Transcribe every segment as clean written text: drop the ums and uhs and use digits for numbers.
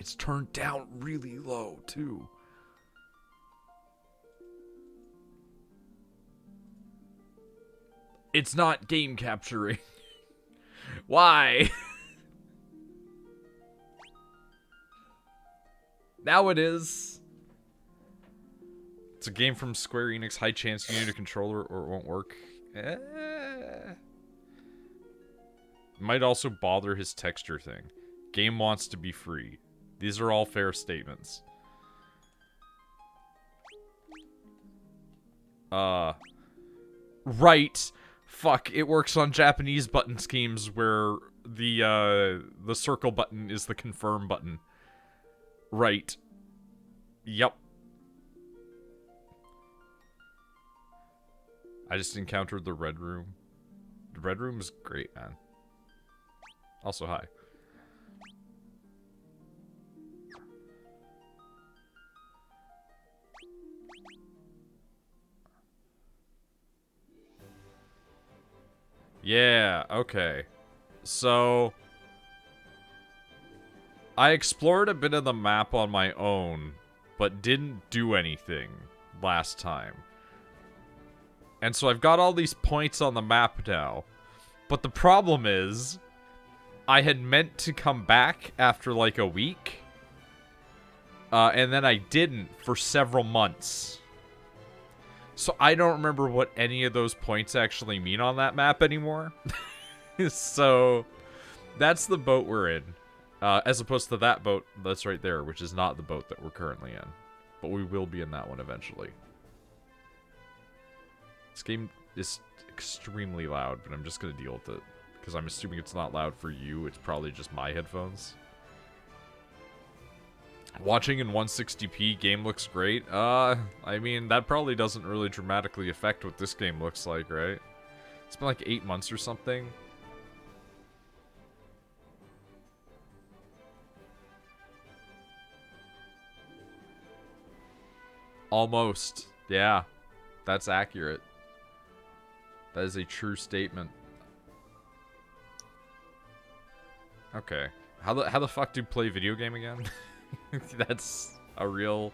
It's turned down really low, too. It's not game capturing. Why? Now it is. It's a game from Square Enix. High chance you need a controller or it won't work. Might also bother his texture thing. Game wants to be free. These are all fair statements. Right. Fuck, it works on Japanese button schemes where the circle button is the confirm button. Right. Yep. I just encountered the Red Room. The Red Room is great, man. Also, hi. Yeah, okay. So, I explored a bit of the map on my own, but didn't do anything last time. And so I've got all these points on the map now. But the problem is, I had meant to come back after like a week. And then I didn't for several months. So I don't remember what any of those points actually mean on that map anymore. So that's the boat we're in. As opposed to that boat that's right there, which is not the boat that we're currently in. But we will be in that one eventually. This game is extremely loud, but I'm just going to deal with it. Because I'm assuming it's not loud for you. It's probably just my headphones. Watching in 160p, game looks great. I mean, that probably doesn't really dramatically affect what this game looks like, right? It's been like 8 months or something. Almost. Yeah. That's accurate. That is a true statement. Okay. How the fuck do you play video game again? That's a real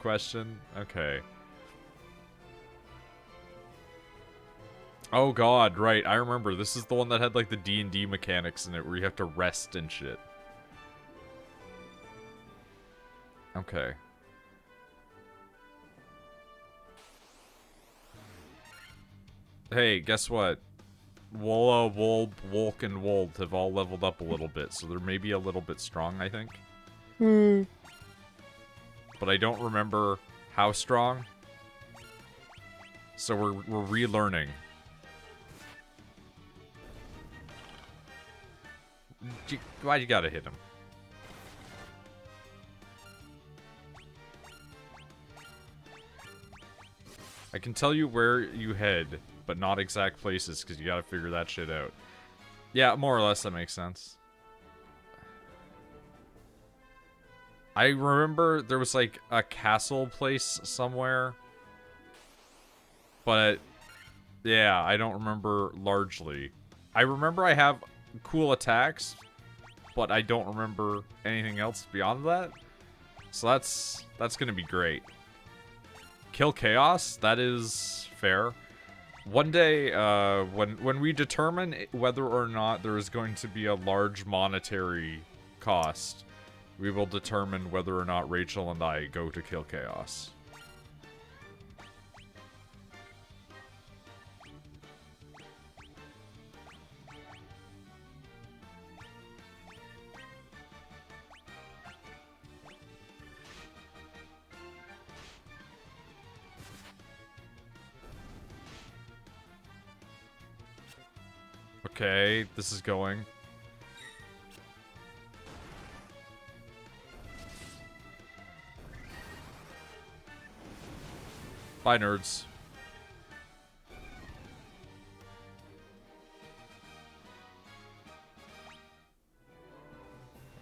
question. Okay. Oh god, right. I remember. This is the one that had like the D&D mechanics in it where you have to rest and shit. Okay. Hey, guess what? Wola, Wolb, Wolk, and Wold have all leveled up a little bit, so they're maybe a little bit strong, I think. But I don't remember how strong. So we're relearning. Why you gotta hit him? I can tell you where you head, but not exact places, because you gotta figure that shit out. Yeah, more or less that makes sense. I remember there was like a castle place somewhere. But, yeah, I don't remember largely. I remember I have cool attacks, but I don't remember anything else beyond that. So that's gonna be great. Kill Chaos, that is fair. One day, when we determine whether or not there is going to be a large monetary cost, we will determine whether or not Rachel and I go to Kill Chaos. Okay, this is going. Bye, nerds.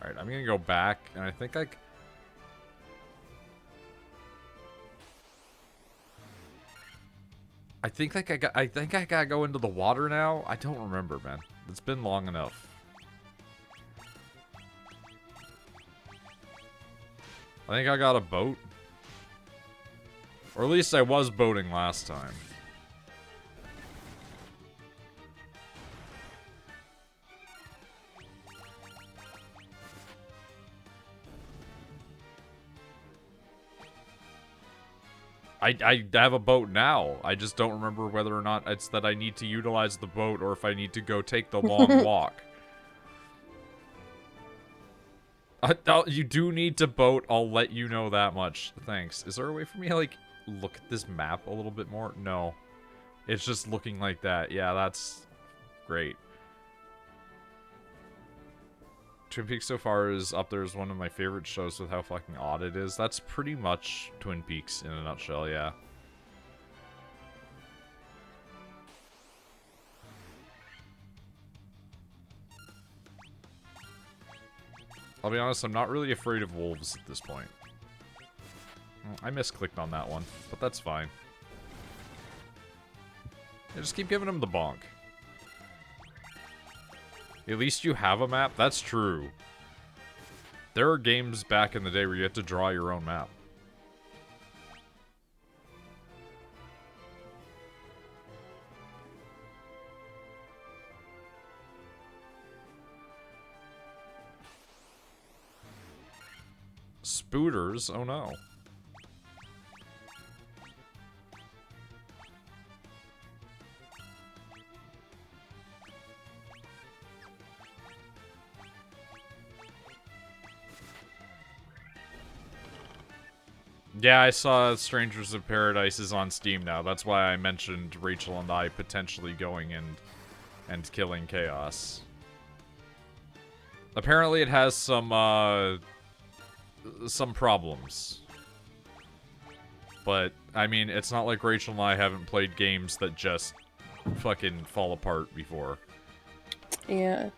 Alright, I'm gonna go back, and I think I think I gotta go into the water now. I don't remember, man. It's been long enough. I think I got a boat. Or at least I was boating last time. I have a boat now. I just don't remember whether or not it's that I need to utilize the boat or if I need to go take the long walk. You do need to boat. I'll let you know that much. Thanks. Is there a way for me to, like, look at this map a little bit more? No. It's just looking like that. Yeah, that's great. Twin Peaks so far is up there as one of my favorite shows with how fucking odd it is. That's pretty much Twin Peaks in a nutshell, yeah. I'll be honest, I'm not really afraid of wolves at this point. I misclicked on that one, but that's fine. Yeah, just keep giving him the bonk. At least you have a map? That's true. There are games back in the day where you had to draw your own map. Spooters? Oh no. Yeah, I saw Strangers of Paradise is on Steam now. That's why I mentioned Rachel and I potentially going and killing Chaos. Apparently it has some problems. But, I mean, it's not like Rachel and I haven't played games that just fucking fall apart before. Yeah.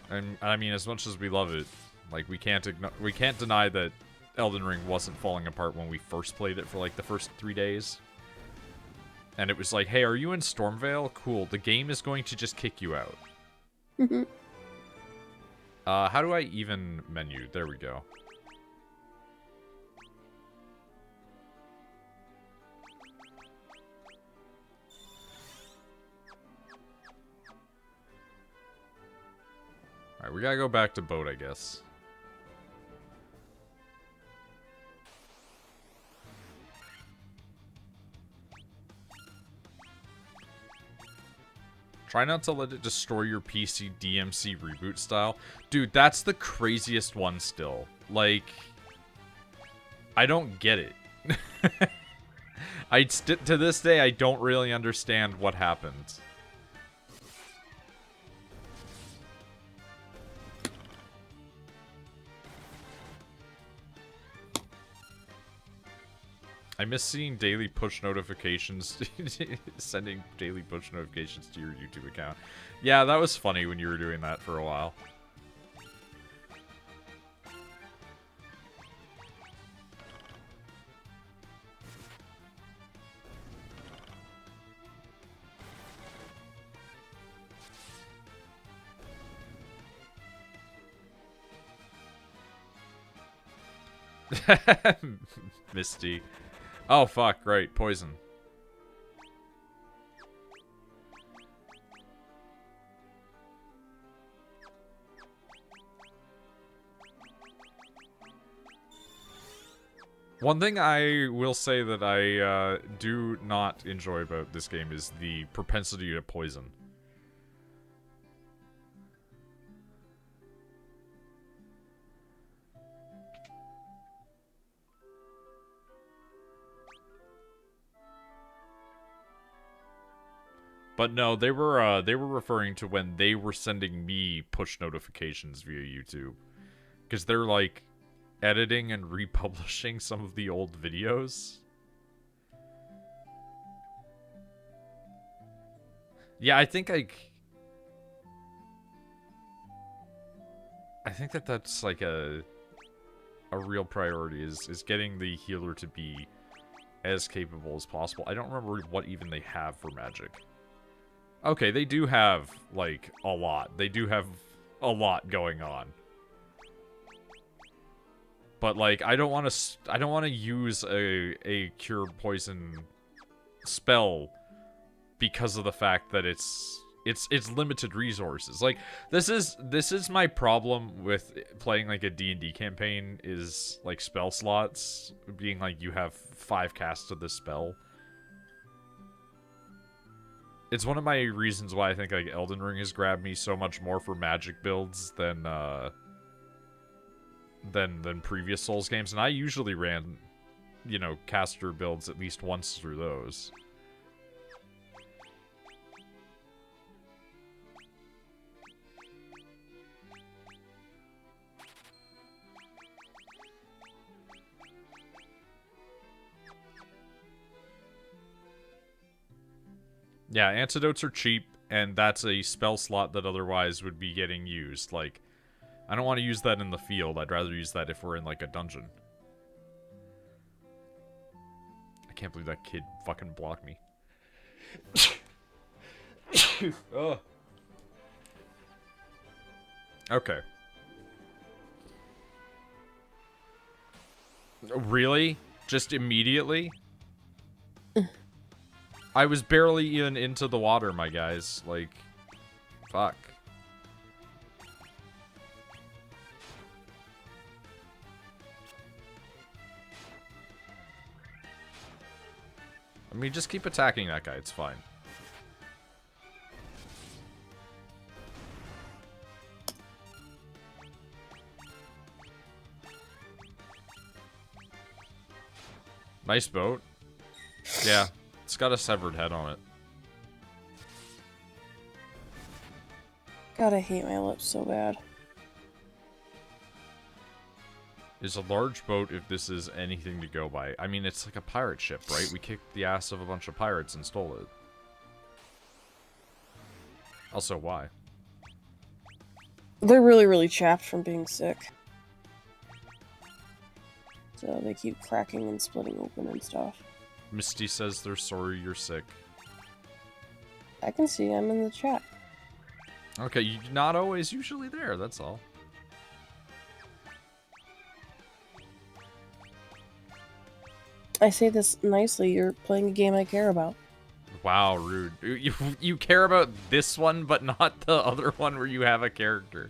And, I mean, as much as we love it, like, we can't deny that Elden Ring wasn't falling apart when we first played it for, like, the first 3 days. And it was like, hey, are you in Stormvale? Cool, the game is going to just kick you out. How do I even menu? There we go. Alright, we gotta go back to boat, I guess. Try not to let it destroy your PC DMC reboot style. Dude, that's the craziest one still. Like, I don't get it. To this day, I don't really understand what happened. I miss seeing daily push notifications, sending daily push notifications to your YouTube account. Yeah, that was funny when you were doing that for a while. Misty. Oh, fuck, right, poison. One thing I will say that I do not enjoy about this game is the propensity to poison. But no, they were referring to when they were sending me push notifications via YouTube. Because they're, like, editing and republishing some of the old videos. Yeah, I think that's, like, a real priority, is getting the healer to be as capable as possible. I don't remember what even they have for magic. Okay, they do have, like, a lot. They do have a lot going on. But like, I don't want to use a cure poison spell because of the fact that it's limited resources. Like, this is my problem with playing like a D&D campaign, is like spell slots being like you have 5 casts of this spell. It's one of my reasons why I think like Elden Ring has grabbed me so much more for magic builds than previous Souls games, and I usually ran, you know, caster builds at least once through those. Yeah, antidotes are cheap, and that's a spell slot that otherwise would be getting used. Like, I don't want to use that in the field. I'd rather use that if we're in, like, a dungeon. I can't believe that kid fucking blocked me. Ugh. Okay. Really? Just immediately? I was barely even into the water, my guys. Like, fuck. I mean, just keep attacking that guy. It's fine. Nice boat. Yeah, it's got a severed head on it. God, I hate my lips so bad. Is a large boat if this is anything to go by. I mean, it's like a pirate ship, right? We kicked the ass of a bunch of pirates and stole it. Also, why? They're really, really chapped from being sick. So they keep cracking and splitting open and stuff. Misty says they're sorry you're sick. I can see I'm in the chat. Okay, you're not always usually there, that's all. I say this nicely, you're playing a game I care about. Wow, rude. You care about this one, but not the other one where you have a character.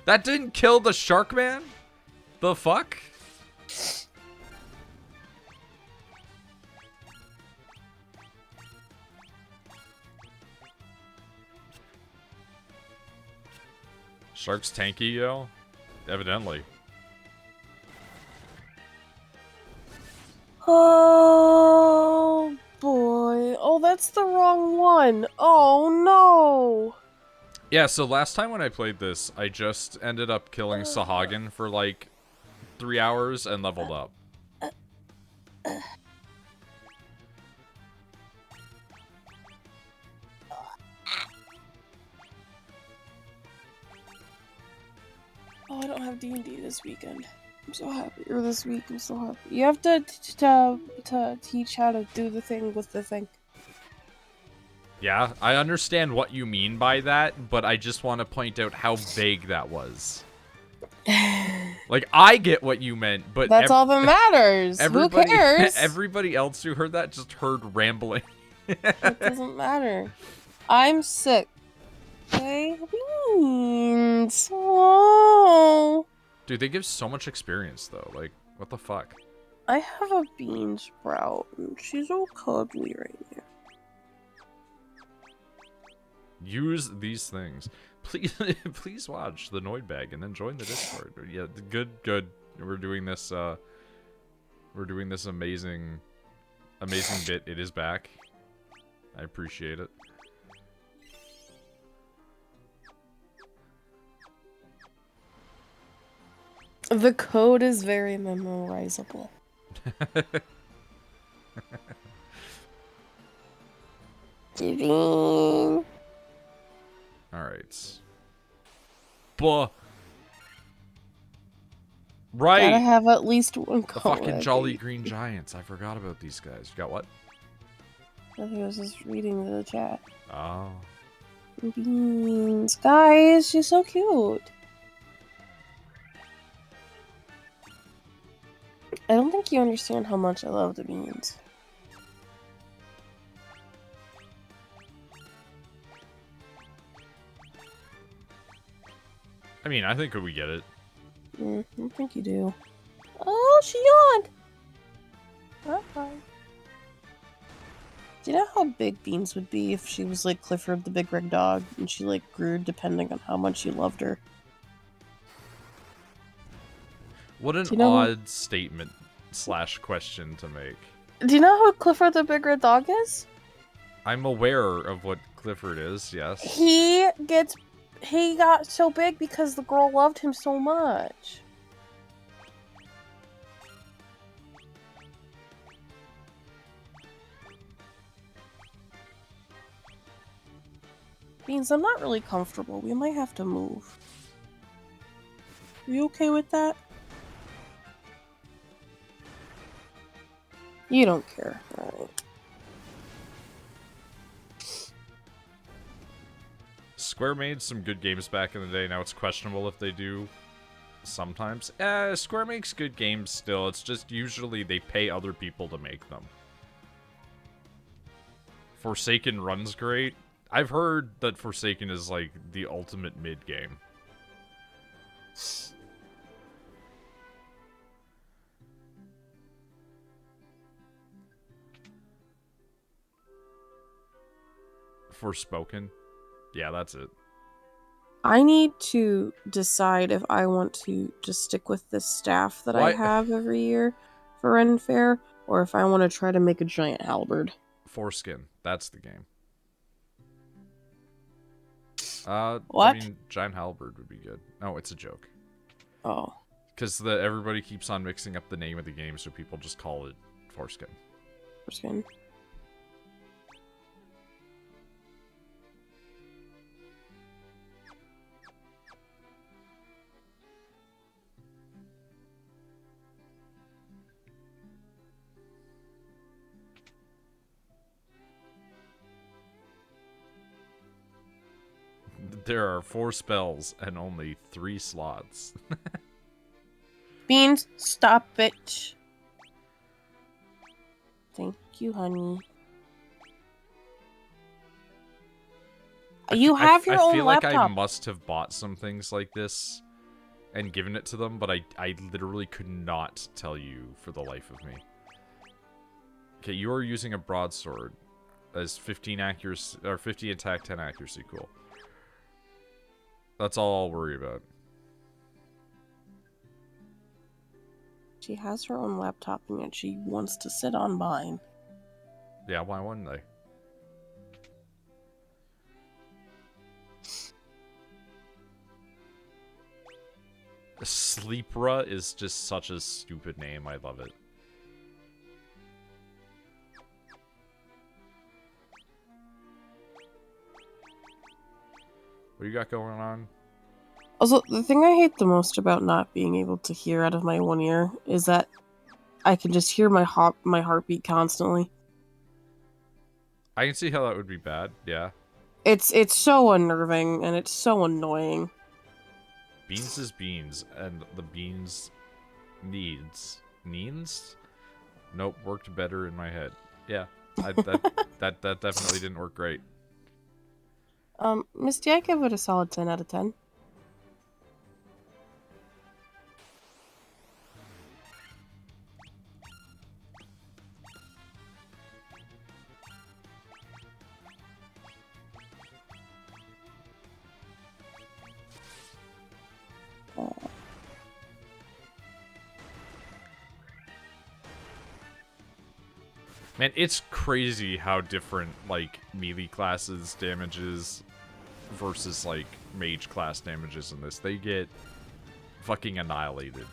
That didn't kill the shark man? The fuck? Shark's tanky, yo? Evidently. Oh boy. Oh, that's the wrong one. Oh no. Yeah, so last time when I played this, I just ended up killing Sahagin for like 3 hours and leveled up. Oh, I don't have D&D this weekend. I'm so happy. Or this week, I'm so happy. You have to teach how to do the thing with the thing. Yeah, I understand what you mean by that, but I just want to point out how vague that was. Like, I get what you meant, but that's all that matters. Who cares? Everybody else who heard that just heard rambling. It doesn't matter. I'm sick. Okay? Beans. Oh. Dude, they give so much experience, though. Like, what the fuck? I have a bean sprout, and she's all cuddly right now. Use these things. Please, please watch the Noidbag and then join the Discord. Yeah, good. We're doing this. We're doing this amazing bit. It is back. I appreciate it. The code is very memorizable. Alright. Buh. Right. Gotta have at least one The code. fucking Jolly Green Giants. I forgot about these guys. You got what? I think I was just reading the chat. Oh. Beans. Guys, she's so cute. I don't think you understand how much I love the beans. I mean, I think we get it. I don't think you do. Oh, she yawned! Uh-oh. Do you know how big Beans would be if she was like Clifford the Big Red Dog and she like grew depending on how much you loved her? What an Do you know odd statement / question to make. Do you know who Clifford the Big Red Dog is? I'm aware of what Clifford is, yes. He got so big because the girl loved him so much. Beans, I'm not really comfortable. We might have to move. Are you okay with that? You don't care. Alright. Square made some good games back in the day. Now it's questionable if they do sometimes. Square makes good games still. It's just usually they pay other people to make them. Forsaken runs great. I've heard that Forsaken is like the ultimate mid game. Forspoken? Yeah, that's it. I need to decide if I want to just stick with this staff that I have every year for Ren Fair, or if I want to try to make a giant halberd. Foreskin. That's the game. What? I mean, giant halberd would be good. No, it's a joke. Oh. Because everybody keeps on mixing up the name of the game, so people just call it Foreskin. Foreskin. There are 4 spells and only 3 slots. Beans, stop it. Thank you, honey. You have your own laptop. I feel like I must have bought some things like this and given it to them, but I literally could not tell you for the life of me. Okay, you are using a broadsword as 15 accuracy, or 50 attack, 10 accuracy. Cool. That's all I'll worry about. She has her own laptop and yet she wants to sit on mine. Yeah, why wouldn't they? Sleepra is just such a stupid name. I love it. What you got going on? Also, the thing I hate the most about not being able to hear out of my one ear is that I can just hear my heartbeat constantly. I can see how that would be bad, yeah. It's so unnerving and it's so annoying. Beans is beans, and the beans needs. Nope, worked better in my head. Yeah, that definitely didn't work great. Misty, I give it a solid 10 out of 10. Man, it's crazy how different, like, melee classes damages versus, like, mage class damages in this. They get fucking annihilated.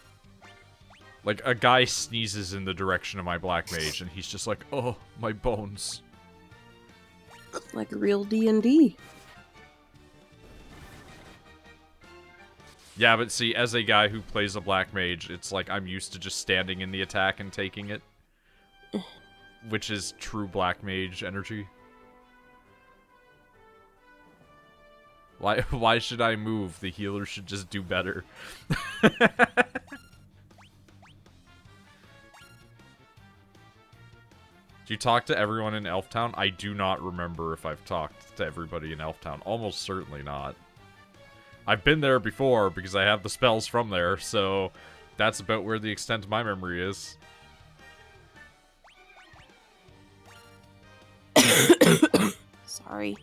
Like, a guy sneezes in the direction of my black mage, and he's just like, oh, my bones. Like real D&D. Yeah, but see, as a guy who plays a black mage, it's like I'm used to just standing in the attack and taking it. Which is true black mage energy. Why should I move? The healer should just do better. Do you talk to everyone in Elftown? I do not remember if I've talked to everybody in Elftown. Almost certainly not. I've been there before because I have the spells from there, so that's about where the extent of my memory is. Sorry.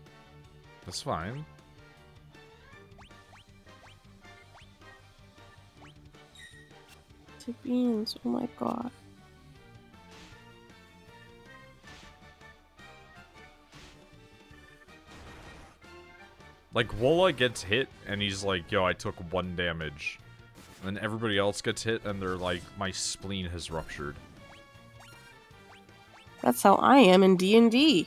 That's fine. Two beans, oh my god. Like, Wola gets hit, and he's like, yo, I took 1 damage. And then everybody else gets hit, and they're like, my spleen has ruptured. That's how I am in D&D.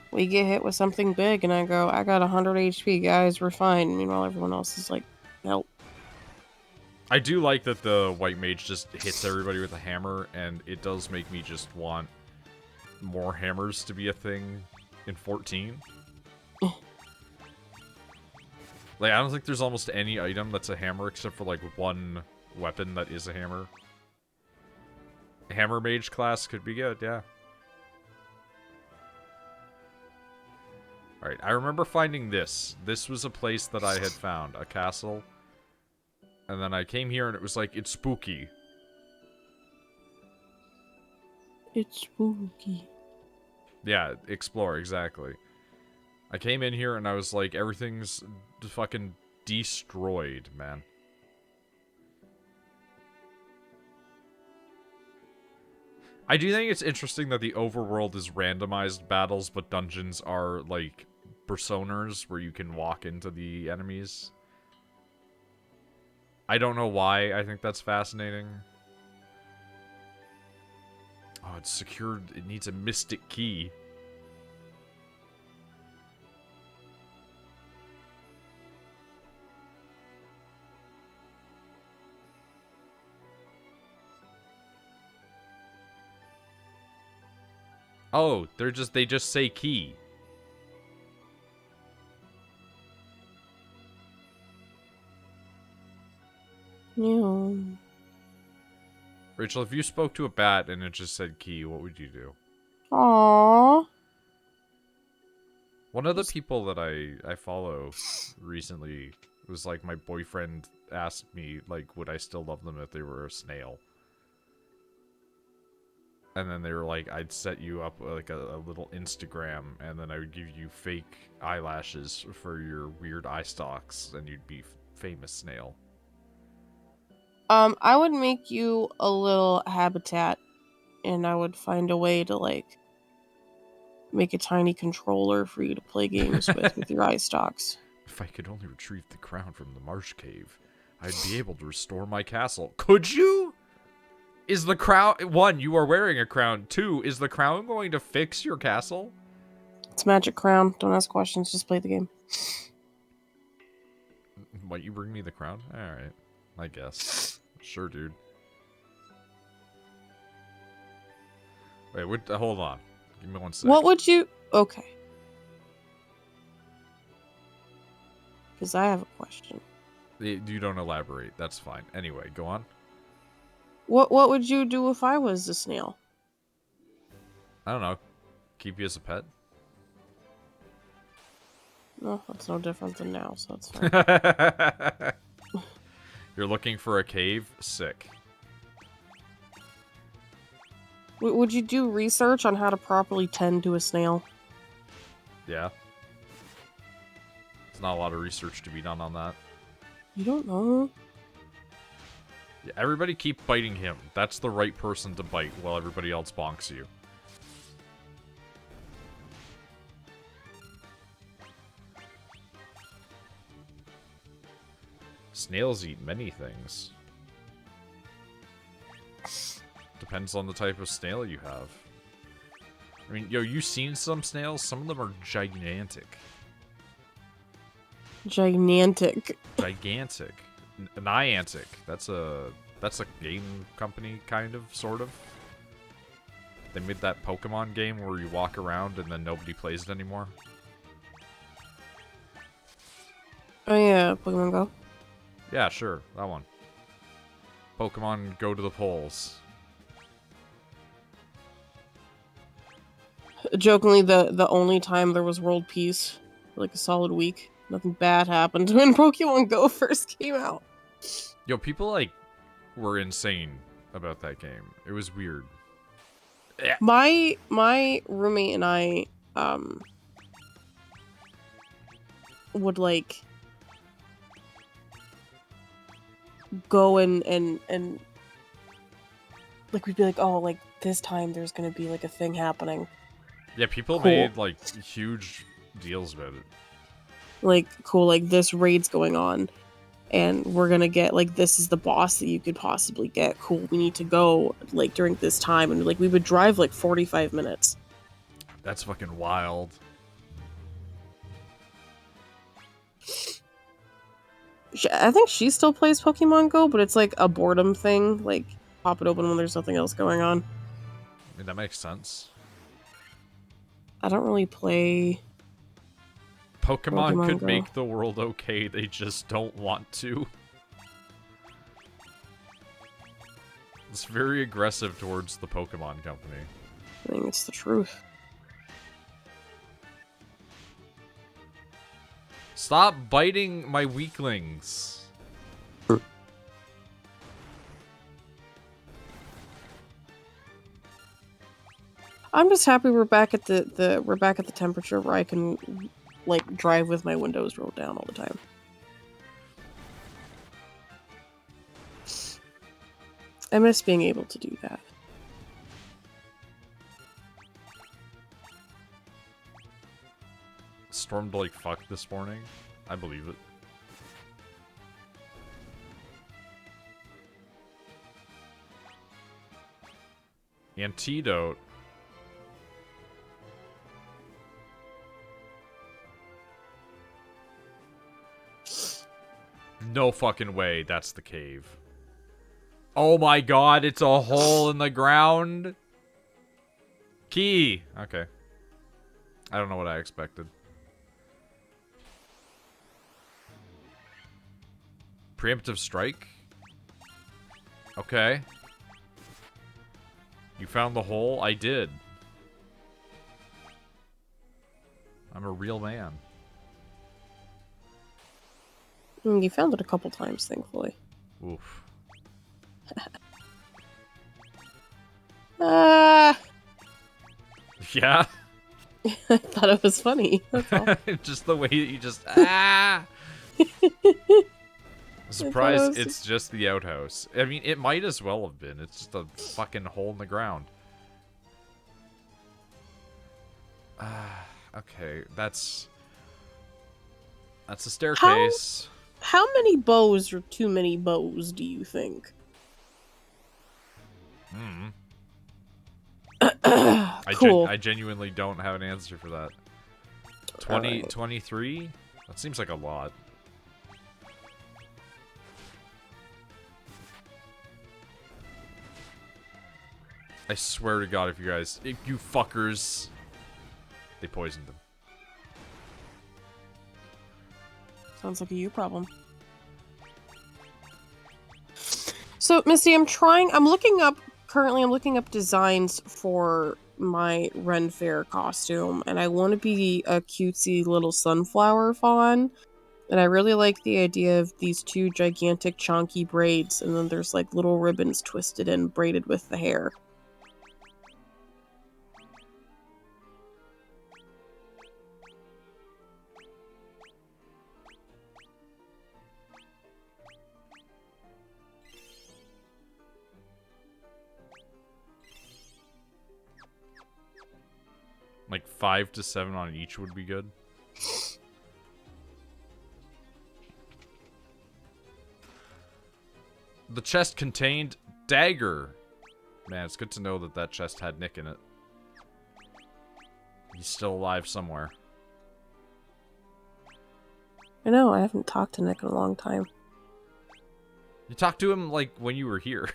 We get hit with something big, and I go, I got 100 HP, guys, we're fine. Meanwhile, everyone else is like, help. I do like that the White Mage just hits everybody with a hammer, and it does make me just want more hammers to be a thing in 14. Like, I don't think there's almost any item that's a hammer except for, like, 1 weapon that is a hammer. Hammer Mage class could be good, yeah. Alright, I remember finding this. This was a place that I had found, a castle. And then I came here and it was like, it's spooky. It's spooky. Yeah, explore, exactly. I came in here and I was like, everything's fucking destroyed, man. I do think it's interesting that the overworld is randomized battles, but dungeons are, like, personas where you can walk into the enemies. I don't know why I think that's fascinating. Oh, it's secured. It needs a mystic key. Oh, they just say key. Yeah. Rachel, if you spoke to a bat and it just said key, what would you do? Aww. One of the people that I follow recently was like, my boyfriend asked me, like, would I still love them if they were a snail? And then they were like, I'd set you up like a little Instagram, and then I would give you fake eyelashes for your weird eye stalks, and you'd be famous snail. I would make you a little habitat, and I would find a way to, like, make a tiny controller for you to play games with your eye stalks. If I could only retrieve the crown from the marsh cave, I'd be able to restore my castle. Could you? Is the crown... 1, you are wearing a crown. 2, is the crown going to fix your castle? It's Magic Crown. Don't ask questions, just play the game. Might you bring me the crown? Alright. I guess. Sure, dude. Wait, hold on. Give me 1 second. What would you... Okay. Because I have a question. You don't elaborate. That's fine. Anyway, go on. What would you do if I was a snail? I don't know. Keep you as a pet? No, that's no different than now, so that's fine. You're looking for a cave? Sick. Would you do research on how to properly tend to a snail? Yeah. There's not a lot of research to be done on that. You don't know. Yeah, everybody keep biting him. That's the right person to bite while everybody else bonks you. Snails eat many things. Depends on the type of snail you have. I mean, yo, you seen some snails? Some of them are gigantic. Gigantic. Gigantic. Niantic. That's a game company, kind of, sort of. They made that Pokemon game where you walk around and then nobody plays it anymore. Oh yeah, Pokemon Go. Yeah, sure, that one. Pokemon Go to the polls. Jokingly, the only time there was world peace for like a solid week. Nothing bad happened when Pokemon Go first came out. Yo, people like were insane about that game. It was weird. My roommate and I would like go and like we'd be like, oh, like this time there's gonna be like a thing happening. Yeah, people Cool. made like huge deals about it. Like, cool, like this raid's going on and we're gonna get like this is the boss that you could possibly get. Cool, we need to go like during this time, and like we would drive like 45 minutes. That's fucking wild. I think she still plays Pokemon Go, but it's like a boredom thing. Like, pop it open when there's nothing else going on. I mean, that makes sense. I don't really play Pokemon could Go. make the world okay, they just don't want to. It's very aggressive towards the Pokemon company. I think it's the truth. Stop biting my weaklings. I'm just happy we're back at the temperature where I can like drive with my windows rolled down all the time. I miss being able to do that. Stormed like fuck this morning. I believe it. Antidote. No fucking way that's the cave. Oh my god, it's a hole in the ground. Key. Okay. I don't know what I expected. Preemptive strike? Okay. You found the hole? I did. I'm a real man. You found it a couple times, thankfully. Oof. Yeah? I thought it was funny. That's all. Just the way that you just I'm surprised it's just the outhouse. I mean, it might as well have been. It's just a fucking hole in the ground. Okay, that's a staircase. How many bows are too many bows, do you think? Cool. I genuinely don't have an answer for that. 20, right. 23? That seems like a lot. I swear to God, if you fuckers, they poisoned him. Sounds like a you problem. So, Misty, I'm looking up designs for my Ren Fair costume, and I want to be a cutesy little sunflower fawn. And I really like the idea of these two gigantic chunky braids, and then there's like little ribbons twisted and braided with the hair. Like 5 to 7 on each would be good. The chest contained dagger. Man, it's good to know that that chest had Nick in it. He's still alive somewhere. I know, I haven't talked to Nick in a long time. You talked to him, like, when you were here.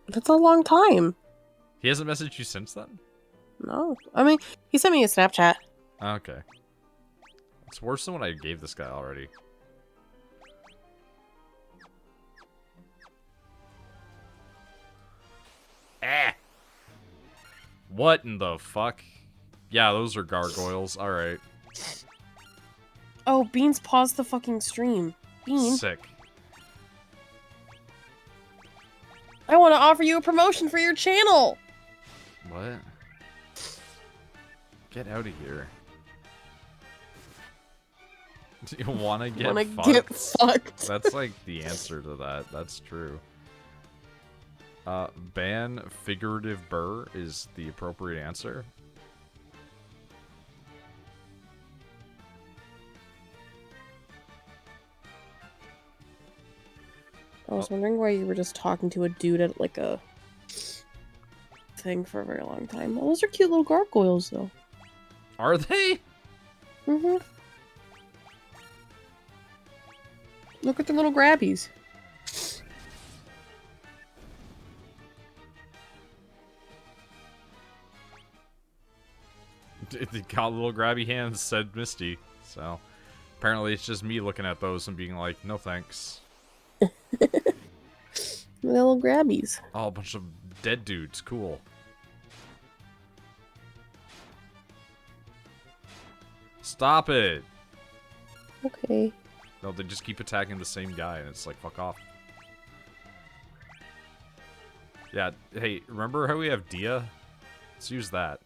That's a long time. He hasn't messaged you since then? No. I mean, he sent me a Snapchat. Okay. It's worse than what I gave this guy already. Ah! What in the fuck? Yeah, those are gargoyles. Alright. Oh, Beans paused the fucking stream. Bean, Sick. I want to offer you a promotion for your channel. What? Get out of here. Do you want to get fucked? Get fucked. That's like the answer to that. That's true. Ban figurative burr is the appropriate answer. I was wondering why you were just talking to a dude at like a thing for a very long time. Oh, those are cute little gargoyles, though. Are they? Mm-hmm. Look at the little grabbies. They got little grabby hands, said Misty. So, apparently it's just me looking at those and being like, no thanks. Little grabbies. Oh, a bunch of dead dudes. Cool. Stop it. Okay. No, they just keep attacking the same guy, and it's like, fuck off. Yeah, hey, remember how we have Dia? Let's use that.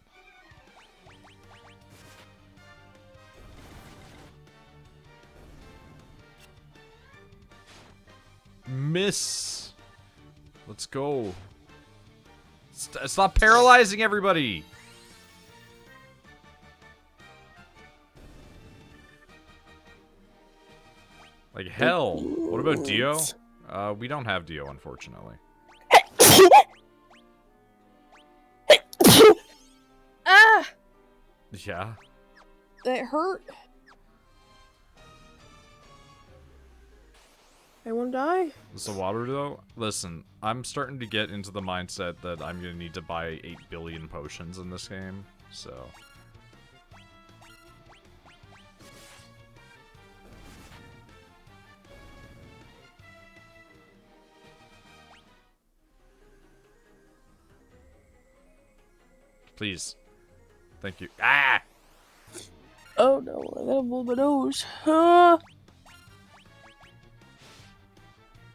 Miss. Let's go. Stop paralyzing everybody. Like hell. What about Dio? We don't have Dio, unfortunately. Ah! Yeah. That hurt. I want to die. Is the water though? Listen, I'm starting to get into the mindset that I'm gonna need to buy 8 billion potions in this game, so. Please. Thank you. Ah! Oh no, I gotta blow my nose. Ah!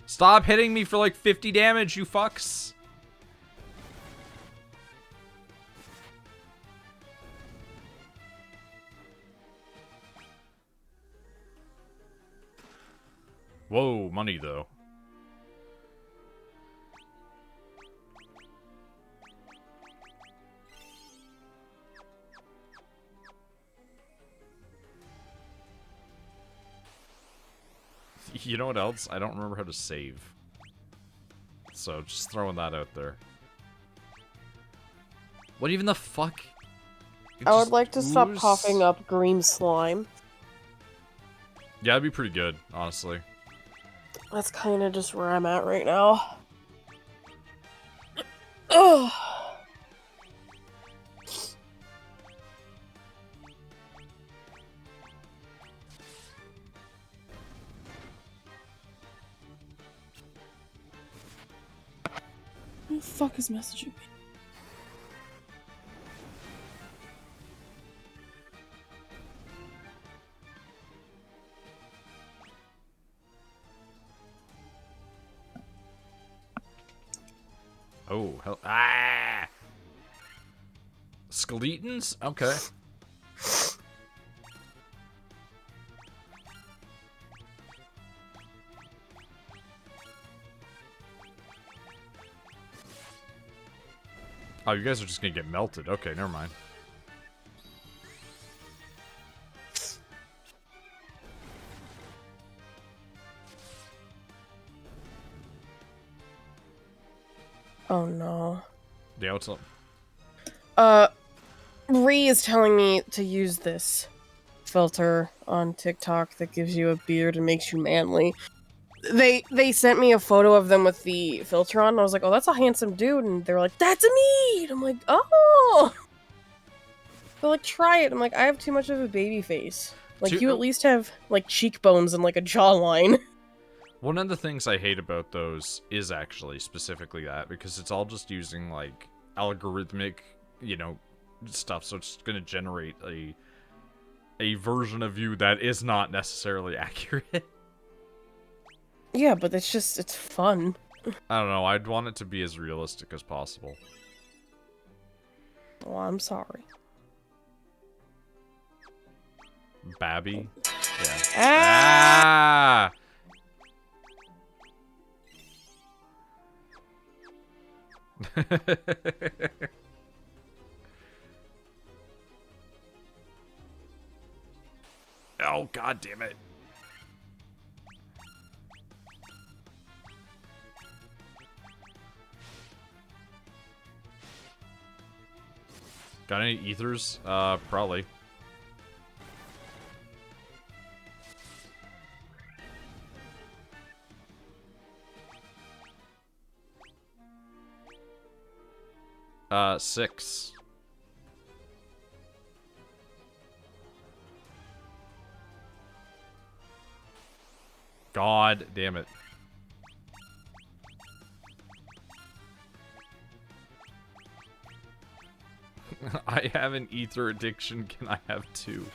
Stop hitting me for like 50 damage, you fucks! Whoa, money though. You know what else? I don't remember how to save. So, just throwing that out there. What even the fuck? I would like to stop coughing up green slime. Yeah, that'd be pretty good, honestly. That's kind of just where I'm at right now. Ugh. Who the fuck is messaging me? Oh, hell. Ah! Skeletons? Okay. Oh, you guys are just gonna get melted. Okay, never mind. Oh no. Yeah, what's up? Ree is telling me to use this filter on TikTok that gives you a beard and makes you manly. They sent me a photo of them with the filter on, and I was like, oh, that's a handsome dude, and they were like, that's me! And I'm like, oh! They're like, try it. I'm like, I have too much of a baby face. Like, you at least have, like, cheekbones and, like, a jawline. One of the things I hate about those is actually specifically that, because it's all just using, like, algorithmic you know, stuff. So it's going to generate a version of you that is not necessarily accurate. Yeah, but it's fun. I don't know. I'd want it to be as realistic as possible. Well, I'm sorry. Babby? Yeah. Ah! Ah! Oh, god damn it. Got any ethers? Probably. Six. God damn it. I have an ether addiction. Can I have two?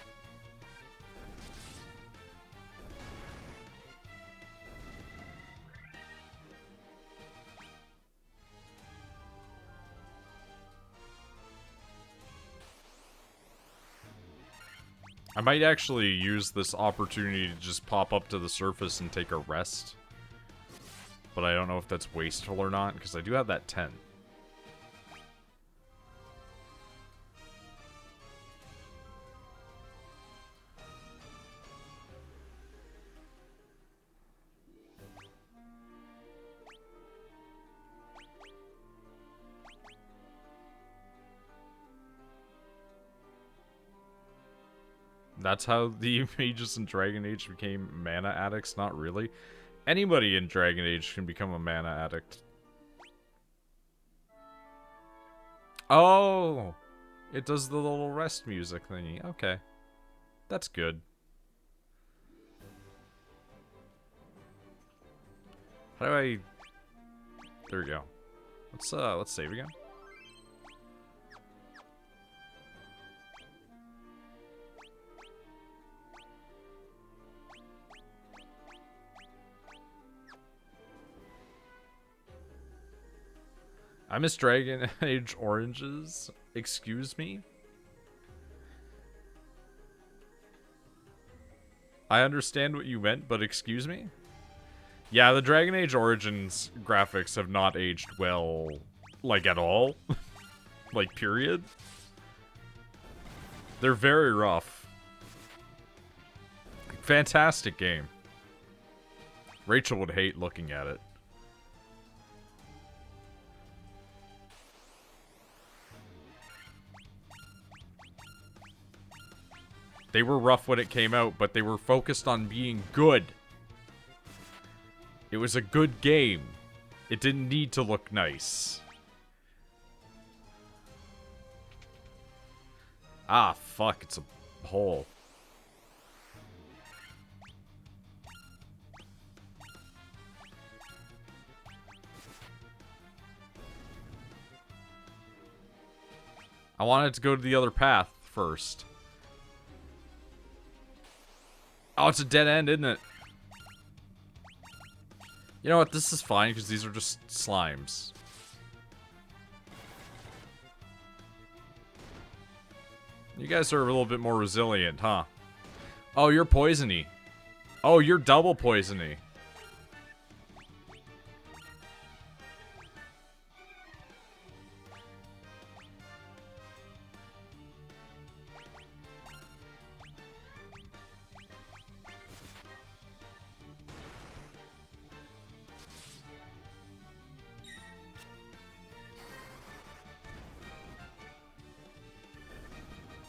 I might actually use this opportunity to just pop up to the surface and take a rest. But I don't know if that's wasteful or not, because I do have that 10. That's how the mages in Dragon Age became mana addicts? Not really. Anybody in Dragon Age can become a mana addict. Oh! It does the little rest music thingy. Okay. That's good. How do I... There we go. Let's save again. I miss Dragon Age oranges. Excuse me? I understand what you meant, but excuse me? Yeah, the Dragon Age Origins graphics have not aged well, like, at all. Like, period. They're very rough. Fantastic game. Rachel would hate looking at it. They were rough when it came out, but they were focused on being good. It was a good game. It didn't need to look nice. Ah, fuck, it's a hole. I wanted to go to the other path first. Oh, it's a dead end, isn't it? You know what? This is fine, because these are just slimes. You guys are a little bit more resilient, huh? Oh, you're poisony. Oh, you're double poisony.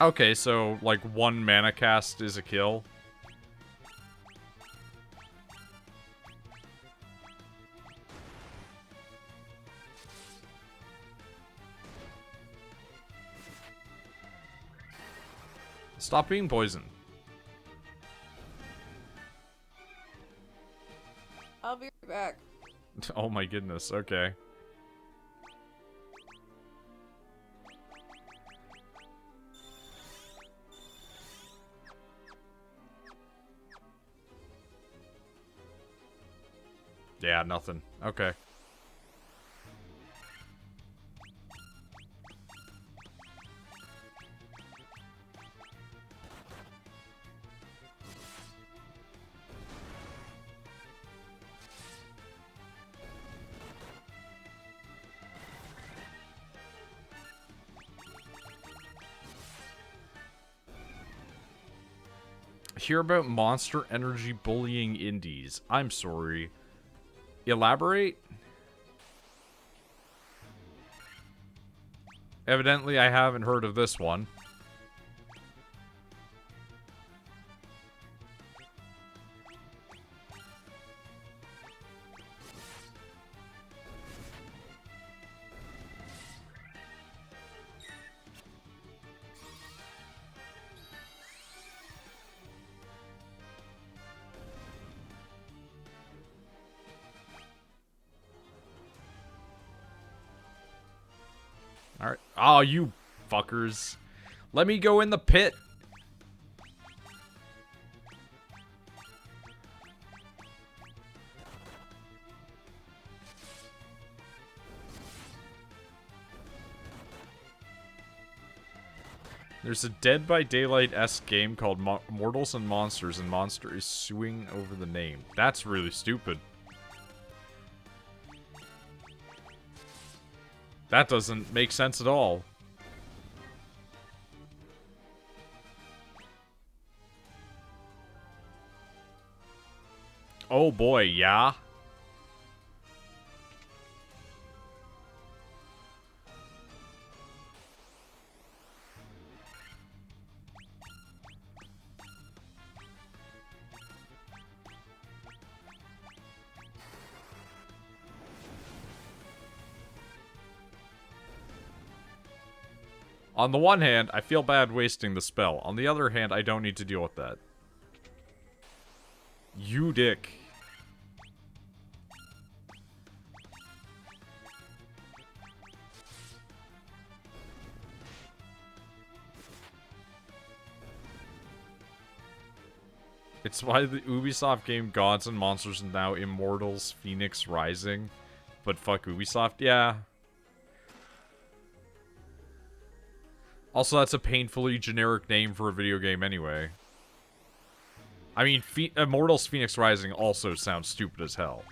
Okay, so, like, one mana cast is a kill. Stop being poisoned. I'll be right back. Oh my goodness, okay. Yeah, nothing. Okay. Hear about Monster Energy bullying indies. I'm sorry. Elaborate? Evidently, I haven't heard of this one. Alright. Oh, you fuckers. Let me go in the pit. There's a Dead by Daylight-esque game called Mortals and Monsters, and Monster is suing over the name. That's really stupid. That doesn't make sense at all. Oh boy, yeah? On the one hand, I feel bad wasting the spell. On the other hand, I don't need to deal with that. You dick. It's why the Ubisoft game Gods and Monsters is now Immortals Phoenix Rising. But fuck Ubisoft, yeah. Also, that's a painfully generic name for a video game anyway. I mean, Immortals Phoenix Rising also sounds stupid as hell.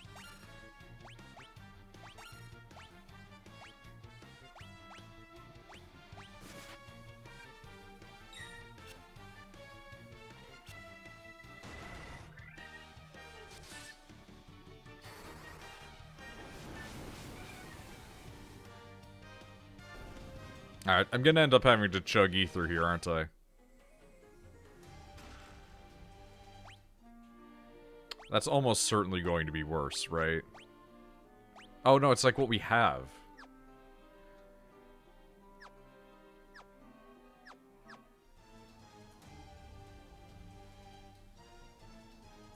Alright, I'm gonna end up having to chug ether here, aren't I? That's almost certainly going to be worse, right? Oh no, it's like what we have.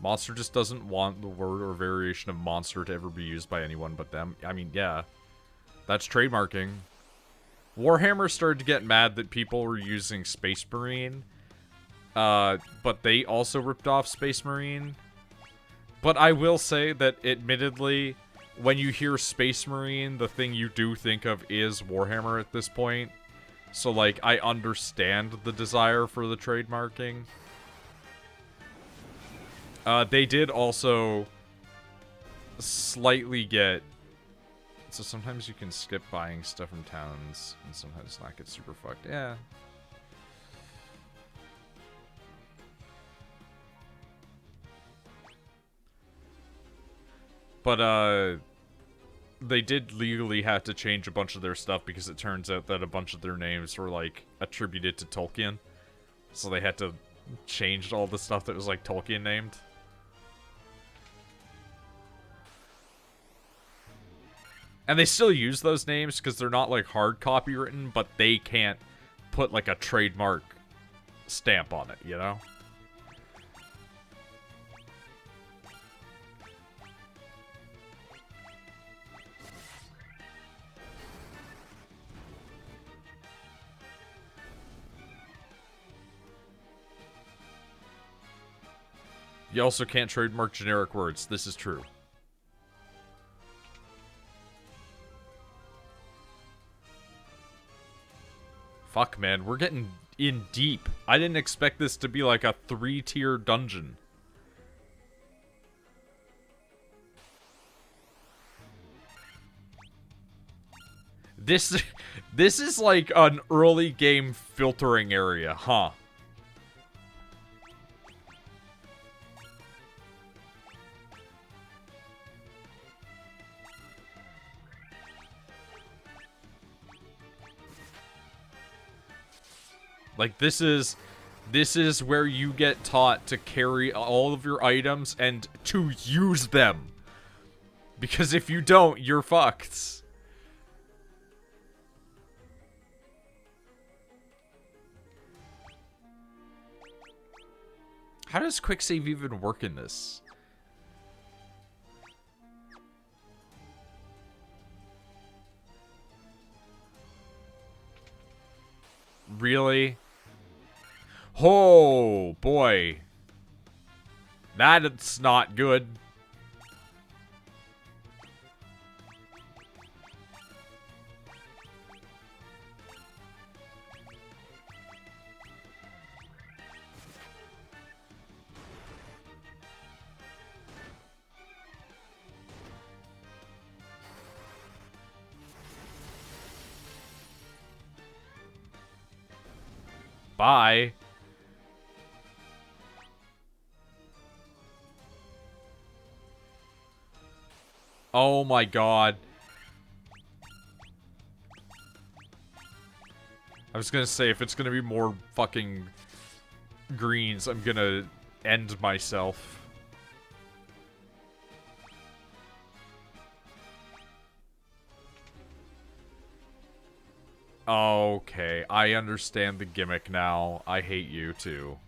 Monster just doesn't want the word or variation of monster to ever be used by anyone but them. I mean, yeah. That's trademarking. Warhammer started to get mad that people were using Space Marine. But they also ripped off Space Marine. But I will say that, admittedly, when you hear Space Marine, the thing you do think of is Warhammer at this point. So, like, I understand the desire for the trademarking. They did also slightly get... So sometimes you can skip buying stuff from towns, and sometimes not get super fucked. Yeah. But, they did legally have to change a bunch of their stuff because it turns out that a bunch of their names were, like, attributed to Tolkien. So they had to change all the stuff that was, like, Tolkien named. And they still use those names because they're not, like, hard copywritten, but they can't put, like, a trademark stamp on it, you know? You also can't trademark generic words. This is true. Fuck, man, we're getting in deep. I didn't expect this to be like a 3-tier dungeon. This is like an early game filtering area, huh? Like, this is where you get taught to carry all of your items and to use them. Because if you don't, you're fucked. How does quicksave even work in this? Really? Oh, boy. That's not good. Bye. Oh my god. I was gonna say, if it's gonna be more fucking greens, I'm gonna end myself. Okay, I understand the gimmick now. I hate you too.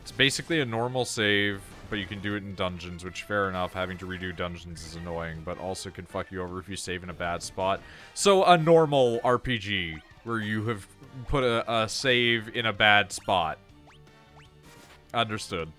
It's basically a normal save, but you can do it in dungeons, which, fair enough, having to redo dungeons is annoying, but also can fuck you over if you save in a bad spot. So a normal RPG, where you have put a save in a bad spot. Understood.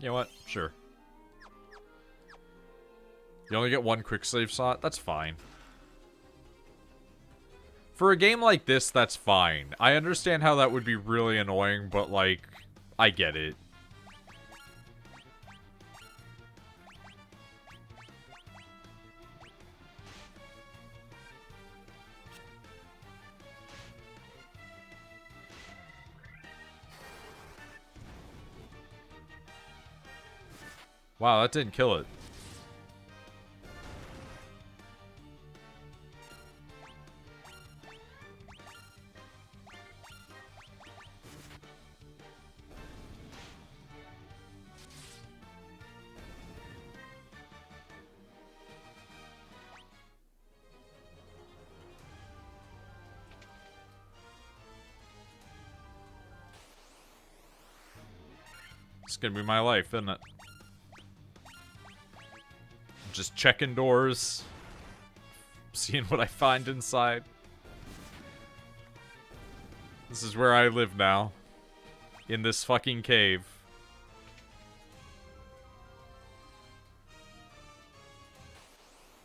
You know what? Sure. You only get one quick save slot? That's fine. For a game like this, that's fine. I understand how that would be really annoying, but, like, I get it. Wow, that didn't kill it. It's gonna be my life, isn't it? Just checking doors, seeing what I find inside. This is where I live now. In this fucking cave.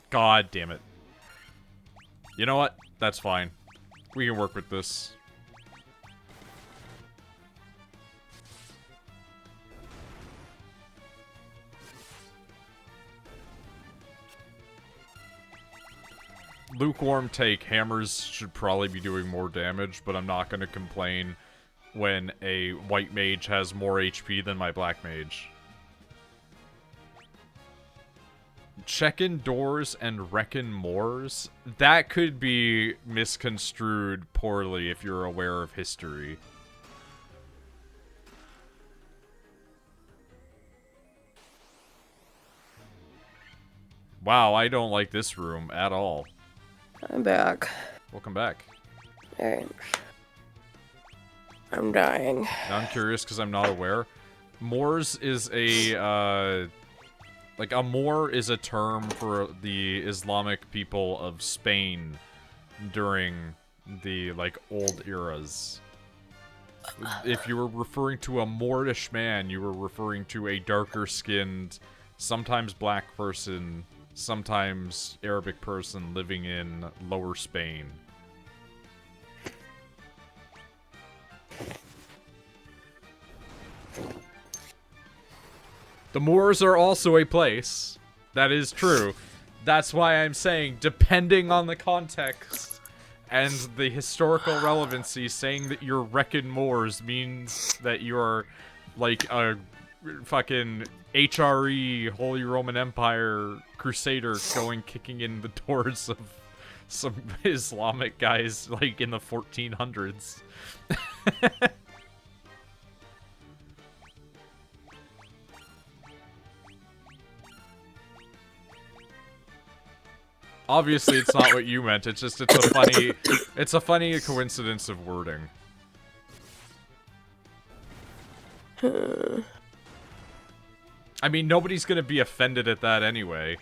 God damn it. You know what? That's fine. We can work with this. Lukewarm take. Hammers should probably be doing more damage, but I'm not going to complain when a white mage has more HP than my black mage. Check-in doors and reckon mores? That could be misconstrued poorly if you're aware of history. Wow, I don't like this room at all. I'm back. Welcome back. Alright. I'm dying. Now I'm curious because I'm not aware. Moors is a, like, a Moor is a term for the Islamic people of Spain during the, like, old eras. If you were referring to a Moorish man, you were referring to a darker-skinned, sometimes black person, sometimes Arabic person living in Lower Spain. The Moors are also a place. That is true. That's why I'm saying, depending on the context and the historical relevancy, saying that you're wrecking Moors means that you're like a fucking HRE, Holy Roman Empire crusader going kicking in the doors of some Islamic guys like in the 1400s. Obviously, it's not what you meant. It's just it's a funny coincidence of wording. I mean, nobody's gonna be offended at that anyway.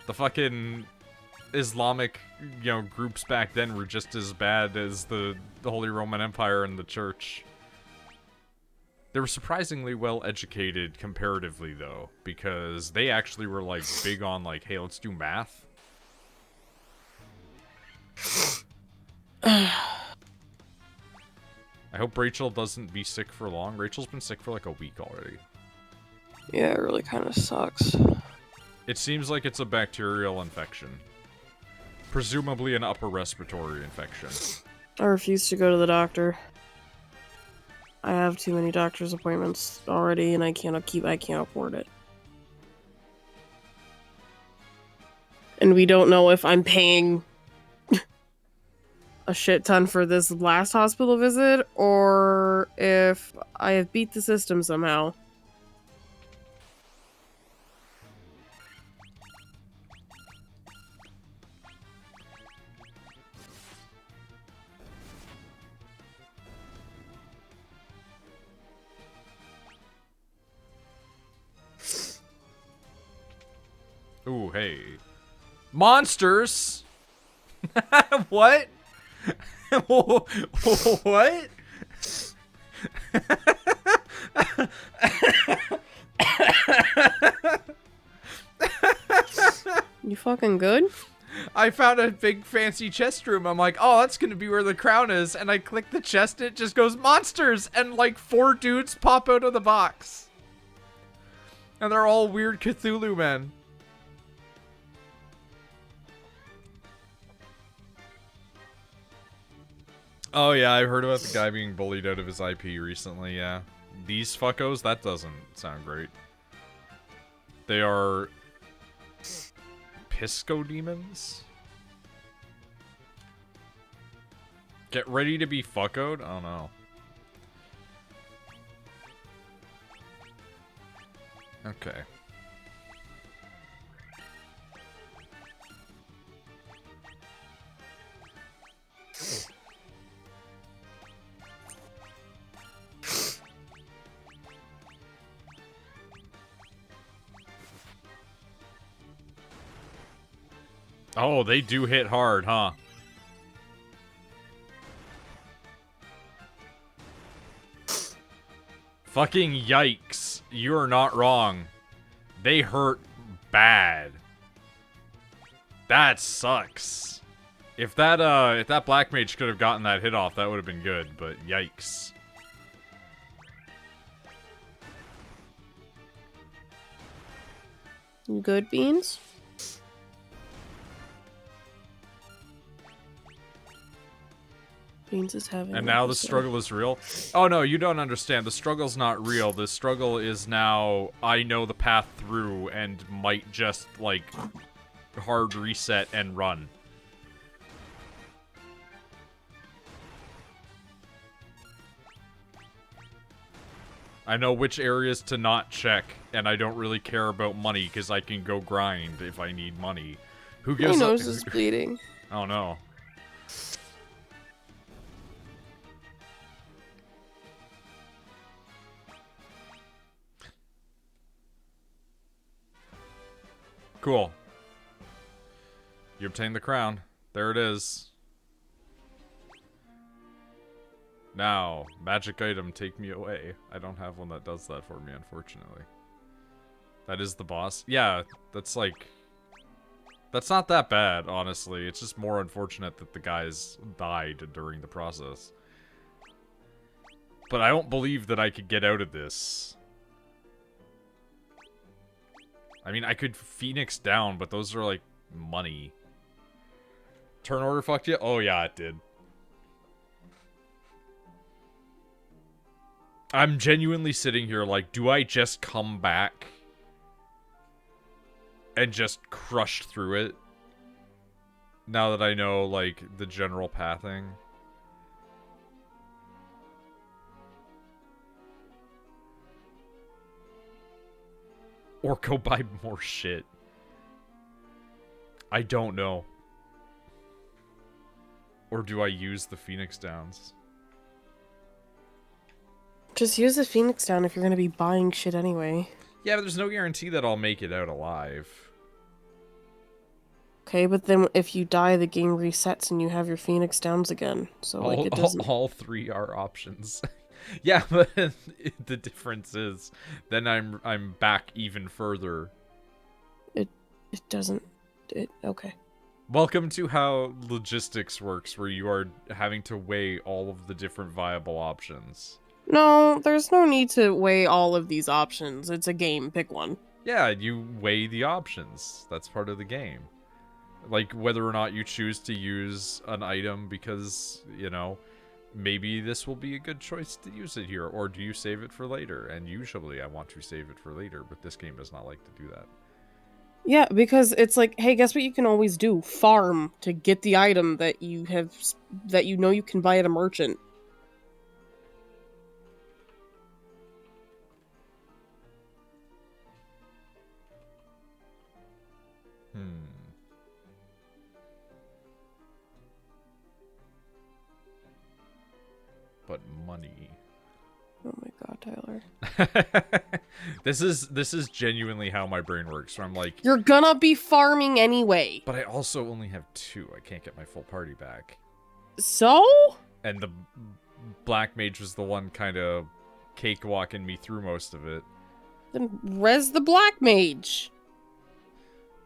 The fucking Islamic, groups back then were just as bad as the Holy Roman Empire and the Church. They were surprisingly well educated comparatively, though, because they actually were, like, big on, like, hey, let's do math. I hope Rachel doesn't be sick for long. Rachel's been sick for like a week already. Yeah, it really kind of sucks. It seems like it's a bacterial infection. Presumably an upper respiratory infection. I refuse to go to the doctor. I have too many doctor's appointments already, and I can't afford it. And we don't know if I'm paying a shit ton for this last hospital visit, or if I have beat the system somehow. Ooh, hey. Monsters! What? What? You fucking good? I found a big fancy chest room. I'm like, oh, that's gonna be where the crown is. And I click the chest and it just goes monsters. And like 4 dudes pop out of the box. And they're all weird Cthulhu men. Oh yeah, I heard about the guy being bullied out of his IP recently, yeah. These fuckos? That doesn't sound great. They are... Pisco demons? Get ready to be fuckoed? I don't know. Okay. Oh, they do hit hard, huh? Fucking yikes. You are not wrong. They hurt bad. That sucks. If that black mage could have gotten that hit off, that would have been good, but yikes. You good, Beans? Beans is having... And now the struggle is real? Oh no, you don't understand. The struggle's not real. The struggle is now, I know the path through and might just, like, hard reset and run. I know which areas to not check, and I don't really care about money, because I can go grind if I need money. Who gives My nose is bleeding. Oh no. cool. You obtained the crown. There it is. Now, magic item, take me away. I don't have one that does that for me, unfortunately. That is the boss. Yeah, that's like... That's not that bad, honestly. It's just more unfortunate that the guys died during the process. But I don't believe that I could get out of this. I mean, I could Phoenix down, but those are, like, money. Turn order fucked you? Oh, yeah, it did. I'm genuinely sitting here like, do I just come back and just crush through it? Now that I know, like, the general pathing. Or go buy more shit. I don't know. Or do I use the Phoenix Downs? Just use the Phoenix down if you're going to be buying shit anyway. Yeah, but there's no guarantee that I'll make it out alive. Okay, but then if you die, the game resets and you have your Phoenix Downs again. So, like, it doesn't... All three are options. Yeah, but the difference is then I'm back even further. It doesn't... Okay. Welcome to how logistics works, where you are having to weigh all of the different viable options. No, there's no need to weigh all of these options. It's a game. Pick one. Yeah, you weigh the options. That's part of the game. Like, whether or not you choose to use an item because, you know, maybe this will be a good choice to use it here, or do you save it for later? And usually I want to save it for later, but this game does not like to do that. Yeah, because it's like, hey, guess what you can always do? Farm to get the item that you have, that you know you can buy at a merchant. But money. Oh my god, Tyler. This is genuinely how my brain works. So I'm like, you're gonna be farming anyway. But I also only have 2. I can't get my full party back. So? And the black mage was the one kind of cakewalking me through most of it. Then res the black mage.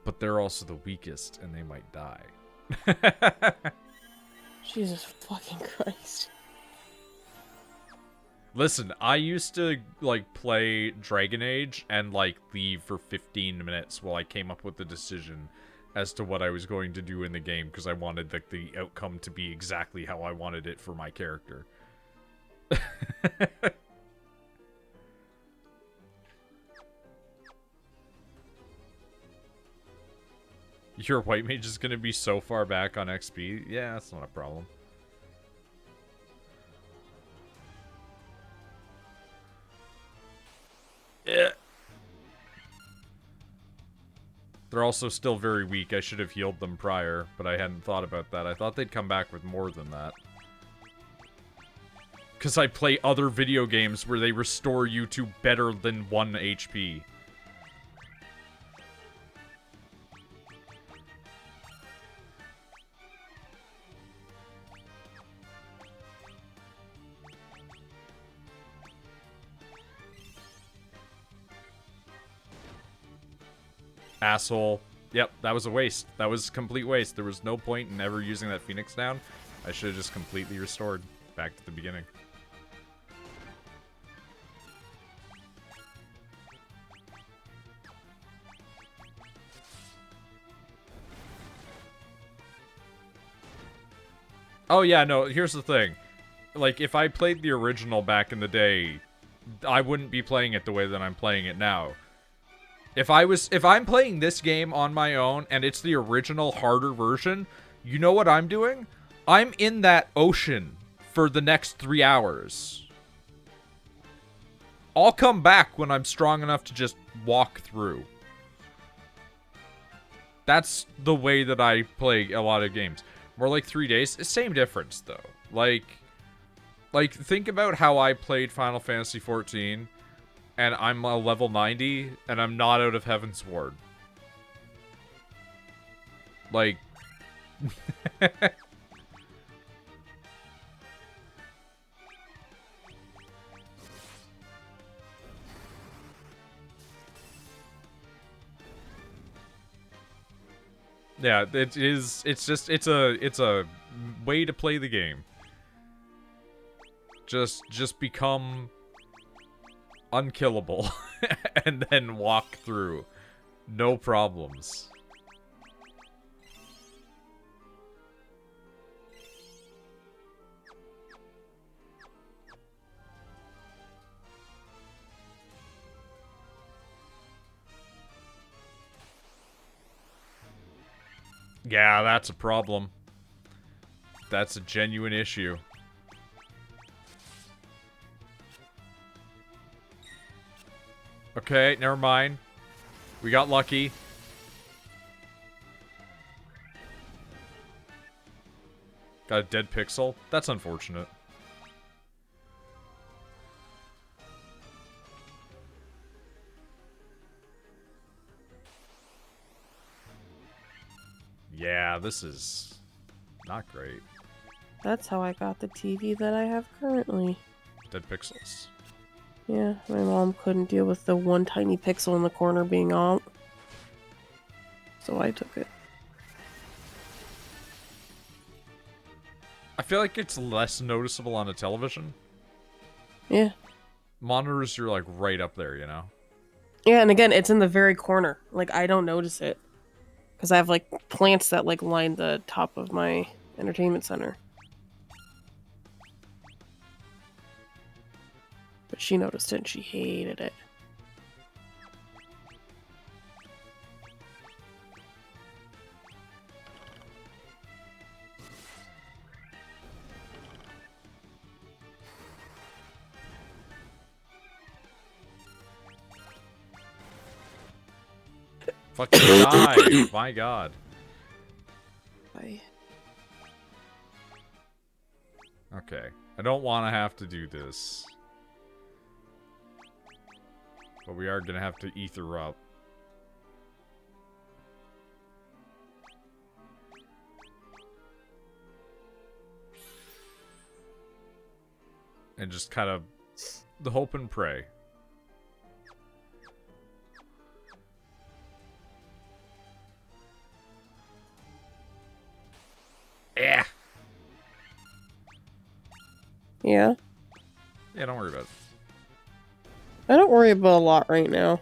But they're also the weakest, and they might die. Jesus fucking Christ. Listen, I used to, like, play Dragon Age and, like, leave for 15 minutes while I came up with the decision as to what I was going to do in the game, because I wanted, like, the outcome to be exactly how I wanted it for my character. Your white mage is going to be so far back on XP? Yeah, that's not a problem. Yeah. They're also still very weak. I should have healed them prior, but I hadn't thought about that. I thought they'd come back with more than that. Because I play other video games where they restore you to better than 1 HP. Asshole. Yep, that was a waste. That was complete waste. There was no point in ever using that Phoenix down. I should have just completely restored back to the beginning. Oh yeah, no, here's the thing. Like, if I played the original back in the day, I wouldn't be playing it the way that I'm playing it now. If I'm playing this game on my own and it's the original harder version, you know what I'm doing? I'm in that ocean for the next 3 hours. I'll come back when I'm strong enough to just walk through. That's the way that I play a lot of games. More like 3 days. Same difference, though. Like, think about how I played Final Fantasy XIV, and I'm a level 90, and I'm not out of Heaven's Ward. Like... Yeah, it is. It's just it's a way to play the game. Just become unkillable and then walk through. No problems. Yeah, that's a problem. That's a genuine issue. Okay, never mind. We got lucky. Got a dead pixel. That's unfortunate. Yeah, this is not great. That's how I got the TV that I have currently. Dead pixels. Yeah, my mom couldn't deal with the one tiny pixel in the corner being out. So I took it. I feel like it's less noticeable on a television. Yeah. Monitors are like right up there, you know? Yeah, and again, it's in the very corner. Like, I don't notice it. Because I have, like, plants that, like, line the top of my entertainment center. But she noticed it and she hated it. Fucking die. My god. Bye. Okay. I don't want to have to do this. But we are going to have to ether up. And just kind of the hope and pray. Yeah. Yeah? Yeah, don't worry about it. I don't worry about a lot right now.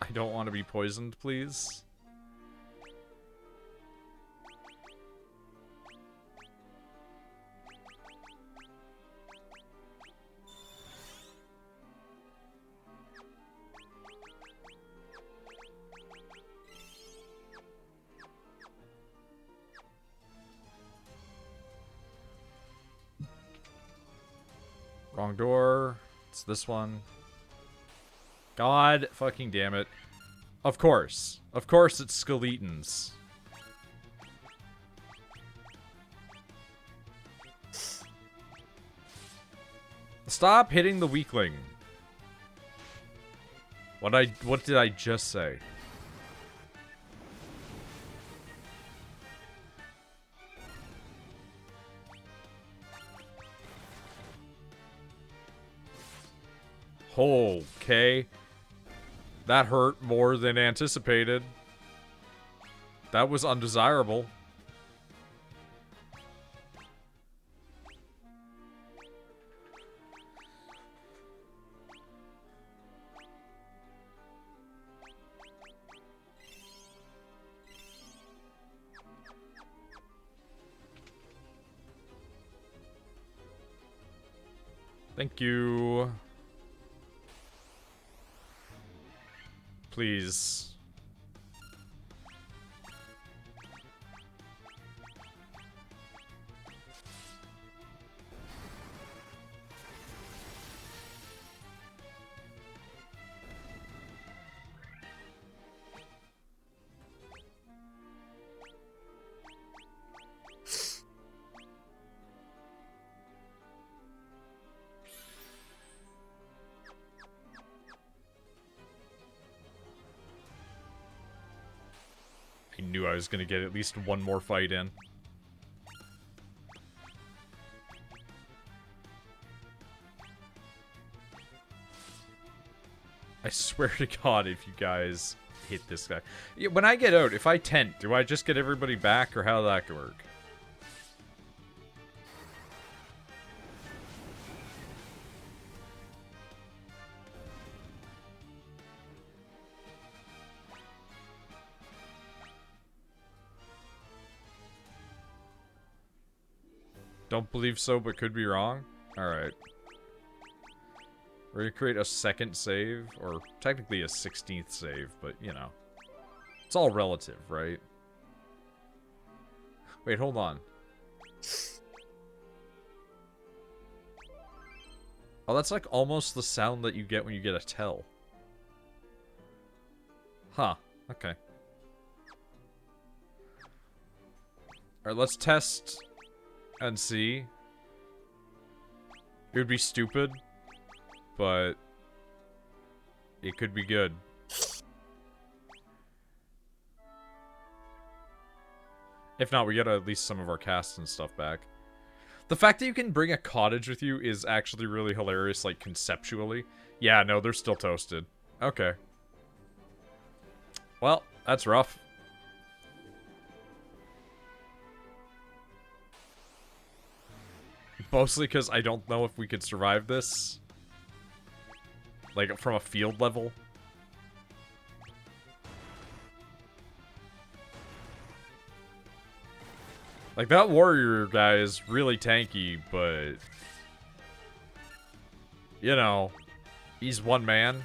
I don't want to be poisoned, please. Wrong door. It's this one. God fucking damn it. Of course. Of course it's skeletons. Stop hitting the weakling. What did I just say? Okay. That hurt more than anticipated. That was undesirable. Thank you. Please. I knew I was gonna get at least one more fight in. I swear to God, if you guys hit this guy. Yeah, when I get out, if I tent, do I just get everybody back, or how does that work? Don't believe so, but could be wrong? Alright. We're gonna create a second save, or technically a 16th save, but, you know. It's all relative, right? Wait, hold on. Oh, that's like almost the sound that you get when you get a tell. Huh. Okay. Alright, let's test and see. It would be stupid, but it could be good. If not, we get at least some of our casts and stuff back. The fact that you can bring a cottage with you is actually really hilarious, like, conceptually. Yeah, no, they're still toasted. Okay. Well, that's rough. Mostly because I don't know if we could survive this. Like, from a field level. Like, that warrior guy is really tanky, but... You know, he's one man.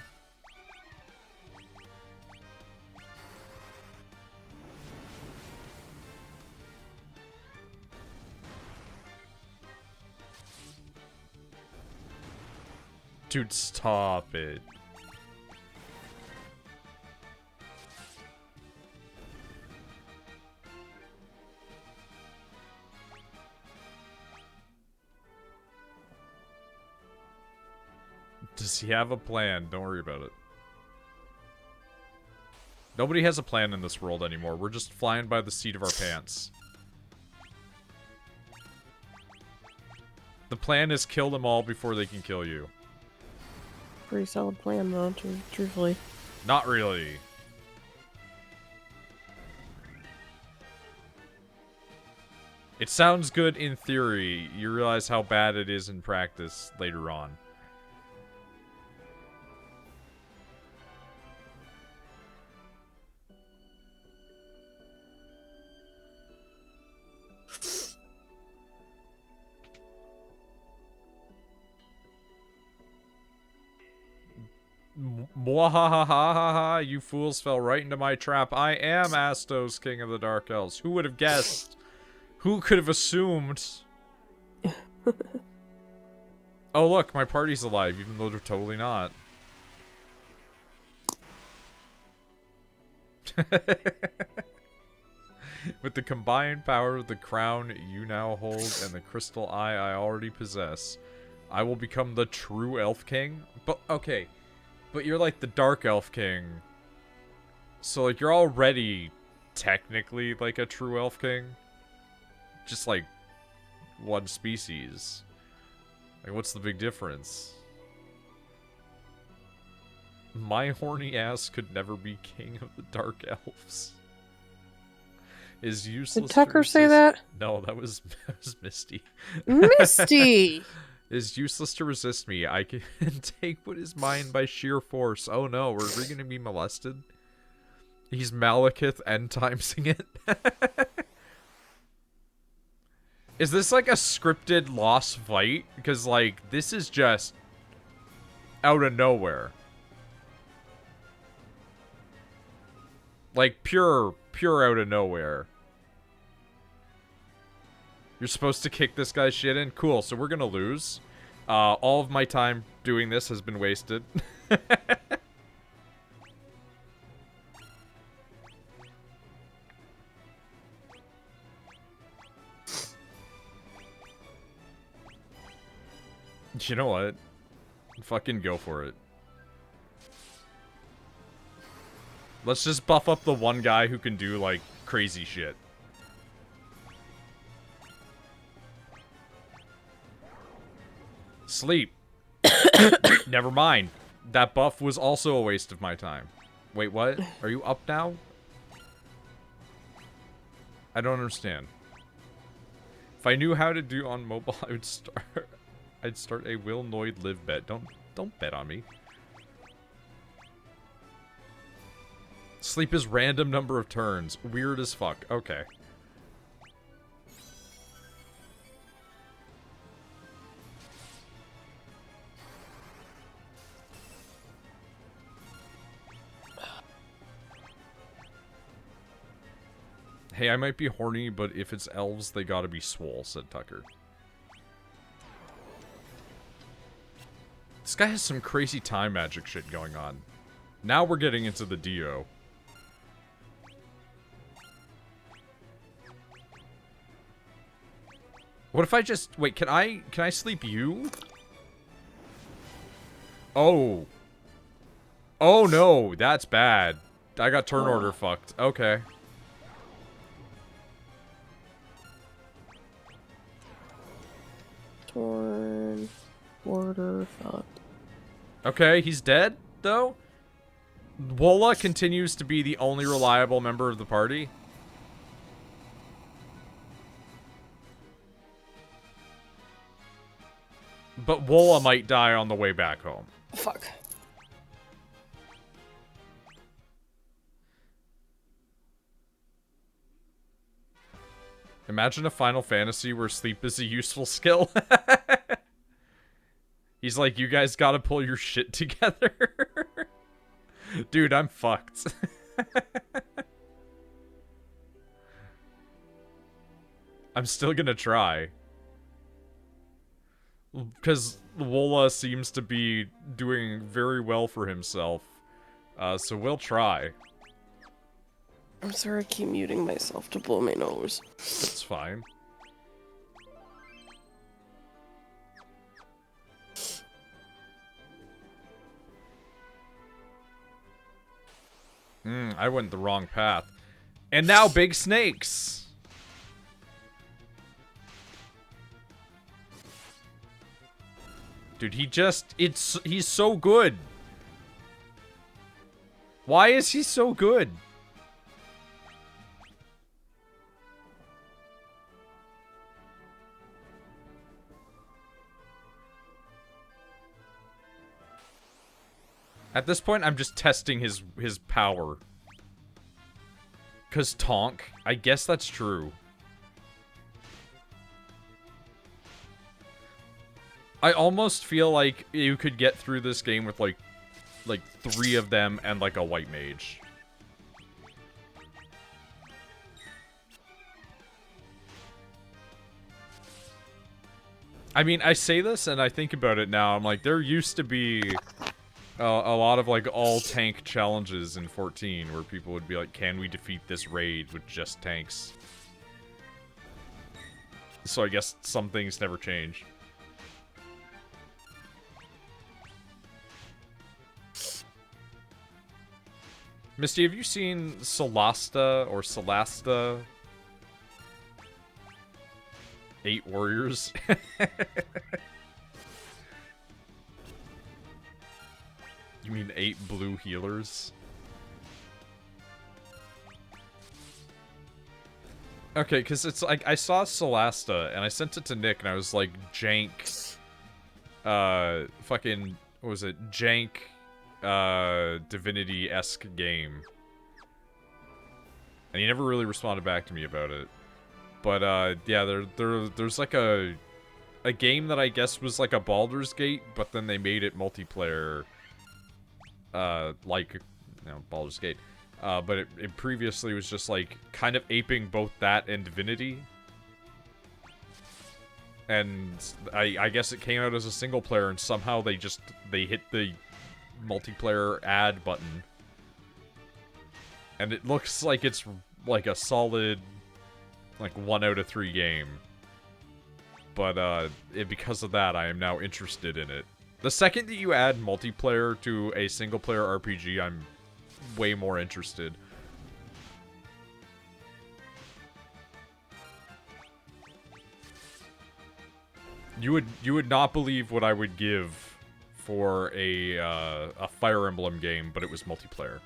Dude, stop it. Does he have a plan? Don't worry about it. Nobody has a plan in this world anymore. We're just flying by the seat of our pants. The plan is kill them all before they can kill you. Pretty solid plan, though, truthfully. Not really. It sounds good in theory. You realize how bad it is in practice later on. Mwahahaha, you fools fell right into my trap. I am Astos, King of the Dark Elves. Who would have guessed? Who could have assumed? Oh look, my party's alive, even though they're totally not. With the combined power of the crown you now hold and the crystal eye I already possess, I will become the true Elf King. But, okay. But you're like the Dark Elf King. So, like, you're already technically like a true Elf King. Just like one species. Like, what's the big difference? My horny ass could never be king of the Dark Elves. Is useless. Did Tucker say that? No, that was Misty. Misty! Is useless to resist me. I can take what is mine by sheer force. Oh no, we're going to be molested? He's Malekith end timesing it. Is this like a scripted lost fight? Because like, this is just out of nowhere. Like pure out of nowhere. You're supposed to kick this guy's shit in? Cool, so we're gonna lose. All of my time doing this has been wasted. You know what? Fucking go for it. Let's just buff up the one guy who can do, like, crazy shit. Sleep. Never mind. That buff was also a waste of my time. Wait, what? Are you up now? I don't understand. If I knew how to do on mobile, I'd start a will Noid live bet. Don't bet on me. Sleep is random number of turns. Weird as fuck. Okay. Hey, I might be horny, but if it's elves, they gotta be swole, said Tucker. This guy has some crazy time magic shit going on. Now we're getting into the Dio. What if I just... Wait, can I sleep you? Oh. Oh no, that's bad. I got turn order fucked. Okay. Turn order fucked. Okay, he's dead, though? Wola continues to be the only reliable member of the party. But Wola might die on the way back home. Fuck. Imagine a Final Fantasy where sleep is a useful skill. He's like, you guys gotta pull your shit together. Dude, I'm fucked. I'm still gonna try. Because Wola seems to be doing very well for himself. So we'll try. I'm sorry, I keep muting myself to blow my nose. That's fine. I went the wrong path. And now big snakes! Dude, he's so good. Why is he so good? At this point, I'm just testing his power. 'Cause Tonk? I guess that's true. I almost feel like you could get through this game with, like 3 of them and, like, a white mage. I mean, I say this and I think about it now. I'm like, there used to be a lot of, like, all-tank challenges in 14 where people would be like, can we defeat this raid with just tanks? So I guess some things never change. Misty, have you seen Solasta or Solasta? 8 warriors? You mean 8 blue healers? Okay, because it's like, I saw Solasta, and I sent it to Nick, and I was like, jank, fucking, what was it, jank, Divinity-esque game. And he never really responded back to me about it. But, yeah, there's like a game that I guess was like a Baldur's Gate, but then they made it multiplayer, like, you know, Baldur's Gate. But it previously was just, like, kind of aping both that and Divinity. And I guess it came out as a single player, and somehow they hit the multiplayer add button. And it looks like it's, like, a solid, like, 1 out of 3 game. But, because of that, I am now interested in it. The second that you add multiplayer to a single-player RPG, I'm way more interested. You would not believe what I would give for a Fire Emblem game, but it was multiplayer.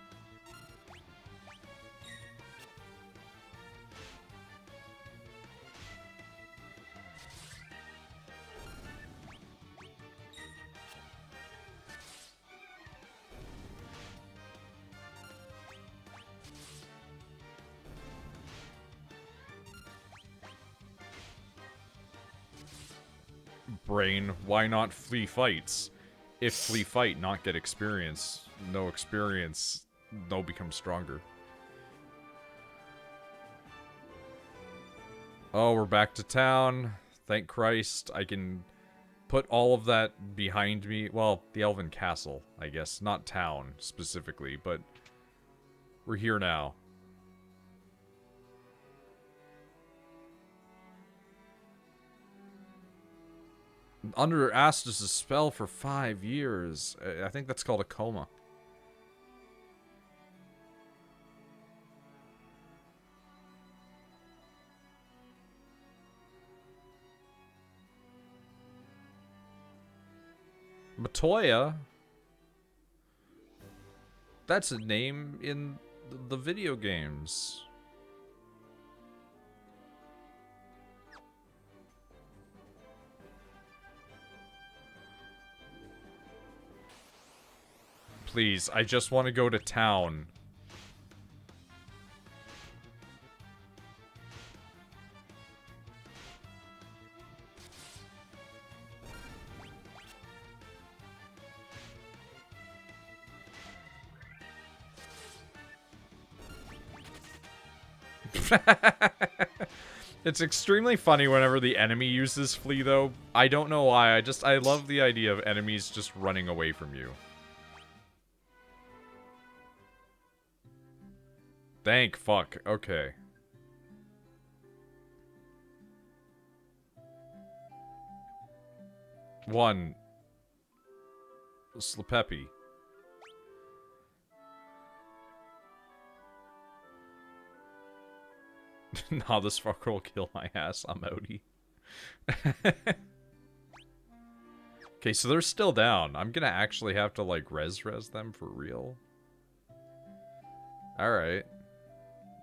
Brain, why not flee fights? If flee fight, not get experience. No experience, no become stronger. Oh, we're back to town. Thank Christ. I can put all of that behind me. Well, the Elven Castle, I guess. Not town, specifically, but we're here now. Under Astus' spell for 5 years. I think that's called a coma. Matoya? That's a name in the video games. Please, I just want to go to town. It's extremely funny whenever the enemy uses flee, though. I don't know why, I love the idea of enemies just running away from you. Thank fuck, okay. One. Slepepi. Nah, this fucker will kill my ass. I'm outie. Okay, so they're still down. I'm gonna actually have to, like, res them for real. Alright.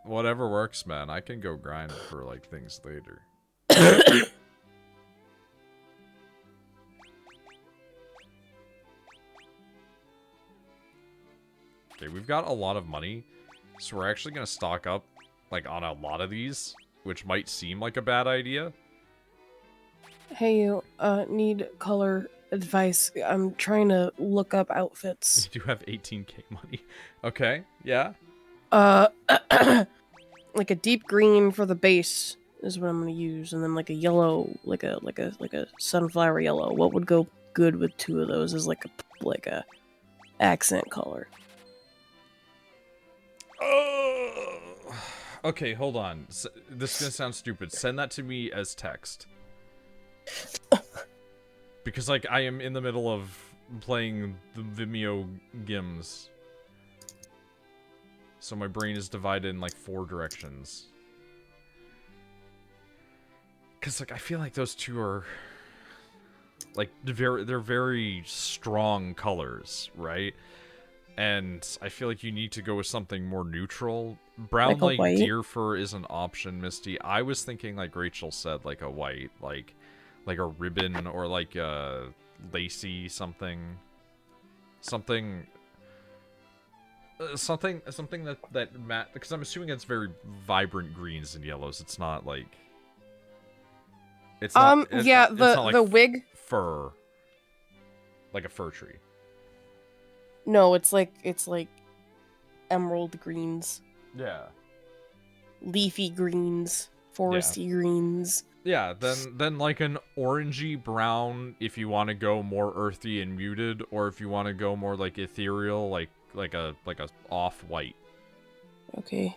Whatever works, man. I can go grind for, like, things later. Okay, we've got a lot of money, so we're actually gonna stock up, like, on a lot of these, which might seem like a bad idea. Hey, you, need color advice. I'm trying to look up outfits. You do have 18k money. Okay, yeah. Like a deep green for the base is what I'm gonna use, and then like a yellow, like a sunflower yellow. What would go good with two of those is like a accent color. Okay, hold on. This is gonna sound stupid. Send that to me as text. Because, like, I am in the middle of playing the Vimeo games. So my brain is divided in, like, 4 directions. Because, like, I feel like those two are... Like, they're very strong colors, right? And I feel like you need to go with something more neutral. Brown, like deer fur is an option, Misty. I was thinking, like Rachel said, like a white, like a ribbon or like a lacy something. Something that matte, because I'm assuming it's very vibrant greens and yellows. It's not like it's not yeah, it's not like the wig fur, like a fir tree. No, it's like emerald greens. Yeah. Leafy greens, foresty greens. Yeah, then like an orangey brown if you want to go more earthy and muted, or if you want to go more like ethereal, like a off-white. Okay.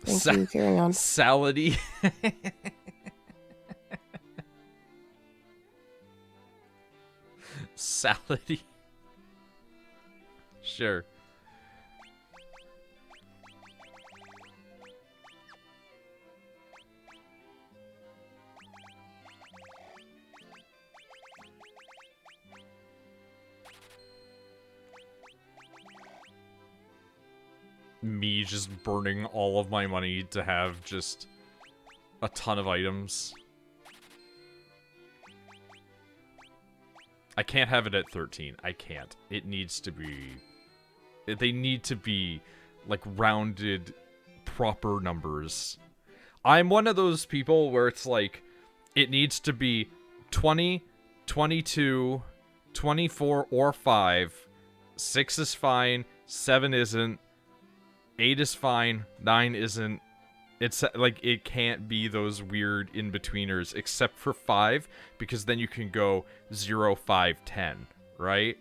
Thank you, carry on. Salady. Salady. Sure. me just burning all of my money to have just a ton of items. I can't have it at 13. I can't. It needs to be... They need to be, like, rounded, proper numbers. I'm one of those people where it's like, it needs to be 20, 22, 24, or 5. 6 is fine. 7 isn't. 8 is fine. 9 isn't. It's like, it can't be those weird in-betweeners, except for 5, because then you can go 0, 5, 10, right?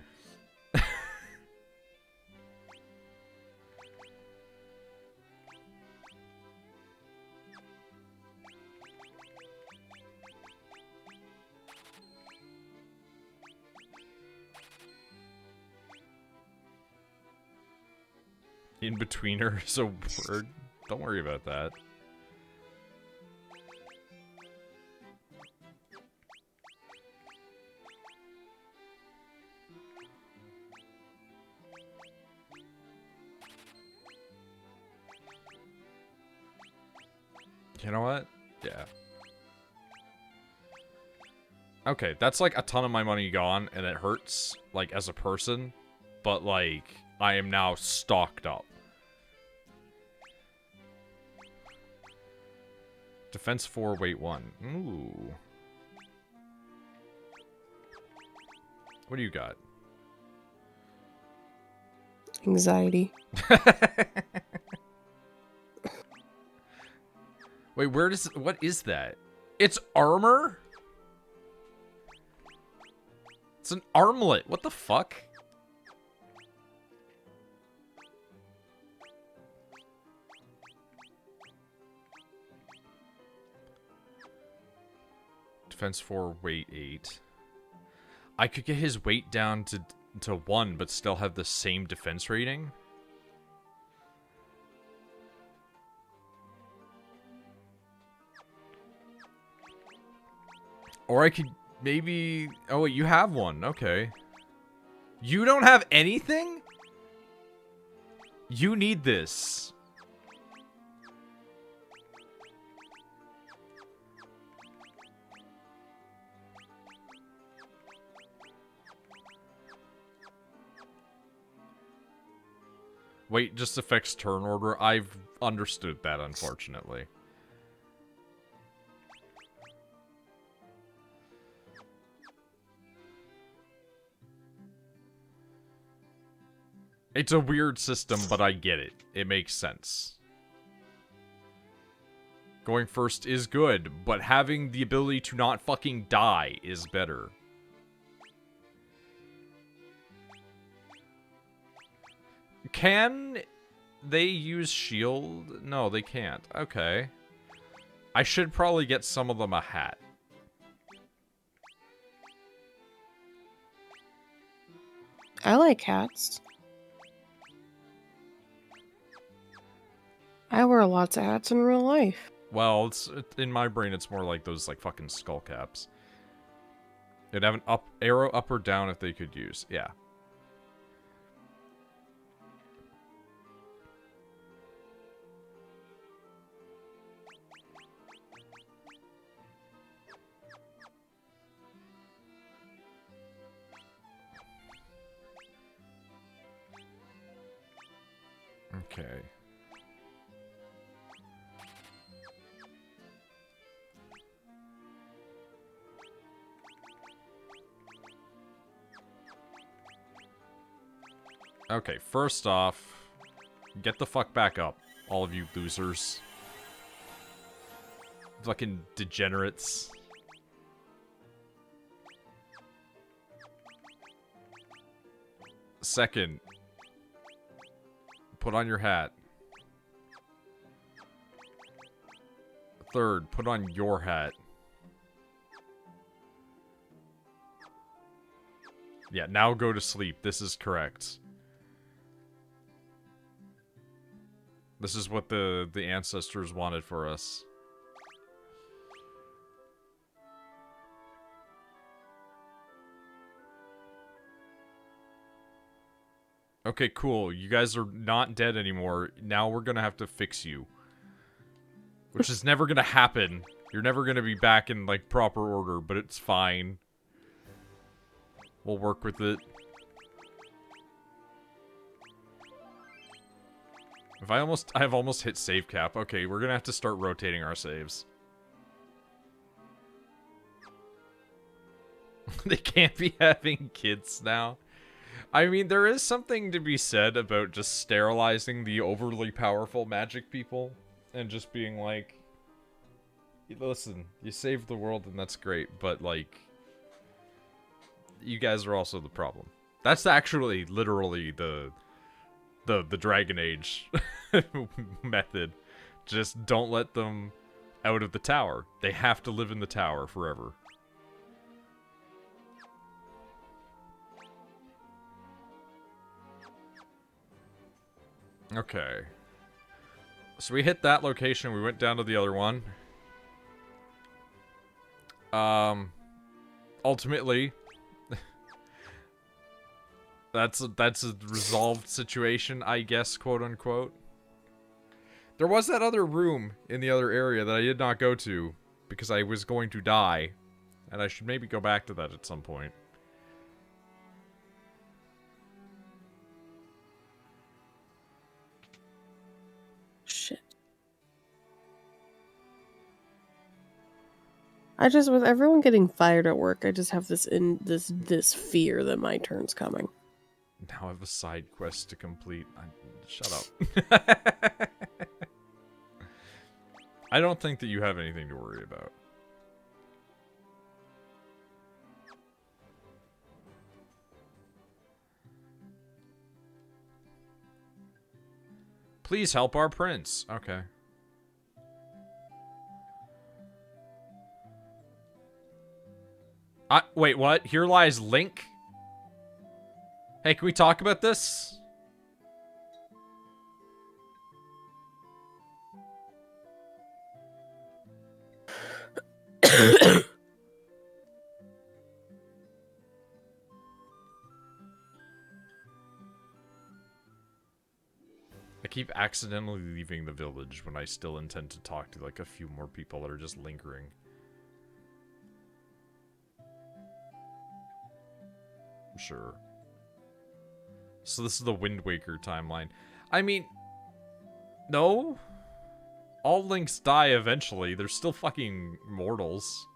In-betweener is a word. Don't worry about that. You know what? Yeah. Okay, that's like a ton of my money gone, and it hurts, like, as a person. But, like, I am now stocked up. Defense 4, weight 1. Ooh. What do you got? Anxiety. Wait, what is that? It's armor? It's an armlet. What the fuck? Defense 4, weight 8. I could get his weight down to 1, but still have the same defense rating? Or I could maybe... Oh, wait, you have one. Okay. You don't have anything? You need this. Wait, just affects turn order. I've understood that, unfortunately. It's a weird system, but I get it. It makes sense. Going first is good, but having the ability to not fucking die is better. Can they use shield? No, they can't. Okay. I should probably get some of them a hat. I like hats. I wear lots of hats in real life. Well, in my brain, it's more like those, like, fucking skull caps. It'd have an arrow up or down if they could use. Yeah. Okay. Okay, first off, get the fuck back up, all of you losers. Fucking degenerates. Second, put on your hat. Third, put on your hat. Yeah, now go to sleep. This is correct. This is what the ancestors wanted for us. Okay, cool. You guys are not dead anymore. Now we're gonna have to fix you. Which is never gonna happen. You're never gonna be back in, like, proper order, but it's fine. We'll work with it. I've almost hit save cap. Okay, we're gonna have to start rotating our saves. They can't be having kids now. I mean, there is something to be said about just sterilizing the overly powerful magic people and just being like, listen, you saved the world and that's great, but like, you guys are also the problem. That's actually literally the Dragon Age method. Just don't let them out of the tower. They have to live in the tower forever. Okay. So we hit that location, we went down to the other one. Ultimately, that's a resolved situation, I guess, quote unquote. There was that other room in the other area that I did not go to because I was going to die, and I should maybe go back to that at some point. Shit. With everyone getting fired at work, I just have this fear that my turn's coming. Now I have a side quest to complete. Shut up. I don't think that you have anything to worry about. Please help our prince. Okay. Wait, what? Here lies Link? Hey, can we talk about this? I keep accidentally leaving the village when I still intend to talk to, like, a few more people that are just lingering. Sure. So this is the Wind Waker timeline. I mean, no. All Links die eventually. They're still fucking mortals.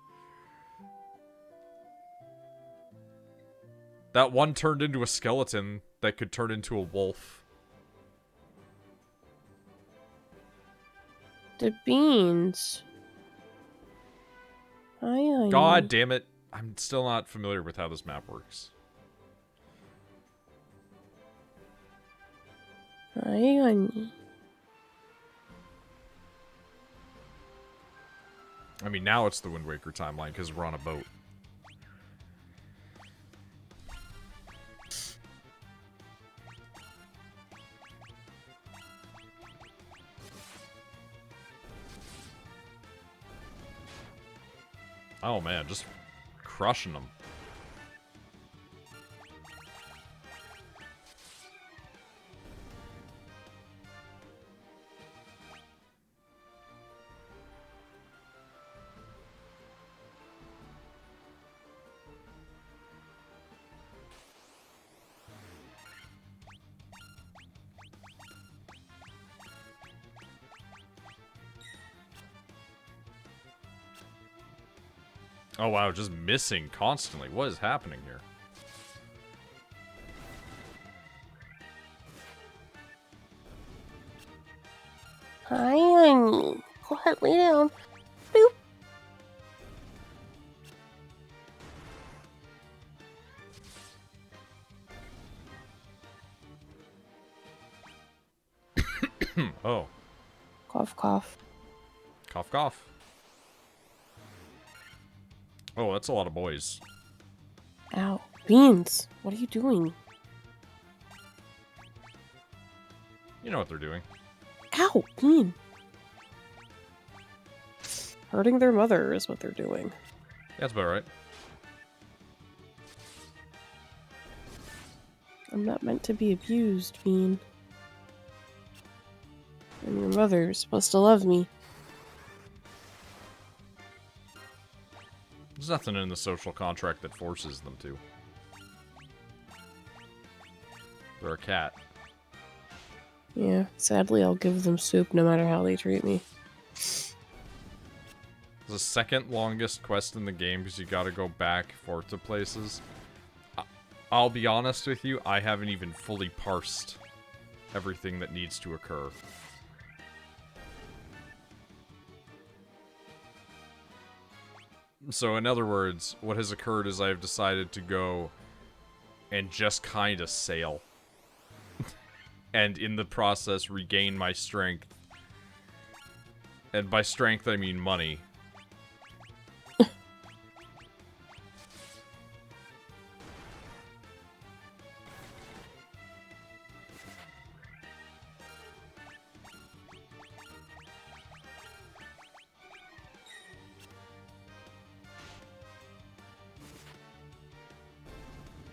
That one turned into a skeleton that could turn into a wolf. The beans. God damn it. I'm still not familiar with how this map works. I mean, now it's the Wind Waker timeline because we're on a boat. Oh man, just crushing them. Oh wow, just missing constantly. What is happening here? Hi, honey. Go ahead, lay down. Boop. Oh. Cough, cough. Cough, cough. Oh, that's a lot of boys. Ow. Beans, what are you doing? You know what they're doing. Ow, Bean. Hurting their mother is what they're doing. Yeah, that's about right. I'm not meant to be abused, Bean. And your mother's supposed to love me. There's nothing in the social contract that forces them to. They're a cat. Yeah, sadly I'll give them soup no matter how they treat me. The second longest quest in the game because you gotta go back and forth to places. I'll be honest with you, I haven't even fully parsed everything that needs to occur. So in other words, what has occurred is I've decided to go and just kind of sail. And in the process regain my strength. And by strength I mean money.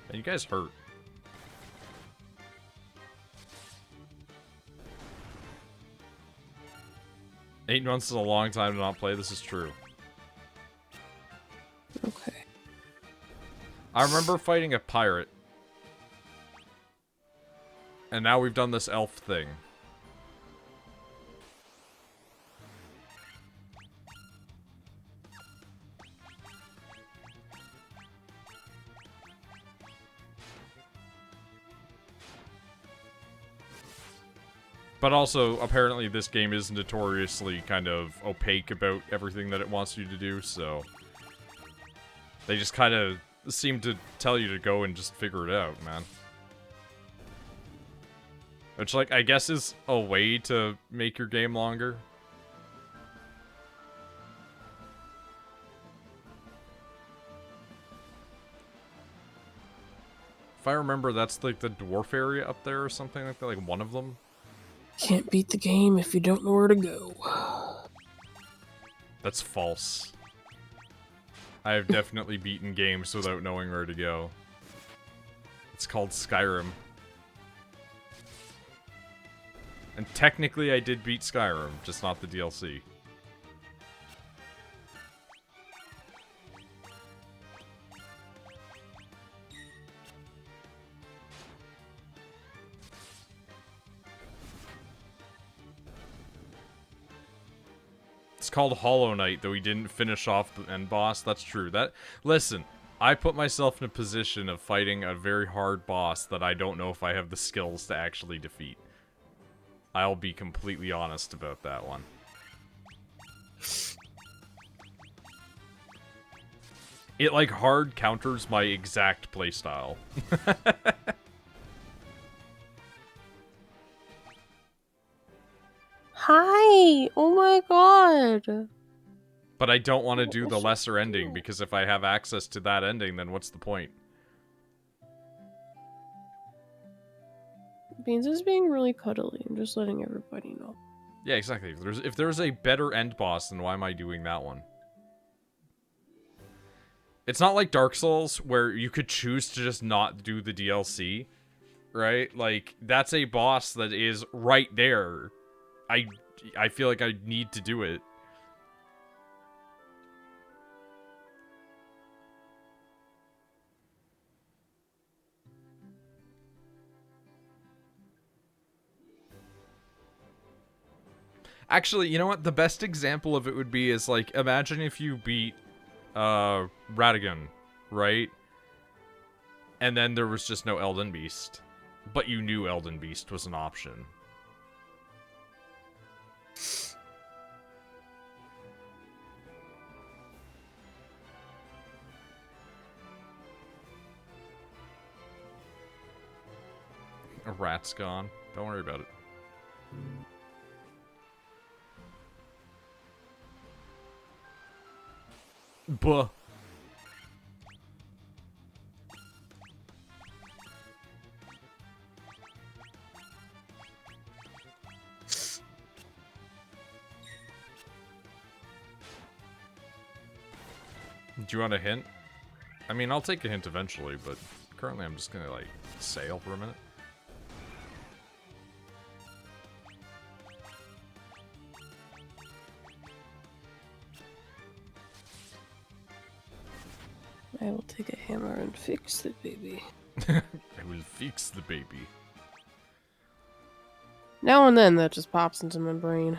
And you guys hurt. 8 months is a long time to not play, this is true. Okay. I remember fighting a pirate. And now we've done this elf thing. But also, apparently this game is notoriously kind of opaque about everything that it wants you to do, so... They just kind of seem to tell you to go and just figure it out, man. Which, like, I guess is a way to make your game longer. If I remember, that's like the dwarf area up there or something like that, like one of them. Can't beat the game if you don't know where to go. That's false. I have definitely beaten games without knowing where to go. It's called Skyrim. And technically I did beat Skyrim, just not the DLC. It's called Hollow Knight, though he didn't finish off the end boss. That's true. Listen, I put myself in a position of fighting a very hard boss that I don't know if I have the skills to actually defeat. I'll be completely honest about that one. It, like, hard counters my exact playstyle. Hi! Oh my god! But I don't want to do the lesser ending, because if I have access to that ending, then what's the point? Beans is being really cuddly. I'm just letting everybody know. Yeah, exactly. If there's a better end boss, then why am I doing that one? It's not like Dark Souls, where you could choose to just not do the DLC, right? Like, that's a boss that is right there. I feel like I need to do it. Actually, you know what? The best example of it would be is, like, imagine if you beat, Radagon, right? And then there was just no Elden Beast. But you knew Elden Beast was an option. A rat's gone. Don't worry about it. Buh. Do you want a hint? I mean, I'll take a hint eventually, but currently. I'm just gonna, like, sail for a minute. I will take a hammer and fix it, baby. I will fix the baby. Now and then that just pops into my brain.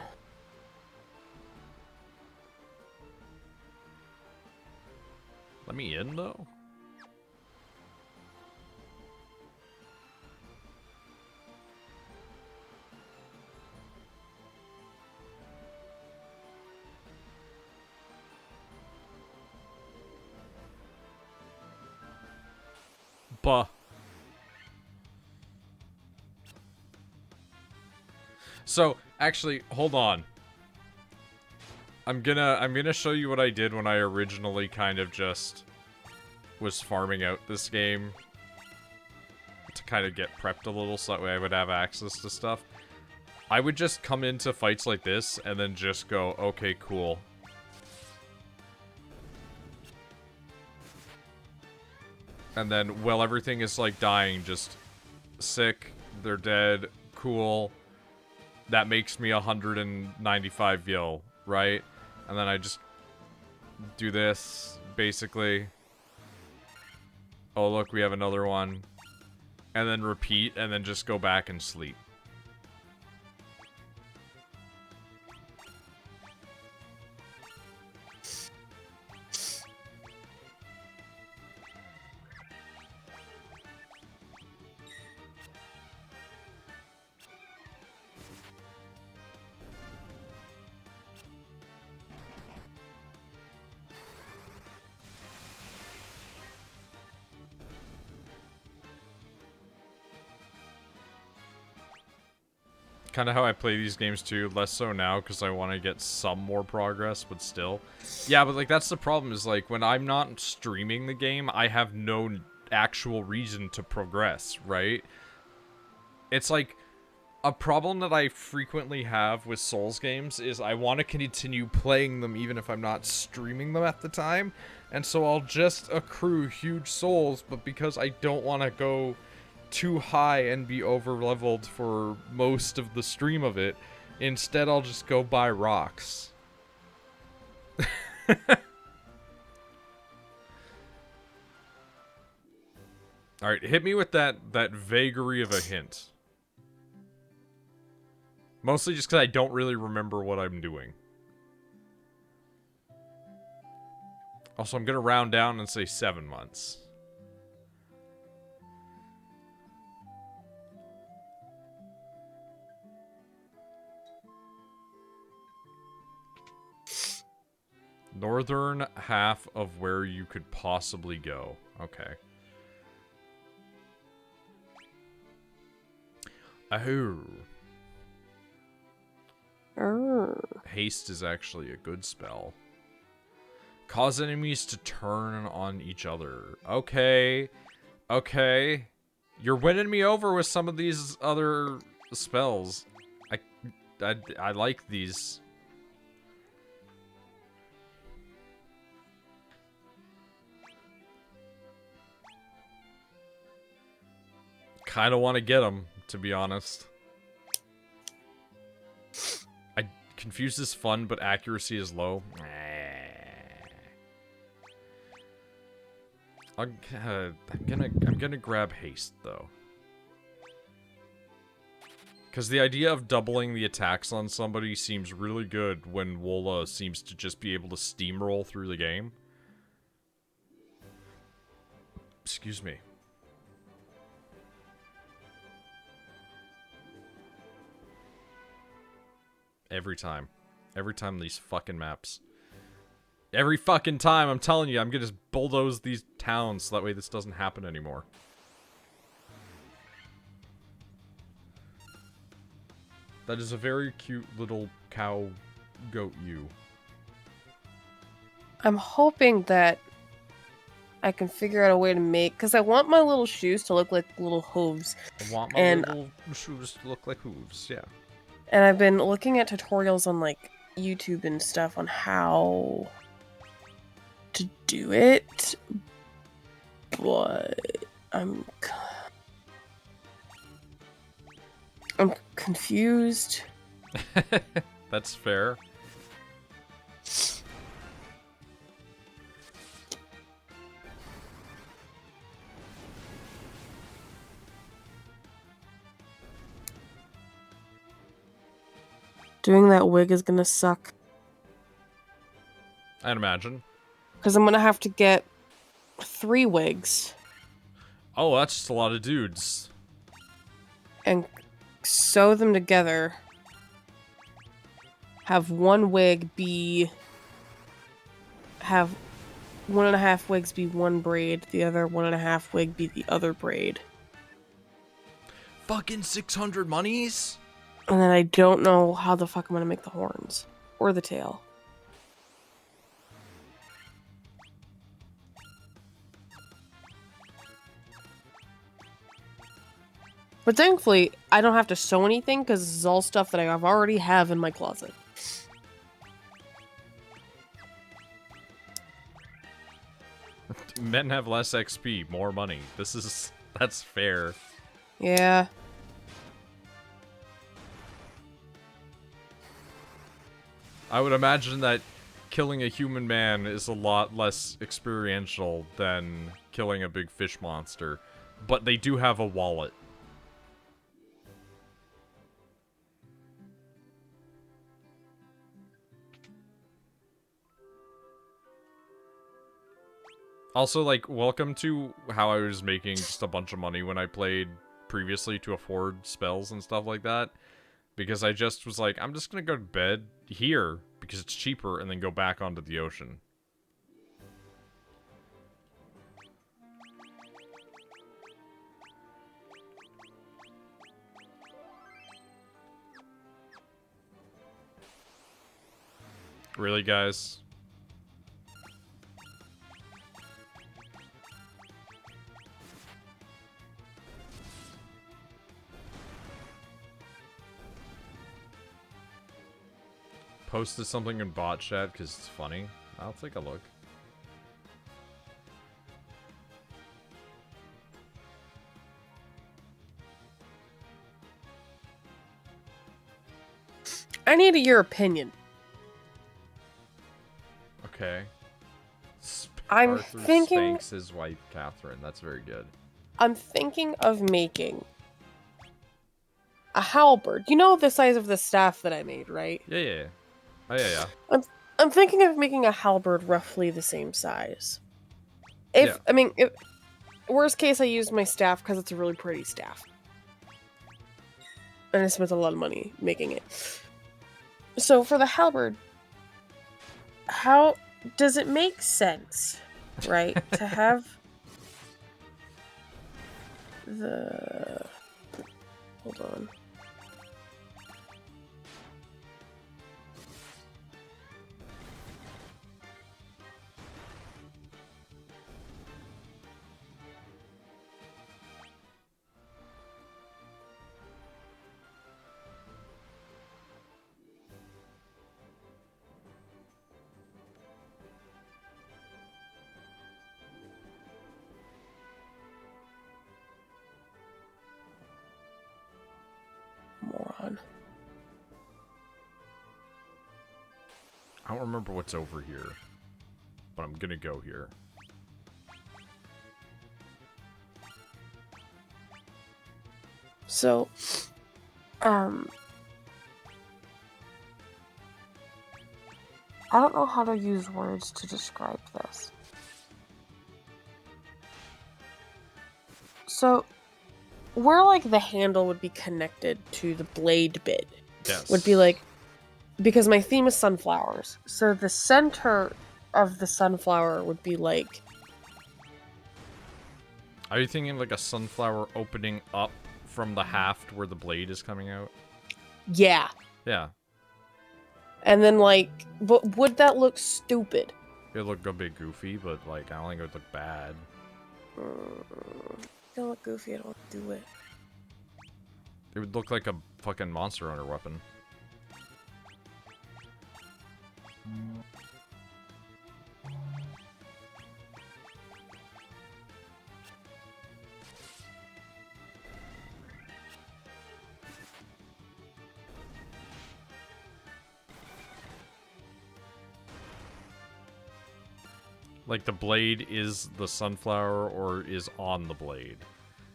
Let me in, though? Buh. So, actually, hold on. I'm gonna show you what I did when I originally kind of just was farming out this game to kind of get prepped a little so that way I would have access to stuff. I would just come into fights like this and then just go, okay, cool. And then, while everything is, like, dying, just sick, they're dead, cool. That makes me 195 gil, right? And then I just do this, basically. Oh, look, we have another one. And then repeat, and then just go back and sleep. Kind of how I play these games too, less so now because I want to get some more progress, but still. Yeah, but like that's the problem is like when I'm not streaming the game, I have no actual reason to progress, right? It's like a problem that I frequently have with Souls games is I want to continue playing them even if I'm not streaming them at the time, and so I'll just accrue huge souls, but because I don't want to go too high and be over leveled for most of the stream of it, instead I'll just go buy rocks. Alright, hit me with that vagary of a hint. Mostly just because I don't really remember what I'm doing. Also, I'm gonna round down and say 7 months. Northern half of where you could possibly go. Okay. Oh. Haste is actually a good spell. Cause enemies to turn on each other. Okay. Okay. You're winning me over with some of these other spells. I like these. Kind of want to get them, to be honest. Confuse is fun, but accuracy is low. I'm gonna grab haste though, because the idea of doubling the attacks on somebody seems really good when Wola seems to just be able to steamroll through the game. Excuse me. Every time. Every time these fucking maps. Every fucking time, I'm telling you, I'm gonna just bulldoze these towns so that way this doesn't happen anymore. That is a very cute little cow goat you. I'm hoping that I can figure out a way to make, because I want my little shoes to look like little hooves. I want my little shoes to look like hooves, yeah. And I've been looking at tutorials on like YouTube and stuff on how to do it, but I'm confused. That's fair. Doing that wig is gonna suck. I'd imagine. Because I'm gonna have to get 3 wigs. Oh, that's just a lot of dudes. And sew them together. Have one wig be... Have 1.5 wigs be one braid, the other 1.5 wig be the other braid. Fucking 600 monies? And then I don't know how the fuck I'm gonna make the horns. Or the tail. But thankfully, I don't have to sew anything because this is all stuff that I already have in my closet. Men have less XP, more money. That's fair. Yeah. I would imagine that killing a human man is a lot less experiential than killing a big fish monster. But they do have a wallet. Also, like, welcome to how I was making just a bunch of money when I played previously to afford spells and stuff like that. Because I just was like, I'm just gonna go to bed here because it's cheaper and then go back onto the ocean. Really, guys? Posted something in bot chat because it's funny. I'll take a look. I need your opinion. Okay. I'm Arthur thinking... spanks his wife, Catherine. That's very good. I'm thinking of making a halberd. You know the size of the staff that I made, right? Yeah, yeah, yeah. Oh, yeah, yeah. I'm thinking of making a halberd roughly the same size. If worst case, I use my staff because it's a really pretty staff, and I spent a lot of money making it. So for the halberd, how does it make sense, right, to have the... Hold on. Moron. I don't remember what's over here, but I'm gonna go here. So, I don't know how to use words to describe this. So, where, like, the handle would be connected to the blade bit Yes. would be, like, because my theme is sunflowers. So the center of the sunflower would be, like... Are you thinking like a sunflower opening up from the haft where the blade is coming out? Yeah. Yeah. And then, like... But would that look stupid? It would look a bit goofy, but, like, I don't think it would look bad. It don't look goofy, I don't want to do it. It would look like a fucking Monster Hunter weapon. Like the blade is the sunflower or is on the blade.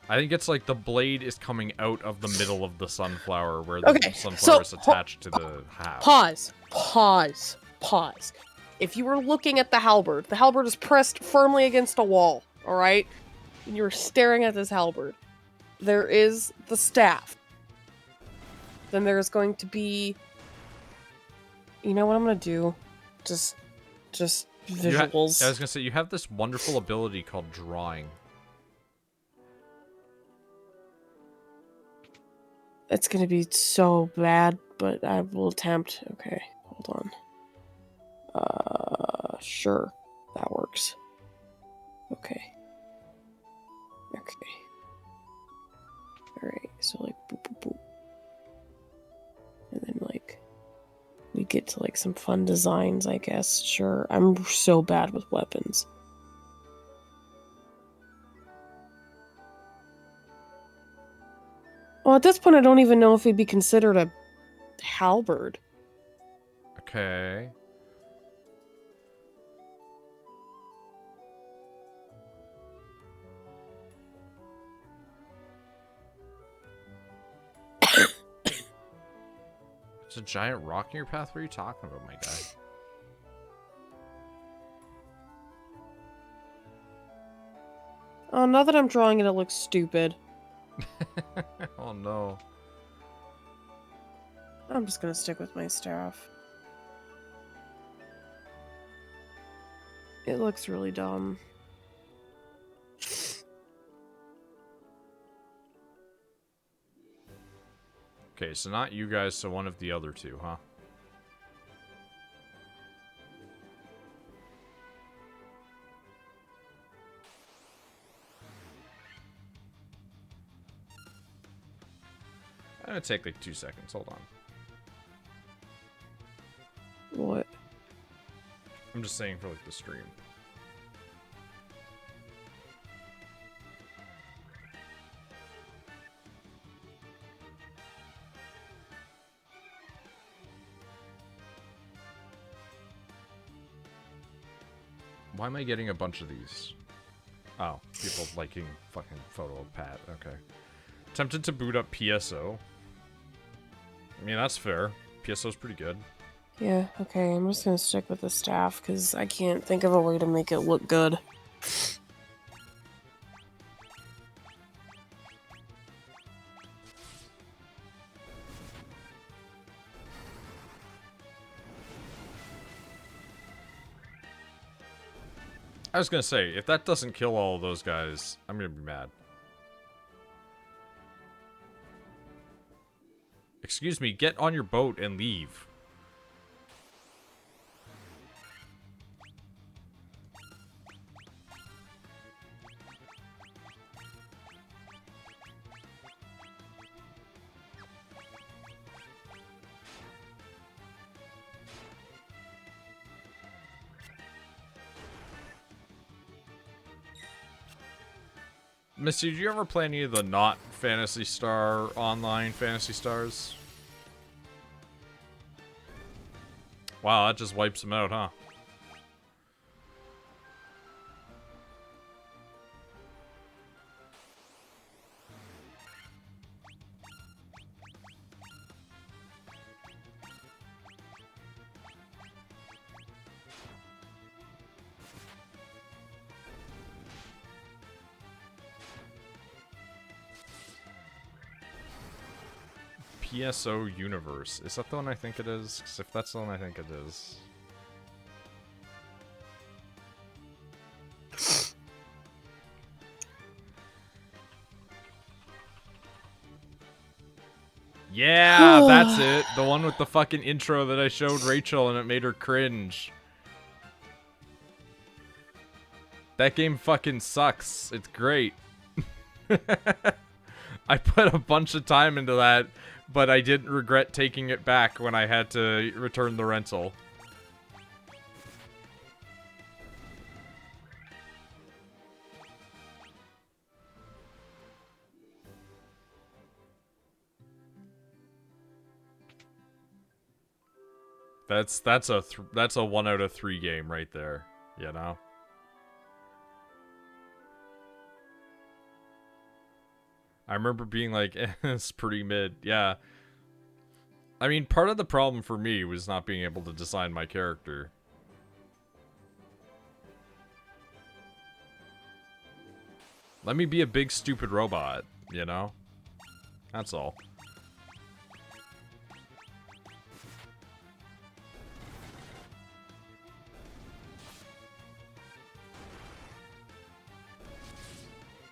I think it's like the blade is coming out of the middle of the sunflower where the sunflower is attached to the half. Pause. If you were looking at the halberd is pressed firmly against a wall, alright? And you're staring at this halberd. There is the staff. Then there's going to be... You know what I'm gonna do? Just visuals. I was gonna say, you have this wonderful ability called drawing. It's gonna be so bad, but I will attempt. Okay, hold on. Sure. That works. Okay. Alright, so like, boop, boop, boop. And then like, we get to like some fun designs, I guess. Sure. I'm so bad with weapons. Well, at this point, I don't even know if it'd be considered a halberd. Okay. There's a giant rock in your path? What are you talking about, my guy? Oh, now that I'm drawing it, it looks stupid. Oh no. I'm just gonna stick with my staff. It looks really dumb. Okay, so not you guys, so one of the other two, huh? I'm gonna take like 2 seconds, hold on. What? I'm just saying for like the stream. Why am I getting a bunch of these? Oh, people liking fucking photo of Pat. Okay. Tempted to boot up PSO. I mean, that's fair. PSO's pretty good. Yeah, okay, I'm just gonna stick with the staff, because I can't think of a way to make it look good. I was gonna say, if that doesn't kill all of those guys, I'm gonna be mad. Excuse me, get on your boat and leave. Missy, did you ever play any of the not Phantasy Star online Phantasy Stars? Wow, that just wipes them out, huh? PSO Universe. Is that the one I think it is? 'Cause if that's the one I think it is... Yeah, that's it. The one with the fucking intro that I showed Rachel and it made her cringe. That game fucking sucks. It's great. I put a bunch of time into that, but I didn't regret taking it back when I had to return the rental. That's a 1 out of 3 game right there, you know? I remember being like, it's pretty mid. Yeah. I mean, part of the problem for me was not being able to design my character. Let me be a big stupid robot, you know? That's all.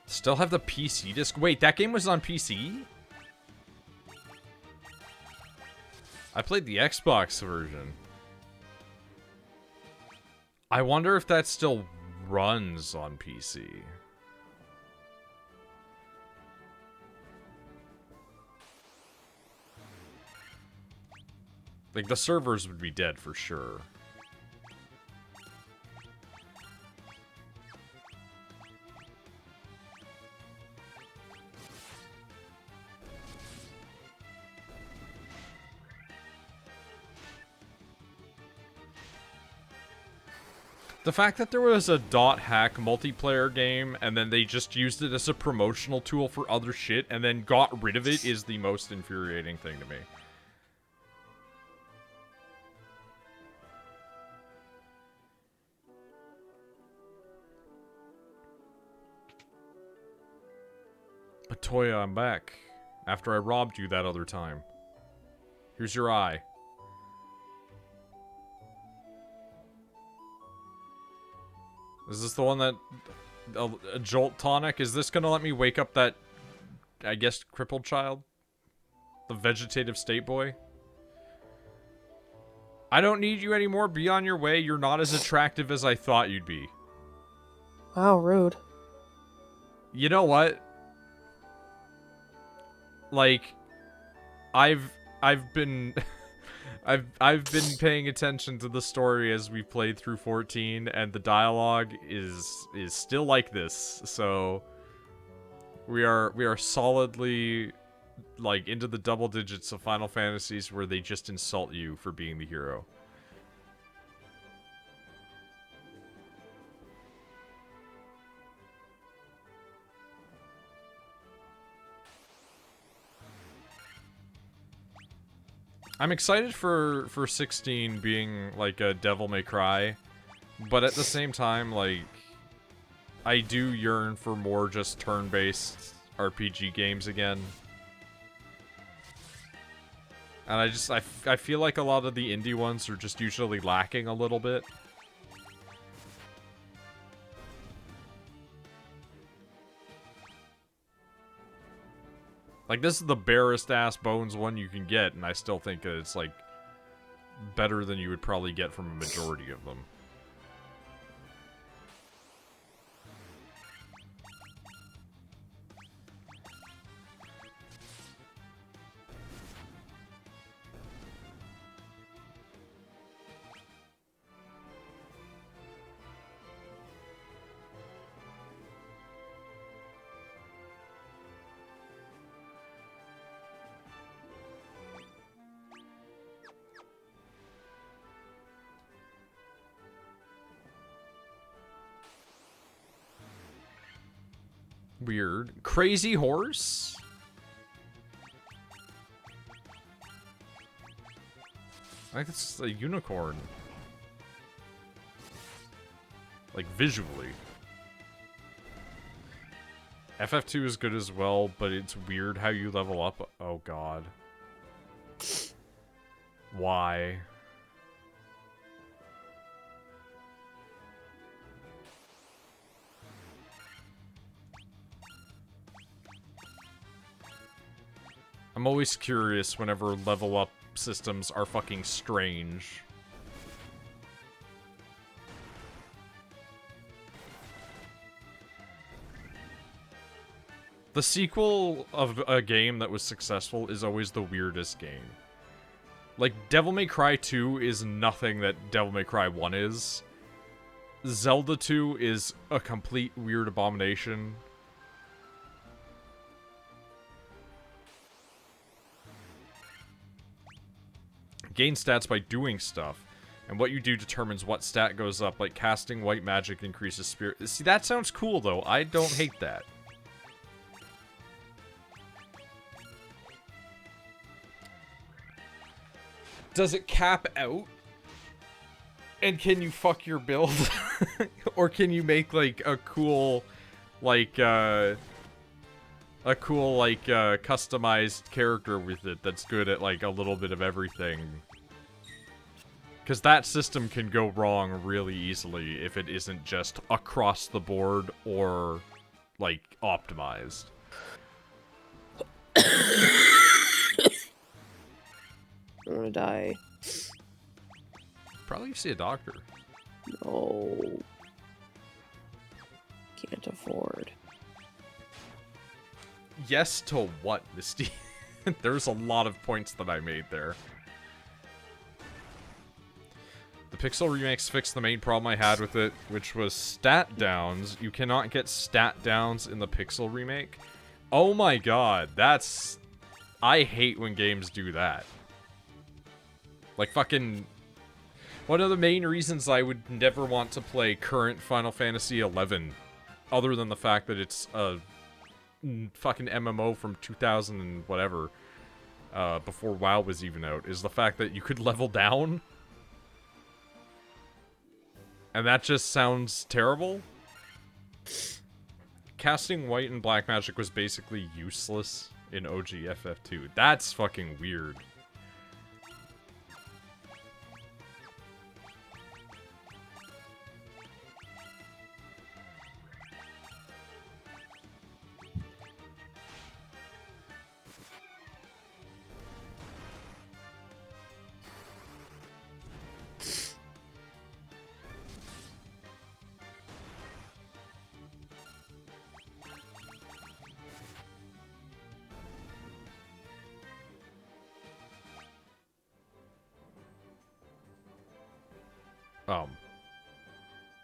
Still have the PC disc? Wait, that game was on PC? I played the Xbox version. I wonder if that still runs on PC. Like, the servers would be dead for sure. The fact that there was a .hack multiplayer game and then they just used it as a promotional tool for other shit and then got rid of it is the most infuriating thing to me. But Toya, I'm back. After I robbed you that other time. Here's your eye. Is this the one that... a Jolt tonic? Is this gonna let me wake up that... I guess, crippled child? The vegetative state boy? I don't need you anymore. Be on your way. You're not as attractive as I thought you'd be. Wow, rude. You know what? Like, I've been... I've been paying attention to the story as we played through 14, and the dialogue is still like this. So we are solidly like into the double digits of Final Fantasies where they just insult you for being the hero. I'm excited for 16 being like a Devil May Cry, but at the same time, like, I do yearn for more just turn-based RPG games again. And I feel like a lot of the indie ones are just usually lacking a little bit. Like, this is the barest ass bones one you can get, and I still think that it's, like, better than you would probably get from a majority of them. Weird. Crazy horse? I think it's a unicorn. Like, visually. FF2 is good as well, but it's weird how you level up. Oh, God. Why? I'm always curious whenever level up systems are fucking strange. The sequel of a game that was successful is always the weirdest game. Like, Devil May Cry 2 is nothing that Devil May Cry 1 is. Zelda 2 is a complete weird abomination. Gain stats by doing stuff, and what you do determines what stat goes up, like casting white magic increases spirit. See, that sounds cool, though. I don't hate that. Does it cap out? And can you fuck your build? Or can you make, like, a cool, customized character with it that's good at, like, a little bit of everything? Because that system can go wrong really easily if it isn't just across the board or, like, optimized. I wanna die. Probably see a doctor. No. Can't afford. Yes to what, Misty? There's a lot of points that I made there. The Pixel remakes fixed the main problem I had with it, which was stat downs. You cannot get stat downs in the Pixel remake. Oh my god, that's... I hate when games do that. Like fucking... One of the main reasons I would never want to play current Final Fantasy XI, other than the fact that it's a fucking MMO from 2000 and whatever, before WoW was even out, is the fact that you could level down. And that just sounds terrible. Casting white and black magic was basically useless in OG FF2. That's fucking weird.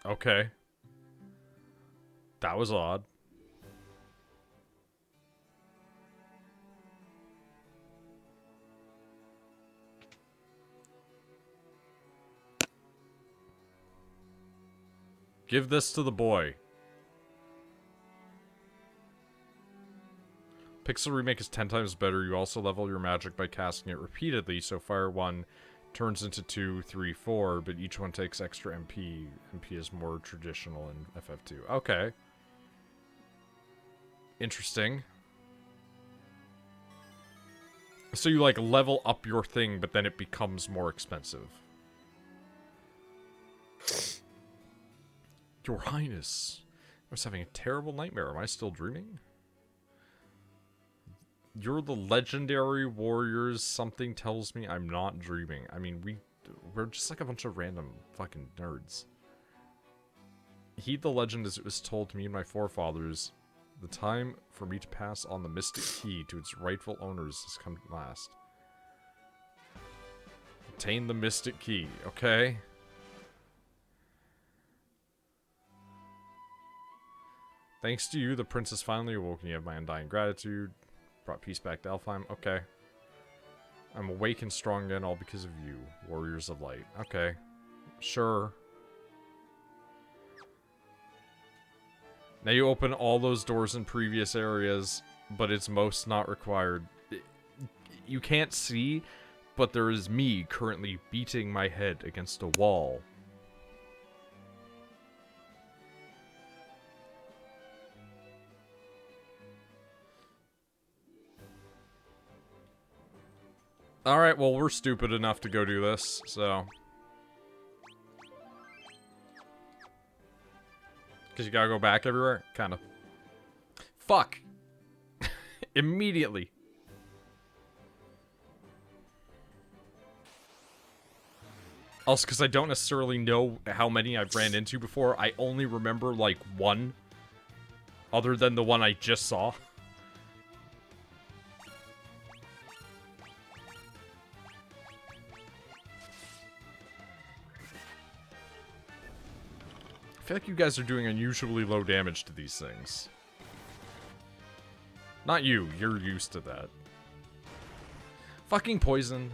Okay. That was odd. Give this to the boy. Pixel Remake is 10 times better. You also level your magic by casting it repeatedly, so Fire 1 turns into 2, 3, 4, but each one takes extra MP. MP is more traditional in FF2. Okay. Interesting. So you, like, level up your thing, but then it becomes more expensive. Your Highness. I was having a terrible nightmare. Am I still dreaming? You're the legendary warriors. Something tells me I'm not dreaming. I mean, we're just like a bunch of random fucking nerds. Heed the legend as it was told to me and my forefathers. The time for me to pass on the mystic key to its rightful owners has come at last. Obtain the mystic key, okay? Thanks to you, the prince has finally awoken. You have my undying gratitude. Brought peace back to Elfheim. Okay. I'm awake and strong again, all because of you. Warriors of Light. Okay. Sure. Now you open all those doors in previous areas, but it's most not required. You can't see, but there is me currently beating my head against a wall. Alright, well, we're stupid enough to go do this, so... Because you gotta go back everywhere? Kinda. Fuck! Immediately. Also, because I don't necessarily know how many I've ran into before. I only remember, like, one. Other than the one I just saw. I feel like you guys are doing unusually low damage to these things. Not you. You're used to that. Fucking poison.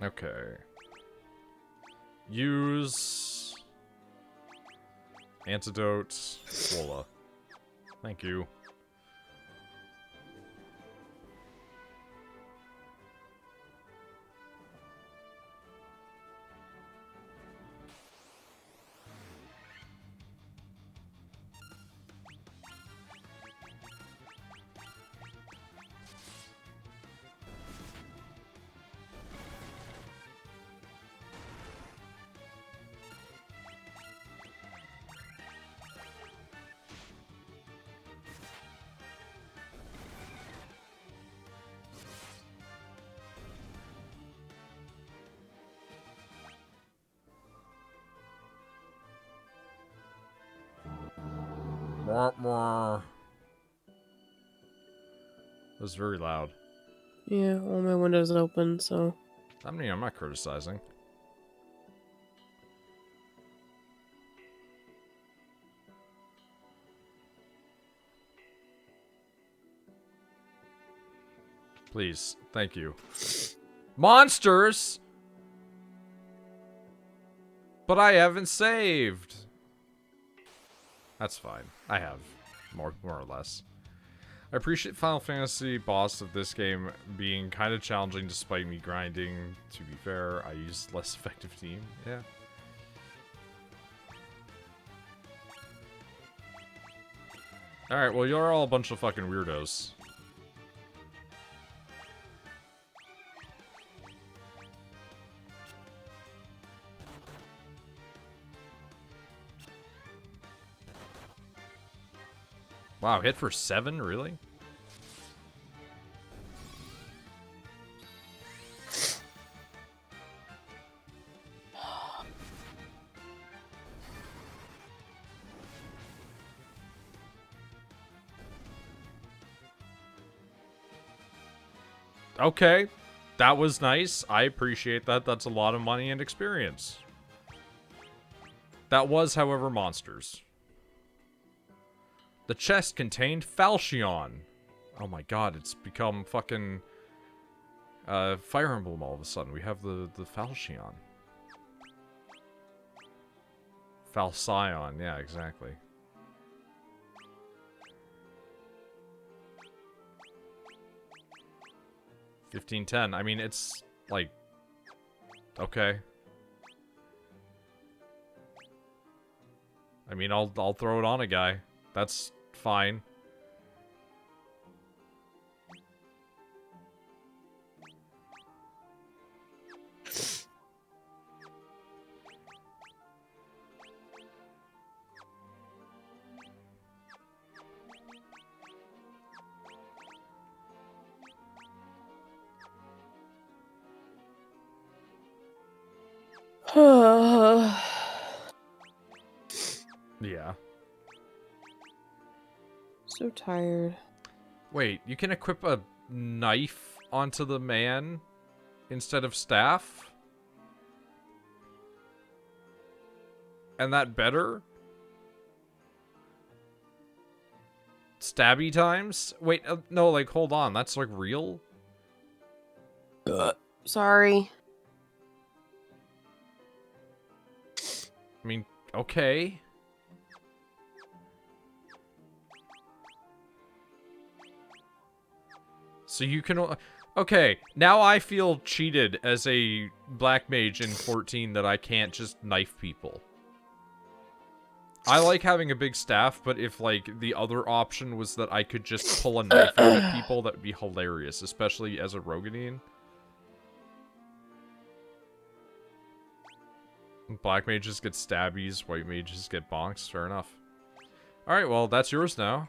Okay. Use antidote Swola. Thank you. That was very loud. Yeah, all my windows open, so... I mean, I'm not criticizing. Please. Thank you. Monsters! But I haven't saved. That's fine. I have. More or less. I appreciate Final Fantasy boss of this game being kind of challenging despite me grinding. To be fair, I used less effective team. Yeah. Alright, well, you're all a bunch of fucking weirdos. Wow, hit for 7? Really? Okay. That was nice. I appreciate that. That's a lot of money and experience. That was, however, monsters. The chest contained Falchion. Oh my god, it's become fucking Fire Emblem all of a sudden. We have the Falchion. Falcion, yeah, exactly. $15.10. I mean, it's like okay. I mean, I'll throw it on a guy. That's fine. Yeah. So tired. Wait, you can equip a knife onto the man instead of staff? And that better? Stabby times? Wait, no, like, hold on. That's, like, real? Sorry. I mean, okay. So you can... Okay, now I feel cheated as a black mage in 14 that I can't just knife people. I like having a big staff, but if, like, the other option was that I could just pull a knife out at people, that would be hilarious, especially as a Rogadine. Black mages get stabbies, white mages get bonks. Fair enough. Alright, well, that's yours now.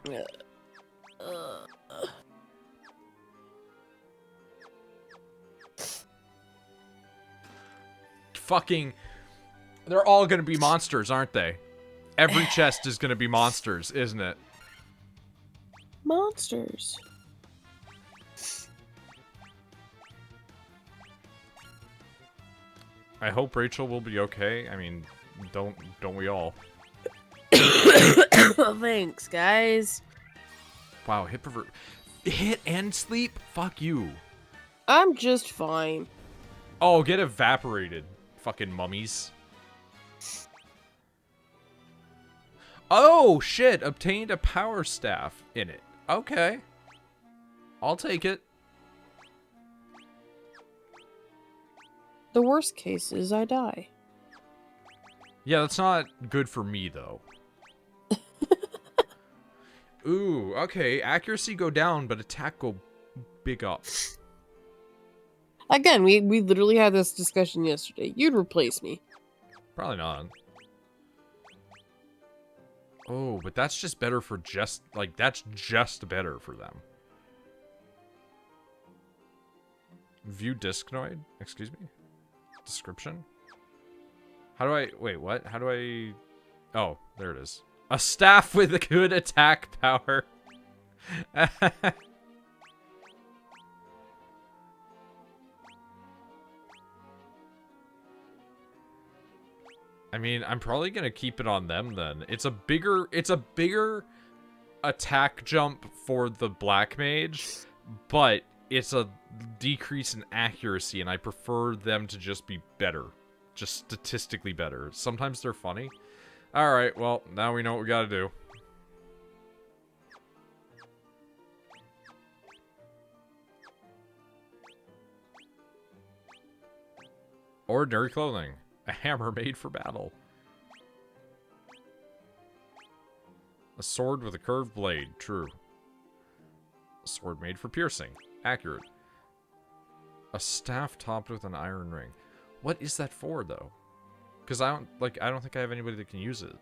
Fucking... They're all gonna be monsters, aren't they? Every chest is gonna be monsters, isn't it? Monsters. I hope Rachel will be okay. I mean, don't we all? Thanks, guys. Wow, hit and sleep? Fuck you. I'm just fine. Oh, get evaporated. Fucking mummies. Oh, shit. Obtained a power staff in it. Okay. I'll take it. The worst case is I die. Yeah, that's not good for me, though. Ooh, okay. Accuracy go down, but attack go big up. Again, we literally had this discussion yesterday. You'd replace me. Probably not. Oh, but that's just better for just... Like, that's just better for them. View disc Noid? Excuse me? Description? How do I... Wait, what? How do I... Oh, there it is. A staff with a good attack power. I mean, I'm probably gonna keep it on them then. It's a bigger attack jump for the black mage, but it's a decrease in accuracy, and I prefer them to just be better. Just statistically better. Sometimes they're funny. Alright, well, now we know what we gotta do. Ordinary clothing. A hammer made for battle. A sword with a curved blade. True. A sword made for piercing. Accurate. A staff topped with an iron ring. What is that for, though? Because I don't think I have anybody that can use it.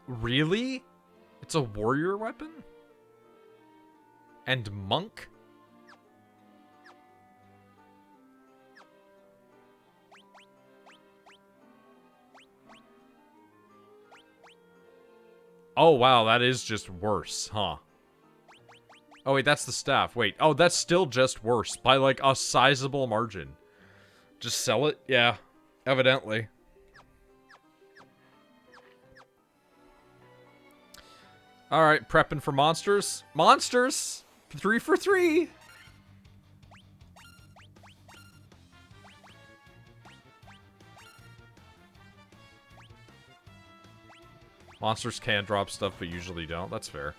Really? It's a warrior weapon? And monk? Oh, wow, that is just worse, huh? Oh, wait, that's the staff. Wait, oh, that's still just worse by, like, a sizable margin. Just sell it? Yeah, evidently. Alright, prepping for monsters. Monsters! 3 for 3! Monsters can drop stuff, but usually don't. That's fair.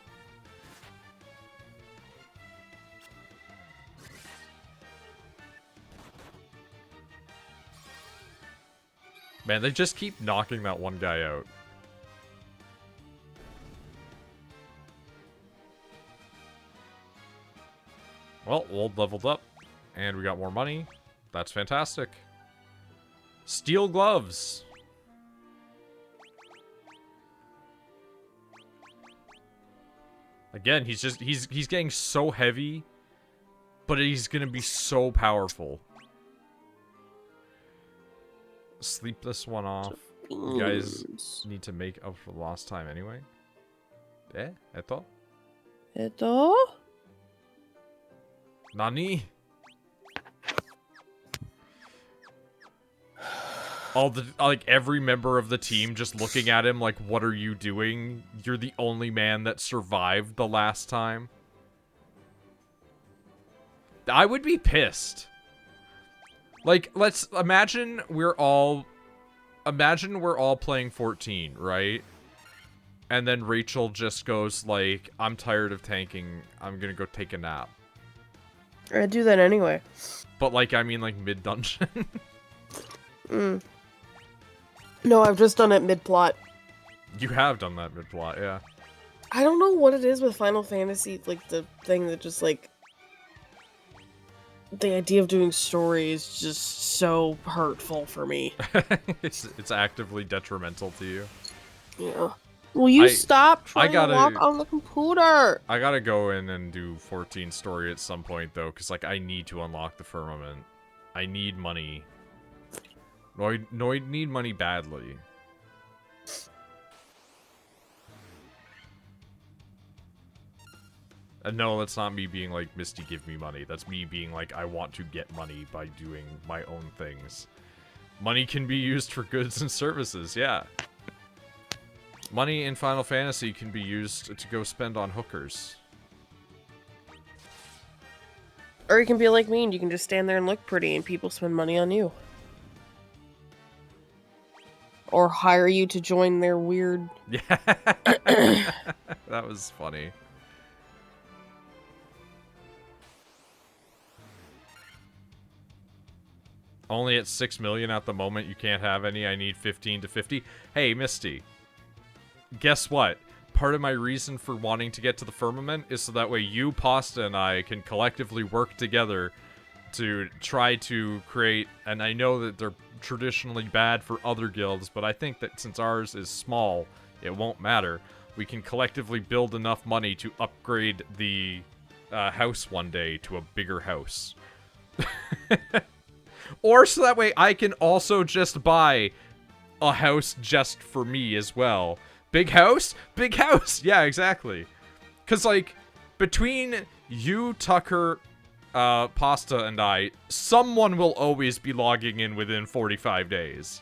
Man, they just keep knocking that one guy out. Well, Wold leveled up, and we got more money. That's fantastic. Steel gloves. Again, he's getting so heavy, but he's gonna be so powerful. Sleep this one off. You guys need to make up for lost time anyway. Eto? Eto? Nani? All the, like, every member of the team just looking at him like, what are you doing? You're the only man that survived the last time. I would be pissed. Like, let's imagine we're all playing 14, right? And then Rachel just goes like, I'm tired of tanking. I'm gonna go take a nap. I do that anyway. But, like, I mean, like, mid-dungeon. No, I've just done it mid-plot. You have done that mid-plot, yeah. I don't know what it is with Final Fantasy, like, the thing that just, like... The idea of doing story is just so hurtful for me. It's actively detrimental to you. Yeah. Will you stop trying to walk on the computer? I gotta go in and do 14 story at some point, though, because, like, I need to unlock the firmament. I need money. Noid need money badly. And no, that's not me being like, Misty, give me money. That's me being like, I want to get money by doing my own things. Money can be used for goods and services, yeah. Money in Final Fantasy can be used to go spend on hookers. Or you can be like me and you can just stand there and look pretty and people spend money on you. Or hire you to join their weird... Yeah. That was funny. Only at 6 million at the moment. You can't have any. I need 15 to 50. Hey, Misty. Guess what? Part of my reason for wanting to get to the firmament is so that way you, Pasta, and I can collectively work together to try to create, and I know that they're traditionally bad for other guilds, but I think that since ours is small, it won't matter. We can collectively build enough money to upgrade the house one day to a bigger house. Or so that way I can also just buy a house just for me as well. Big house? Big house! Yeah, exactly. Because, like, between you, Tucker, Pasta, and I, someone will always be logging in within 45 days.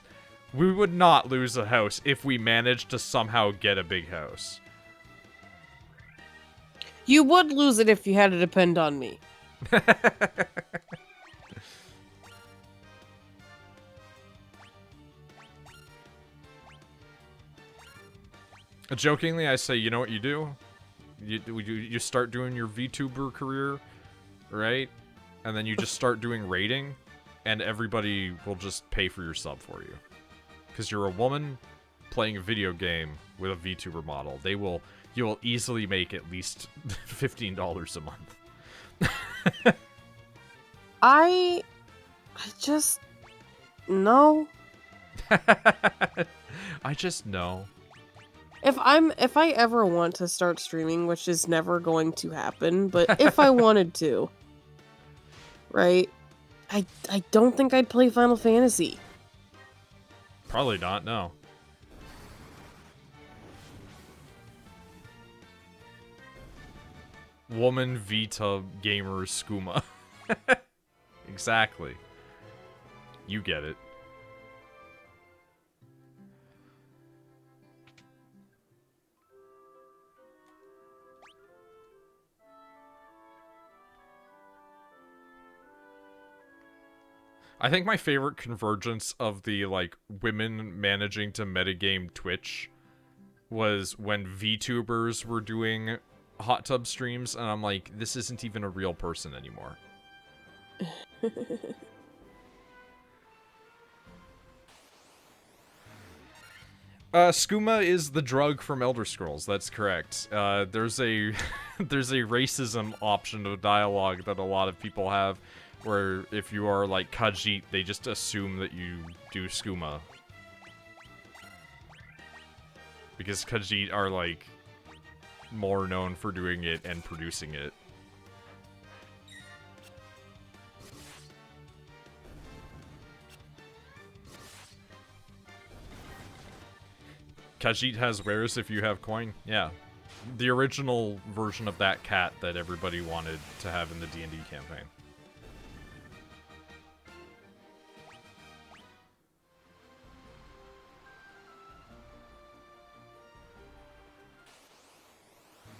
We would not lose a house if we managed to somehow get a big house. You would lose it if you had to depend on me. Jokingly, I say, you know what you do? You start doing your VTuber career, right? And then you just start doing raiding, and everybody will just pay for your sub for you. Because you're a woman playing a video game with a VTuber model. You will easily make at least $15 a month. I just... No. I just know. If I ever want to start streaming, which is never going to happen, but if I wanted to, right? I don't think I'd play Final Fantasy. Probably not, no. Woman Vita gamer skooma. Exactly. You get it. I think my favorite convergence of the, like, women managing to metagame Twitch was when VTubers were doing hot tub streams, and I'm like, this isn't even a real person anymore. Skooma is the drug from Elder Scrolls, that's correct. There's a there's a racism option of dialogue that a lot of people have, where if you are like Khajiit, they just assume that you do skooma. Because Khajiit are like more known for doing it and producing it. Khajiit has wares if you have coin. Yeah. The original version of that cat that everybody wanted to have in the D&D campaign.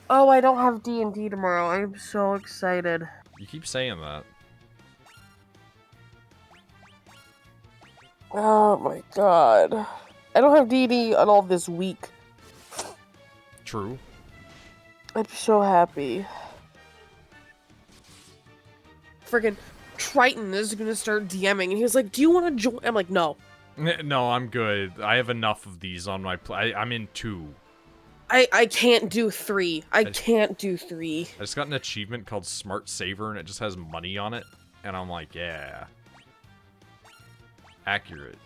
Oh, I don't have D&D tomorrow. I'm so excited. You keep saying that. Oh my god. I don't have D&D at all this week. True. I'm so happy. Friggin' Triton is gonna start DMing, and he was like, do you want to join? I'm like, no. No, I'm good. I have enough of these on my I'm in 2. I can't do 3. I can't do 3. I just got an achievement called Smart Saver, and it just has money on it. And I'm like, yeah. Accurate.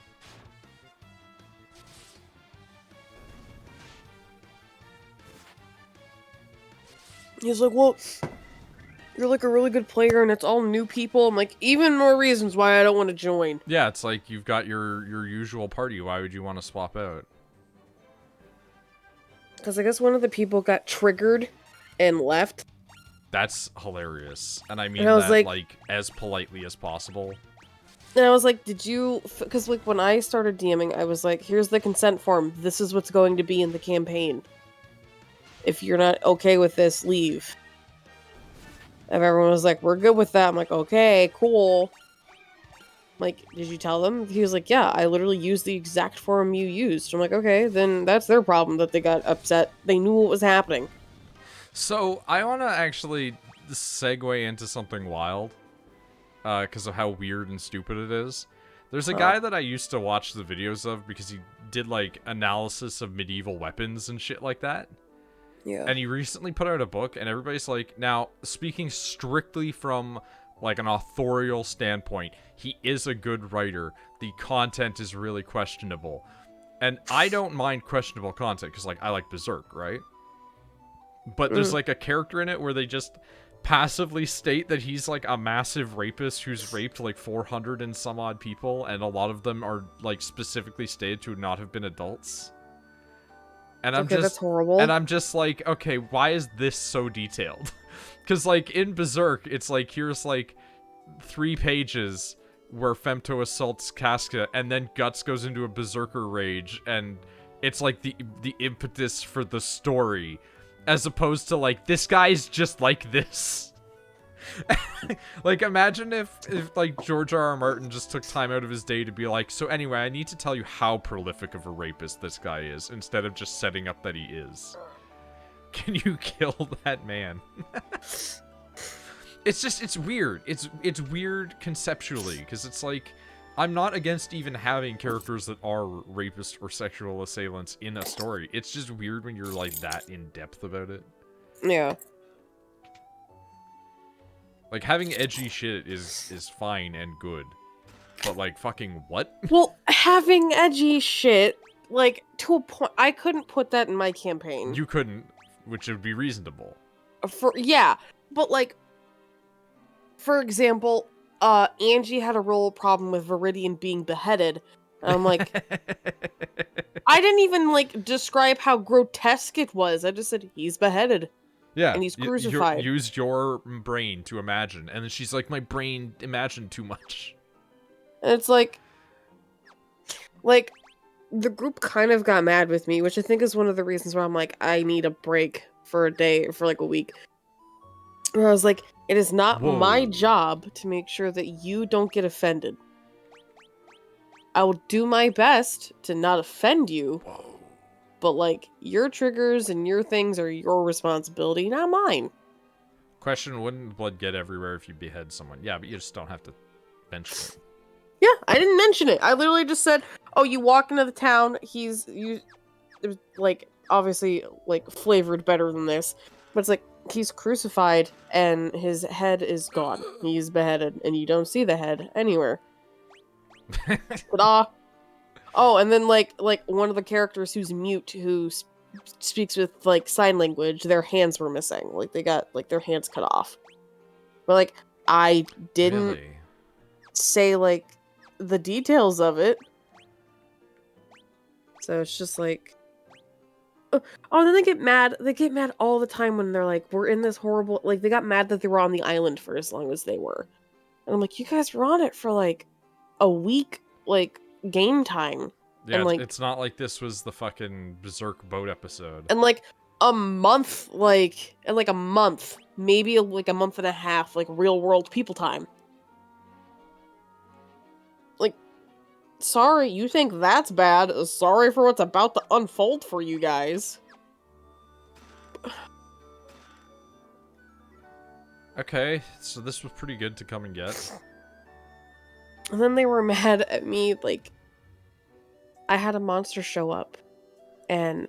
He's like, well, you're like a really good player, and it's all new people. I'm like, even more reasons why I don't want to join. Yeah, it's like you've got your usual party. Why would you want to swap out? Because I guess one of the people got triggered and left. That's hilarious. And I mean and I was that, like, as politely as possible. And I was like, did you... Because, like, when I started DMing, I was like, here's the consent form. This is what's going to be in the campaign. If you're not okay with this, leave. And everyone was like, we're good with that. I'm like, okay, cool. Like, did you tell them? He was like, yeah, I literally used the exact form you used. I'm like, okay, then that's their problem that they got upset. They knew what was happening. So, I want to actually segue into something wild. Because of how weird and stupid it is. There's a guy that I used to watch the videos of because he did, like, analysis of medieval weapons and shit like that. Yeah. And he recently put out a book, and everybody's like, now, speaking strictly from, like, an authorial standpoint, he is a good writer. The content is really questionable. And I don't mind questionable content, because, like, I like Berserk, right? But there's, like, a character in it where they just passively state that he's, like, a massive rapist who's raped, like, 400 and some odd people, and a lot of them are, like, specifically stated to not have been adults. And I'm that's horrible. And I'm just like, okay, why is this so detailed? Because, like, in Berserk, it's like, here's, like, 3 pages where Femto assaults Casca, and then Guts goes into a Berserker rage, and it's, like, the impetus for the story, as opposed to, like, this guy's just like this. Like, imagine if, like, George R.R. Martin just took time out of his day to be like, so anyway, I need to tell you how prolific of a rapist this guy is, instead of just setting up that he is. Can you kill that man? It's just, it's weird. It's weird conceptually, because it's like, I'm not against even having characters that are rapists or sexual assailants in a story. It's just weird when you're, like, that in-depth about it. Yeah. Like, having edgy shit is fine and good. But, like, fucking what? Well, having edgy shit, like, to a point, I couldn't put that in my campaign. You couldn't, which would be reasonable. Yeah, but, like, for example, Angie had a real problem with Viridian being beheaded. And I'm like, I didn't even, like, describe how grotesque it was. I just said, he's beheaded. Yeah. And he's crucified. Use your brain to imagine. And then she's like, my brain imagined too much. And it's like, the group kind of got mad with me, which I think is one of the reasons why I'm like, I need a break for a day, for like a week. Where I was like, it is not my job to make sure that you don't get offended. I will do my best to not offend you. Whoa. But, like, your triggers and your things are your responsibility, not mine. Question, wouldn't blood get everywhere if you behead someone? Yeah, but you just don't have to mention it. Yeah, I didn't mention it. I literally just said, oh, you walk into the town, it was, like, obviously, like, flavored better than this. But it's like, he's crucified, and his head is gone. He's beheaded, and you don't see the head anywhere. Ta-da! Oh, and then, like, one of the characters who's mute, who speaks with, like, sign language, their hands were missing. Like, they got, like, their hands cut off. But, like, I didn't say, like, the details of it. So it's just, like... Oh, then they get mad. They get mad all the time when they're like, we're in this horrible... Like, they got mad that they were on the island for as long as they were. And I'm like, you guys were on it for, like, a week, like, game time. Yeah, and, like, it's not like this was the fucking Berserk boat episode. And, like, a month, like... And, like, a month. Maybe, like, a month and a half, like, real-world people time. Like, sorry, you think that's bad. Sorry for what's about to unfold for you guys. Okay, so this was pretty good to come and get. And then they were mad at me, like... I had a monster show up, and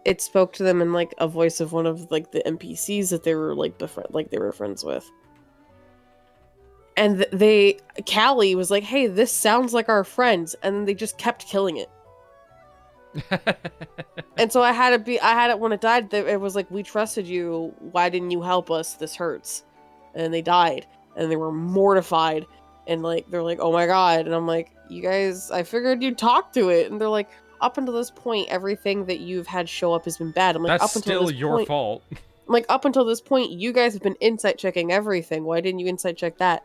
it spoke to them in, like, a voice of one of, like, the NPCs that they were, like, they were friends with. And Callie was like, hey, this sounds like our friends, and then they just kept killing it. And so I had it when it died, it was like, we trusted you, why didn't you help us? This hurts. And they died, and they were mortified, and, like, they're like, oh my god, and I'm like, you guys, I figured you'd talk to it, and they're like, up until this point, everything that you've had show up has been bad. I'm like, that's still your fault. I'm like, up until this point, you guys have been insight checking everything. Why didn't you insight check that?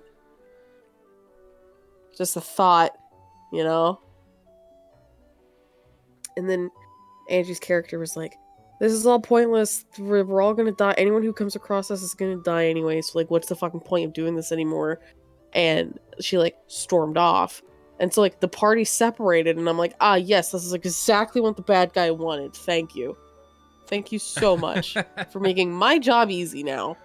Just a thought, you know? And then Angie's character was like, this is all pointless. We're all gonna die. Anyone who comes across us is gonna die anyway, so, like, what's the fucking point of doing this anymore? And she, like, stormed off. And so, like, the party separated, and I'm like, ah, yes, this is exactly what the bad guy wanted. Thank you. Thank you so much for making my job easy now.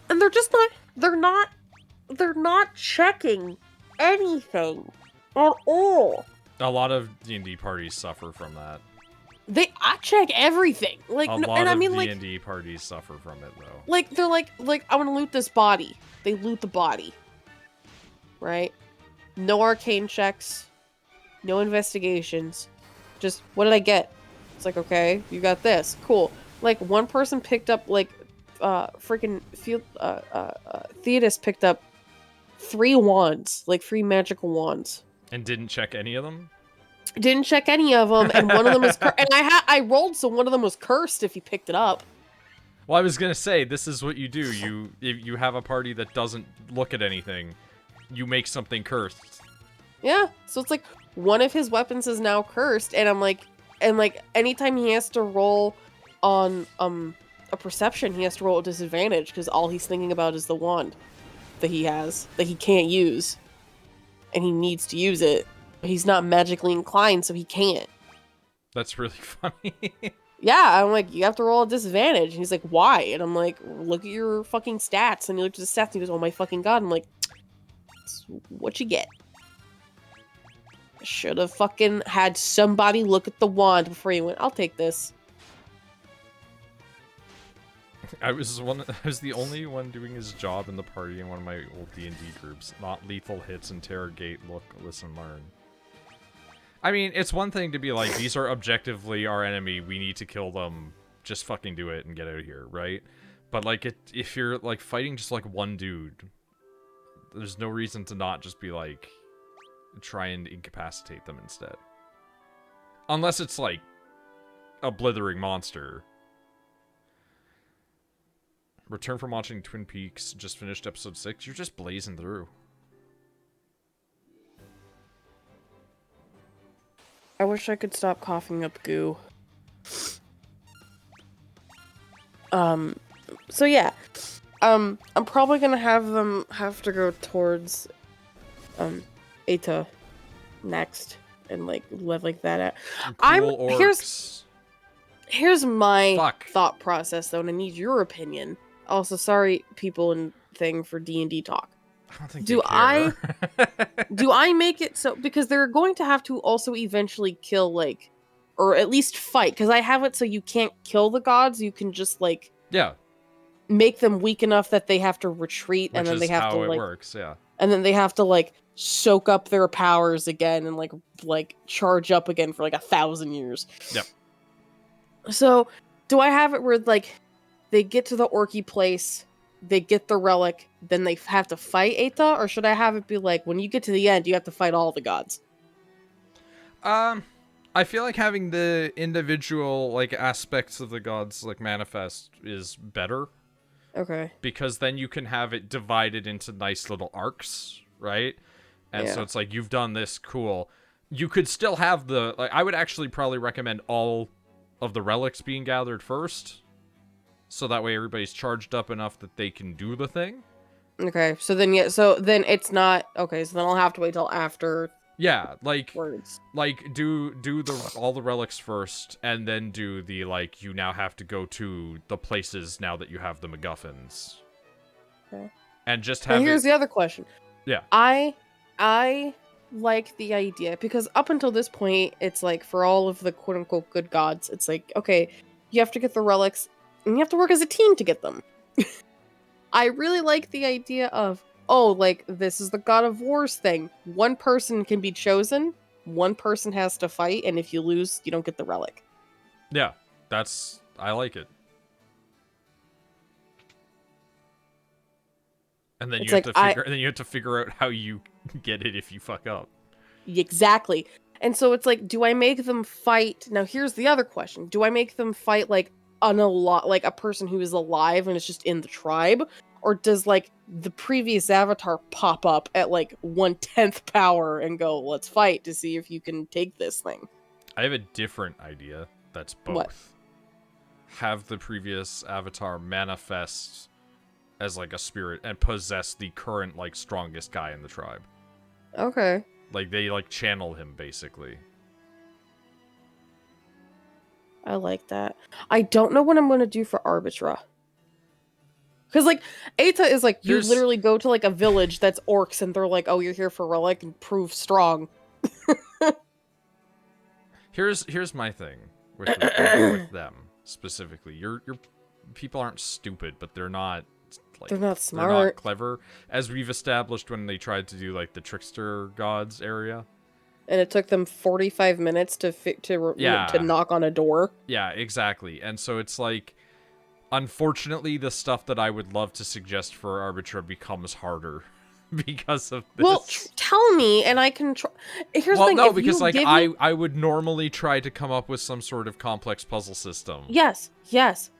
And they're not checking anything at all. A lot of D&D parties suffer from that. I check everything. Like, a no, lot and I of mean, D&D parties suffer from it, though. like, they're like, I want to loot this body. They loot the body. Right? No arcane checks. No investigations. Just, what did I get? It's like, okay, you got this. Cool. Like, one person picked up, like, freaking Theodos picked up 3 wands. Like, 3 magical wands. And didn't check any of them? Didn't check any of them, and one of them was and I rolled, so one of them was cursed if he picked it up. Well, I was gonna say, this is what you do. If you have a party that doesn't look at anything, you make something cursed. Yeah, so it's like, one of his weapons is now cursed, and I'm like, anytime he has to roll on, a perception, he has to roll at disadvantage, because all he's thinking about is the wand that he has, that he can't use. And he needs to use it. But he's not magically inclined, so he can't. That's really funny. Yeah, I'm like, you have to roll a disadvantage. And he's like, why? And I'm like, look at your fucking stats. And he looked at the stats and he goes, oh my fucking god. I'm like, that's what you get. I should have fucking had somebody look at the wand before he went, I'll take this. I was the only one doing his job in the party in one of my old D&D groups. Not lethal hits, interrogate, look, listen, learn. I mean, it's one thing to be like, these are objectively our enemy, we need to kill them, just fucking do it and get out of here, right? But, like, if you're, like, fighting just, like, one dude, there's no reason to not just be, like, try and incapacitate them instead. Unless it's, like, a blithering monster. Return from watching Twin Peaks, just finished episode 6, you're just blazing through. I wish I could stop coughing up goo. So yeah. I'm probably gonna have them have to go towards, Eta next, and, like, let, like, that out. Cool orcs. Here's my thought process, though, and I need your opinion. Also, sorry, people and thing for D&D talk. I don't think do I make it so, because they're going to have to also eventually kill, like, or at least fight, because I have it so you can't kill the gods, you can just, like, yeah, make them weak enough that they have to retreat, and then they have to, like, works, yeah. And then they have to, like, soak up their powers again and, like charge up again for, like, 1,000 years. Yep. So, do I have it where, like, they get to the orky place, they get the relic, then they have to fight Eta? Or should I have it be like, when you get to the end, you have to fight all the gods? I feel like having the individual, like, aspects of the gods, like, manifest is better. Okay. Because then you can have it divided into nice little arcs, right? And so it's like, you've done this, cool. You could still have the, like, I would actually probably recommend all of the relics being gathered first. So that way everybody's charged up enough that they can do the thing. Okay, so then, yeah, so then it's not, okay, so then I'll have to wait till after. Yeah, like, words. Like, do all the relics first, and then do the, like, you now have to go to the places now that you have the MacGuffins. Okay. And just have here's the other question. Yeah. I like the idea, because up until this point, it's like, for all of the quote-unquote good gods, it's like, okay, you have to get the relics, and you have to work as a team to get them. I really like the idea of, oh, like, this is the God of War's thing. One person can be chosen, one person has to fight, and if you lose, you don't get the relic. Yeah, I like it. And then you have to figure out how you get it if you fuck up. Exactly. And so it's like, do I make them fight? Now here's the other question. Do I make them fight, like, like a person who is alive and is just in the tribe? or does like the previous avatar pop up at like 1/10 power and go, let's fight to see if you can take this thing? I have a different idea that's both. What? Have the previous avatar manifest as like a spirit and possess the current like strongest guy in the tribe. Okay. Like they like channel him basically. I like that. I don't know what I'm going to do for Arbitra. Because, like, Eta is like, you literally go to, like, a village that's orcs, and they're like, oh, you're here for relic and prove strong. Here's my thing with them, specifically. Your people aren't stupid, but they're not, like... They're not smart. They're not clever, as we've established when they tried to do, like, the trickster gods area. And it took them 45 minutes to knock on a door. Yeah, exactly. And so it's like... Unfortunately, the stuff that I would love to suggest for Arbitra becomes harder because of this. Well, tell me, and I can try. Here's the thing. No, because like I would normally try to come up with some sort of complex puzzle system. Yes.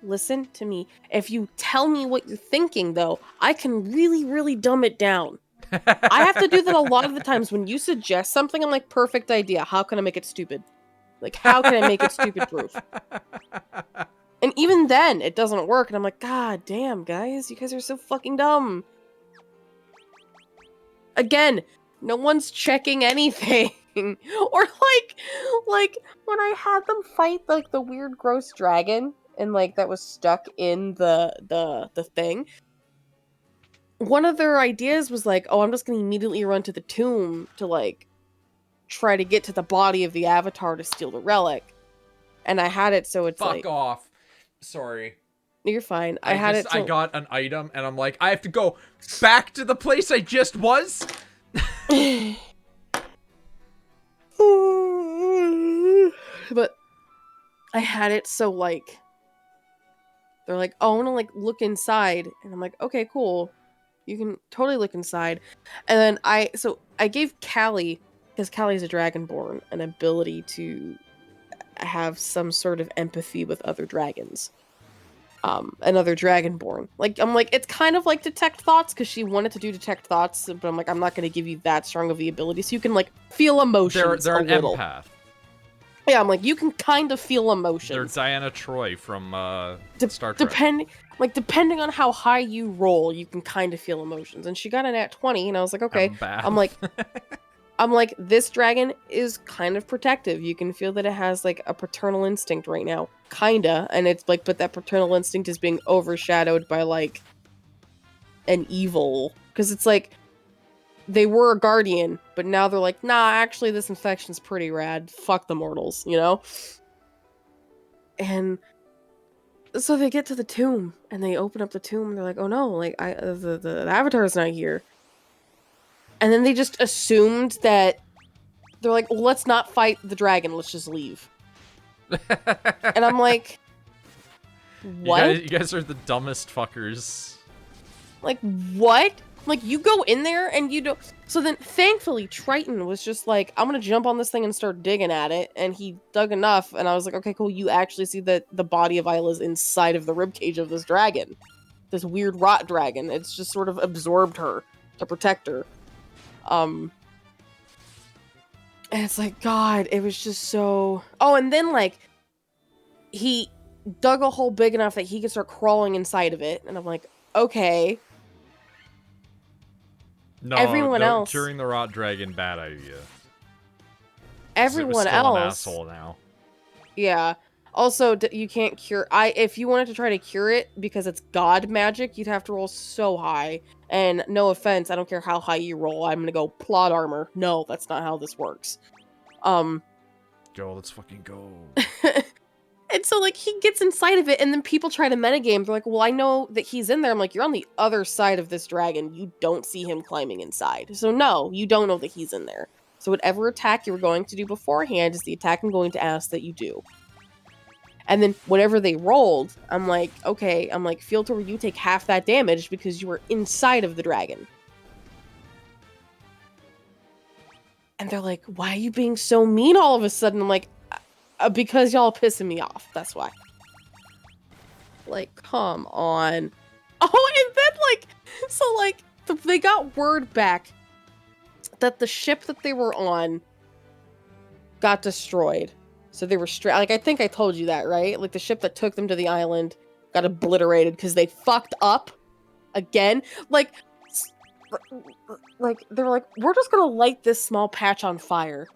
Listen to me. If you tell me what you're thinking, though, I can really, really dumb it down. I have to do that a lot of the times. When you suggest something, I'm like, perfect idea. How can I make it stupid? Like, how can I make it stupid proof? And even then, it doesn't work. And I'm like, God damn, guys. You guys are so fucking dumb. Again, no one's checking anything. Or like, when I had them fight, like, the weird, gross dragon, and, like, that was stuck in the thing. One of their ideas was like, oh, I'm just gonna immediately run to the tomb to, like, try to get to the body of the avatar to steal the relic. And I had it so it's like... Fuck off. Sorry. You're fine. I got an item, and I'm like, I have to go back to the place I just was? But I had it so, like... They're like, oh, I want to, like, look inside. And I'm like, okay, cool. You can totally look inside. And then I gave Callie, because Callie's a Dragonborn, an ability to... have some sort of empathy with other dragons. Another Dragonborn. Like, I'm like, it's kind of like detect thoughts, because she wanted to do detect thoughts, but I'm like, I'm not going to give you that strong of the ability, so you can, like, feel emotions they're a an little. Empath. Yeah, I'm like, you can kind of feel emotions. They're Diana Troy from Star Trek. Depending on how high you roll, you can kind of feel emotions. And she got an at 20, and I was like, okay. I'm like, this dragon is kind of protective. You can feel that it has, like, a paternal instinct right now. Kinda. And it's like, but that paternal instinct is being overshadowed by, like, an evil. Because it's like, they were a guardian, but now they're like, nah, actually, this infection's pretty rad. Fuck the mortals, you know? And so they get to the tomb, and they open up the tomb, and they're like, oh no, like, the avatar's not here. And then they just assumed that they're like, well, let's not fight the dragon. Let's just leave. And I'm like, what? You guys are the dumbest fuckers. Like, what? Like, you go in there and you don't... So then, thankfully, Triton was just like, I'm gonna jump on this thing and start digging at it. And he dug enough, and I was like, okay, cool. You actually see that the body of Isla's inside of the ribcage of this dragon. This weird rot dragon. It's just sort of absorbed her to protect her. And it's like, God, it was just so... Oh, and then, like, he dug a hole big enough that he could start crawling inside of it. And I'm like, okay. No, everyone else... Curing the rot dragon, bad idea. Everyone still else... an asshole now. Yeah. Also, you can't cure... If you wanted to try to cure it, because it's god magic, you'd have to roll so high. And no offense, I don't care how high you roll, I'm gonna go plot armor. No, that's not how this works. Go, let's fucking go. And so, like, he gets inside of it, and then people try to metagame. They're like, well, I know that he's in there. I'm like, you're on the other side of this dragon. You don't see him climbing inside. So no, you don't know that he's in there. So whatever attack you were going to do beforehand is the attack I'm going to ask that you do. And then whatever they rolled, I'm like, okay, Field Tour, you take half that damage because you were inside of the dragon. And they're like, why are you being so mean all of a sudden? I'm like, because y'all are pissing me off. That's why. Like, come on. Oh, and then, like, so like, they got word back that the ship that they were on got destroyed. So they were like, I think I told you that, right? Like the ship that took them to the island got obliterated because they fucked up again. Like they were like, we're just gonna light this small patch on fire.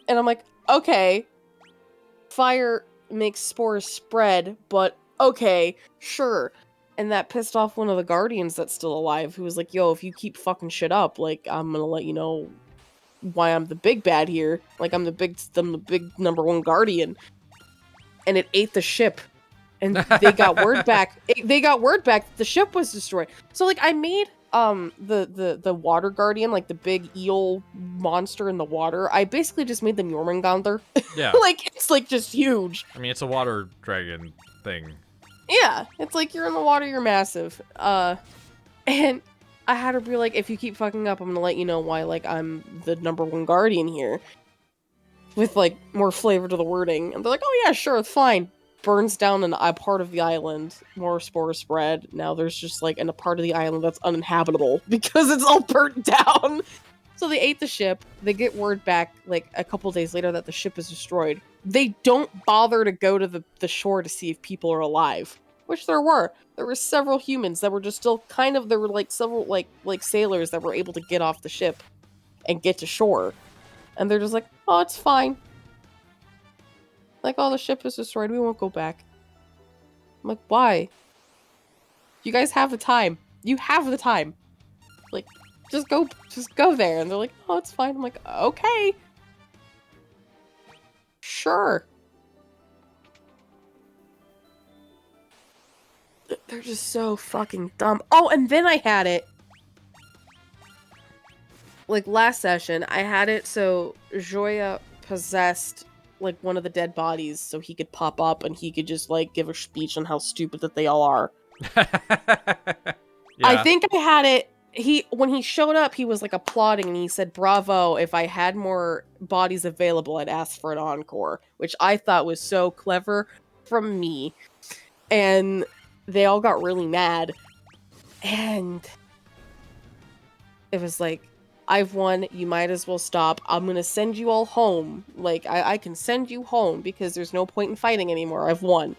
And I'm like, okay, fire makes spores spread, but okay, sure. And that pissed off one of the Guardians that's still alive, who was like, yo, if you keep fucking shit up, like, I'm gonna let you know why I'm the big bad here. Like, I'm the big number one Guardian. And it ate the ship. And they got word back. They got word back that the ship was destroyed. So, like, I made the water guardian, like the big eel monster in the water. I basically just made them Jormungandr. Yeah. Like, it's like just huge. I mean, it's a water dragon thing. Yeah, it's like you're in the water, you're massive. And I had to be like, if you keep fucking up, I'm gonna let you know why, like, I'm the number one guardian here. With, like, more flavor to the wording. And they're like, oh yeah, sure, it's fine. Burns down a part of the island. More spores spread. Now there's just, like, a part of the island that's uninhabitable because it's all burnt down. So they ate the ship. They get word back, like, a couple days later that the ship is destroyed. They don't bother to go to the shore to see if people are alive. Which there were. There were several humans that were just still kind of... There were, like, several, like sailors that were able to get off the ship and get to shore. And they're just like, oh, it's fine. Like, oh, the ship is destroyed. We won't go back. I'm like, why? You guys have the time. You have the time. Like, just go there. And they're like, oh, it's fine. I'm like, okay. Sure. They're just so fucking dumb. Oh, and then I had it. Like, last session, I had it so Joya possessed, like, one of the dead bodies so he could pop up and he could just, like, give a speech on how stupid that they all are. Yeah. I think I had it... When he showed up, he was, like, applauding and he said, bravo, if I had more bodies available, I'd ask for an encore. Which I thought was so clever from me. And they all got really mad. And it was like, I've won, you might as well stop. I'm gonna send you all home. Like, I can send you home because there's no point in fighting anymore. I've won.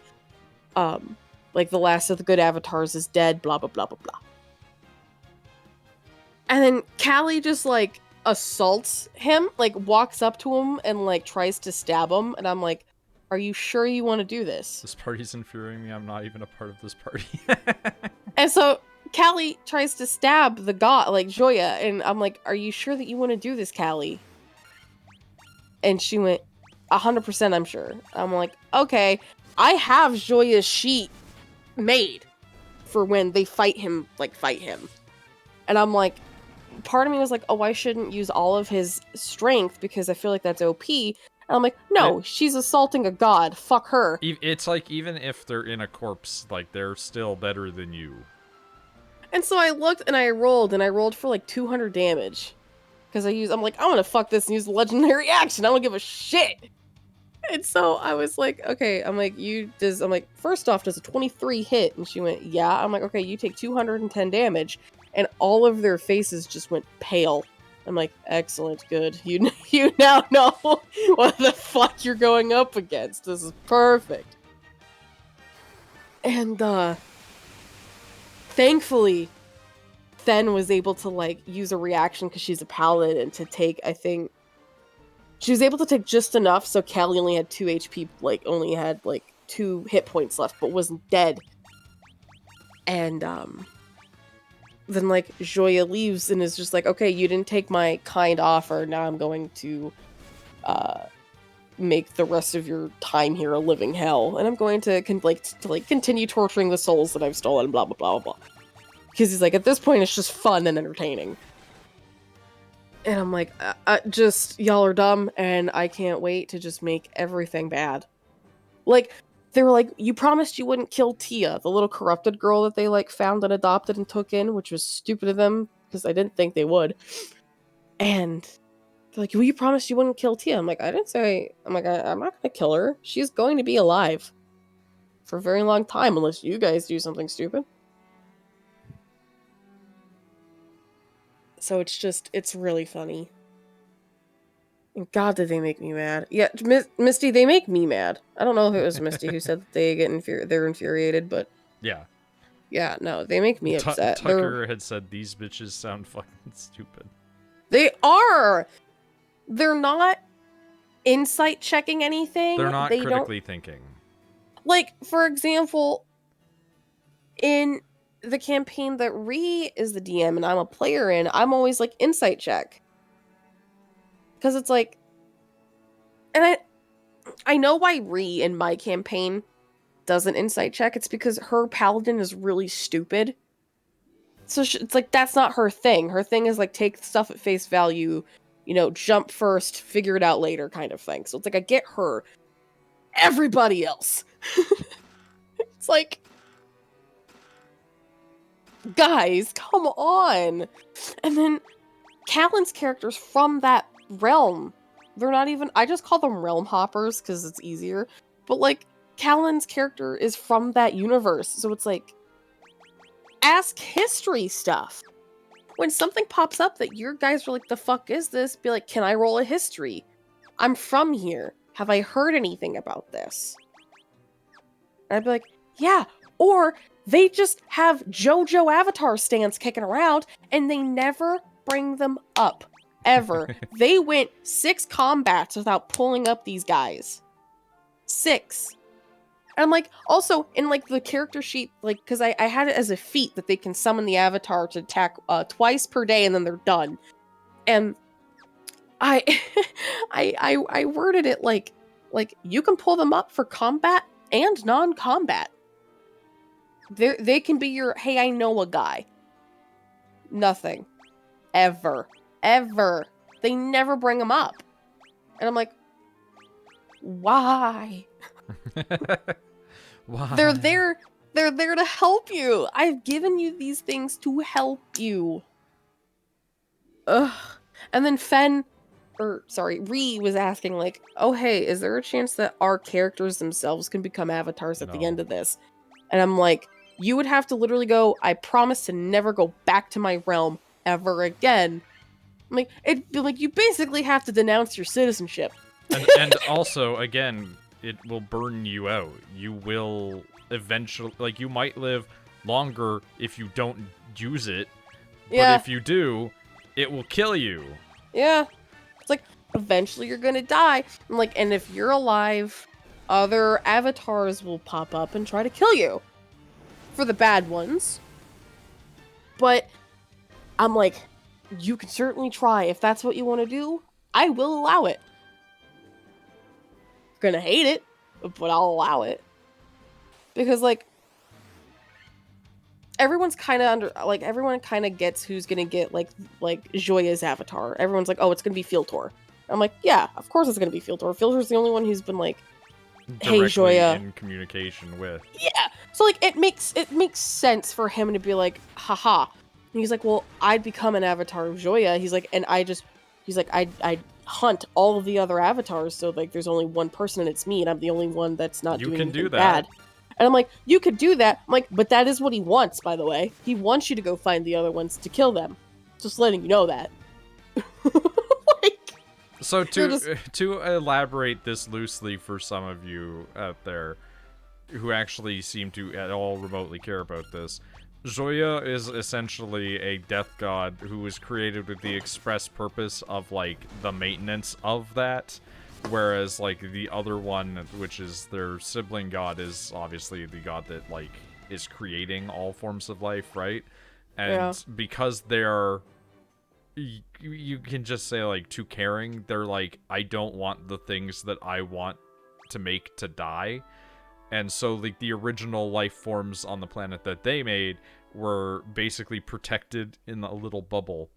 Like, the last of the good avatars is dead, blah, blah, blah, blah, blah. And then Callie just, like, assaults him, like, walks up to him and, like, tries to stab him. And I'm like, are you sure you want to do this? This party's infuriating me. I'm not even a part of this party. And so Callie tries to stab the god, like, Joya, and I'm like, are you sure that you want to do this, Callie? And she went, 100% I'm sure. I'm like, okay, I have Joya's sheet made for when they fight him. And I'm like, part of me was like, oh, I shouldn't use all of his strength because I feel like that's OP. And I'm like, no, she's assaulting a god. Fuck her. It's like, even if they're in a corpse, like, they're still better than you. And so I looked and I rolled for like 200 damage. Because I'm like, I'm gonna fuck this and use the legendary action. I don't give a shit. And so I was like, okay, I'm like, first off, does a 23 hit? And she went, yeah. I'm like, okay, you take 210 damage. And all of their faces just went pale. I'm like, excellent, good. You now know what the fuck you're going up against. This is perfect. And, thankfully, Then was able to, like, use a reaction because she's a paladin to take, I think... She was able to take just enough, so Callie only had 2 HP, like, only had, like, 2 hit points left, but wasn't dead. And, then, like, Joya leaves and is just like, okay, you didn't take my kind offer, now I'm going to, make the rest of your time here a living hell. And I'm going to continue torturing the souls that I've stolen, blah, blah, blah, blah. Because he's like, at this point, it's just fun and entertaining. And I'm like, y'all are dumb, and I can't wait to just make everything bad. Like, they were like, you promised you wouldn't kill Tia, the little corrupted girl that they, like, found and adopted and took in, which was stupid of them, because I didn't think they would. And they're like, well, you promised you wouldn't kill Tia. I'm like, I'm not gonna kill her. She's going to be alive for a very long time, unless you guys do something stupid. So it's really funny. And God, did they make me mad. Yeah, Misty, they make me mad. I don't know if it was Misty who said that they're infuriated, but Yeah. yeah, no, they make me upset. Tucker had said these bitches sound fucking stupid. They are! They're not insight checking anything. They're not they critically thinking. Like, for example, in the campaign that Ree is the DM and I'm a player in, I'm always like, insight check. Because it's like, and I know why Ree in my campaign doesn't insight check. It's because her paladin is really stupid. So it's like, that's not her thing. Her thing is like, take stuff at face value, you know, jump first, figure it out later kind of thing. So it's like, I get her. Everybody else. It's like, guys, come on. And then Callan's character's from that realm. They're not even, I just call them realm hoppers because it's easier. But like, Callan's character is from that universe. So it's like, ask history stuff. When something pops up that your guys are like, the fuck is this? Be like, can I roll a history? I'm from here. Have I heard anything about this? And I'd be like, yeah. Or they just have JoJo Avatar stands kicking around and they never bring them up. Ever. They went 6 combats without pulling up these guys. 6. And I'm like, also, in like the character sheet, like, because I had it as a feat that they can summon the avatar to attack twice per day and then they're done. And I I worded it like you can pull them up for combat and non-combat. They can be your, hey, I know a guy. Nothing. Ever. They never bring them up. And I'm like, why? Why? They're there to help you. I've given you these things to help you. Ugh. And then Ree was asking like, oh hey, is there a chance that our characters themselves can become avatars at the end of this? And I'm like, you would have to literally go, I promise to never go back to my realm ever again. I'm like, you basically have to denounce your citizenship. And also, again, it will burn you out. You will eventually, like, you might live longer if you don't use it. Yeah. But if you do, it will kill you. Yeah. It's like, eventually you're gonna die. I'm like, and if you're alive, other avatars will pop up and try to kill you. For the bad ones. But I'm like, you can certainly try. If that's what you want to do, I will allow it. You're gonna hate it, but I'll allow it. Because, like, everyone's kind of everyone kind of gets who's gonna get, like Joya's avatar. Everyone's like, oh, it's gonna be Filtor. I'm like, yeah, of course it's gonna be Filtor. Filtor's the only one who's been like, hey, directly Joya. in communication with. Yeah. So, like, it makes sense for him to be like, haha. And he's like, well, I'd become an avatar of Joya. He's like, and he's like, I'd hunt all of the other avatars, so, like, there's only one person and it's me, and I'm the only one that's not doing anything bad. And I'm like, you could do that. I'm like, but that is what he wants, by the way. He wants you to go find the other ones to kill them. Just letting you know that. So to elaborate this loosely for some of you out there who actually seem to at all remotely care about this, Joya is essentially a death god who was created with the express purpose of, like, the maintenance of that, whereas, like, the other one, which is their sibling god, is obviously the god that, like, is creating all forms of life, right? And because they're, you can just say, like, too caring, they're like, I don't want the things that I want to make to die. And so, like, the original life forms on the planet that they made were basically protected in a little bubble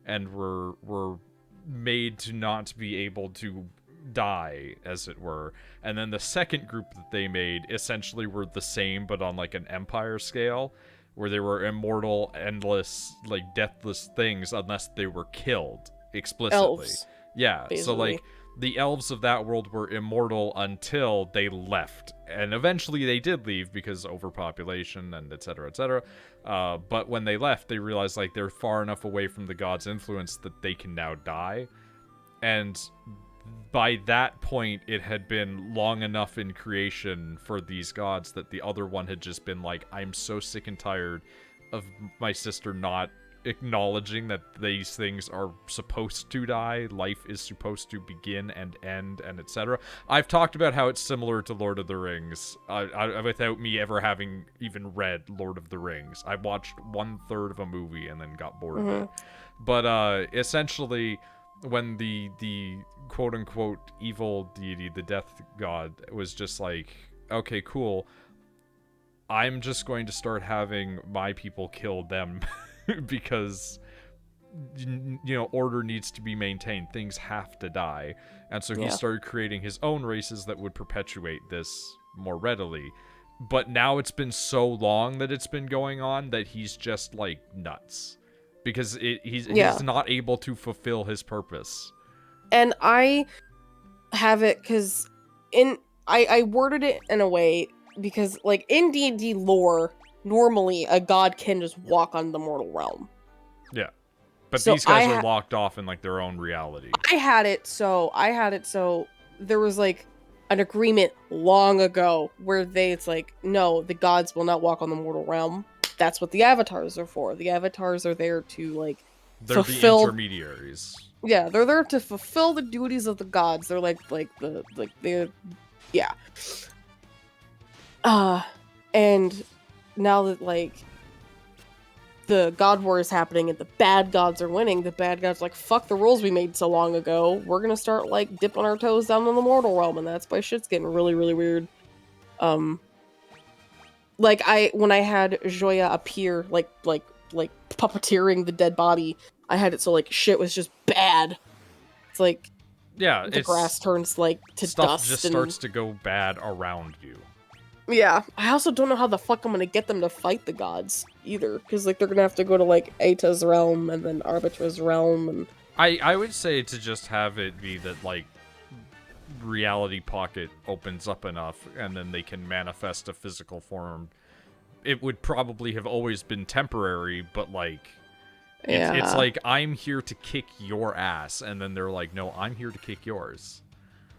and were made to not be able to die, as it were. And then the second group that they made essentially were the same, but on, like, an empire scale, where they were immortal, endless, like, deathless things unless they were killed explicitly. Elves, yeah, basically. so, like, the elves of that world were immortal until they left. And eventually they did leave because overpopulation and etc., etc. But when they left, they realized like they're far enough away from the gods' influence that they can now die. And by that point, it had been long enough in creation for these gods that the other one had just been like, I'm so sick and tired of my sister not acknowledging that these things are supposed to die, life is supposed to begin and end, and etc. I've talked about how it's similar to Lord of the Rings, without me ever having even read Lord of the Rings. I watched 1/3 of a movie and then got bored of it. But essentially, when the quote-unquote evil deity, the death god, was just like, okay, cool, I'm just going to start having my people kill them because, order needs to be maintained. Things have to die. And so he started creating his own races that would perpetuate this more readily. But now it's been so long that it's been going on that he's just, like, nuts. Because he's not able to fulfill his purpose. And I have it because I worded it in a way because, like, in D&D lore, normally a god can just walk on the mortal realm. Yeah. But so these guys are locked off in, like, their own reality. I had it so there was, like, an agreement long ago where it's like, no, the gods will not walk on the mortal realm. That's what the avatars are for. The avatars are there to, like, they're fulfill the intermediaries. Yeah, they're there to fulfill the duties of the gods. They're and now that, like, the god war is happening and the bad gods are winning, the bad gods are like, fuck the rules we made so long ago. We're gonna start, like, dipping our toes down in the mortal realm, and that's why shit's getting really, really weird. Like, when I had Joya appear, like puppeteering the dead body, I had it so, like, shit was just bad. It's like, the grass turns, like, to stuff dust. Just starts to go bad around you. Yeah, I also don't know how the fuck I'm gonna get them to fight the gods either, because, like, they're gonna have to go to, like, Aeta's realm and then Arbitra's realm, and I would say to just have it be that, like, reality pocket opens up enough and then they can manifest a physical form. It would probably have always been temporary, but, like, it's like, I'm here to kick your ass, and then they're like, no, I'm here to kick yours.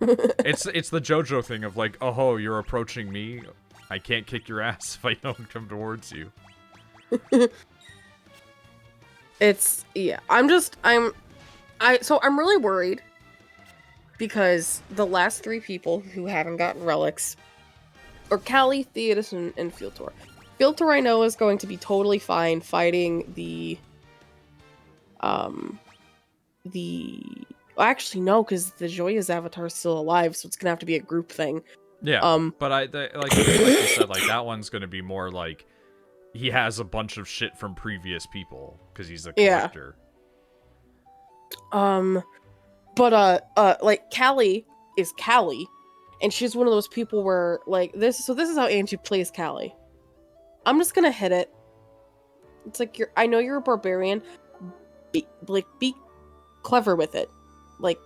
It's the JoJo thing of, like, oh, you're approaching me, I can't kick your ass if I don't come towards you. I'm really worried because the last 3 people who haven't gotten relics are Callie, Theodos, and Fieltor. Fieltor, I know, is going to be totally fine fighting the well, actually, no, because the Joya's avatar is still alive, so it's gonna have to be a group thing. Yeah, but like you said, like, that one's gonna be more like he has a bunch of shit from previous people because he's a collector. Like, Callie is Callie, and she's one of those people where, like, this is how Angie plays Callie. I'm just gonna hit it. It's like, I know you're a barbarian. Be clever with it. Like,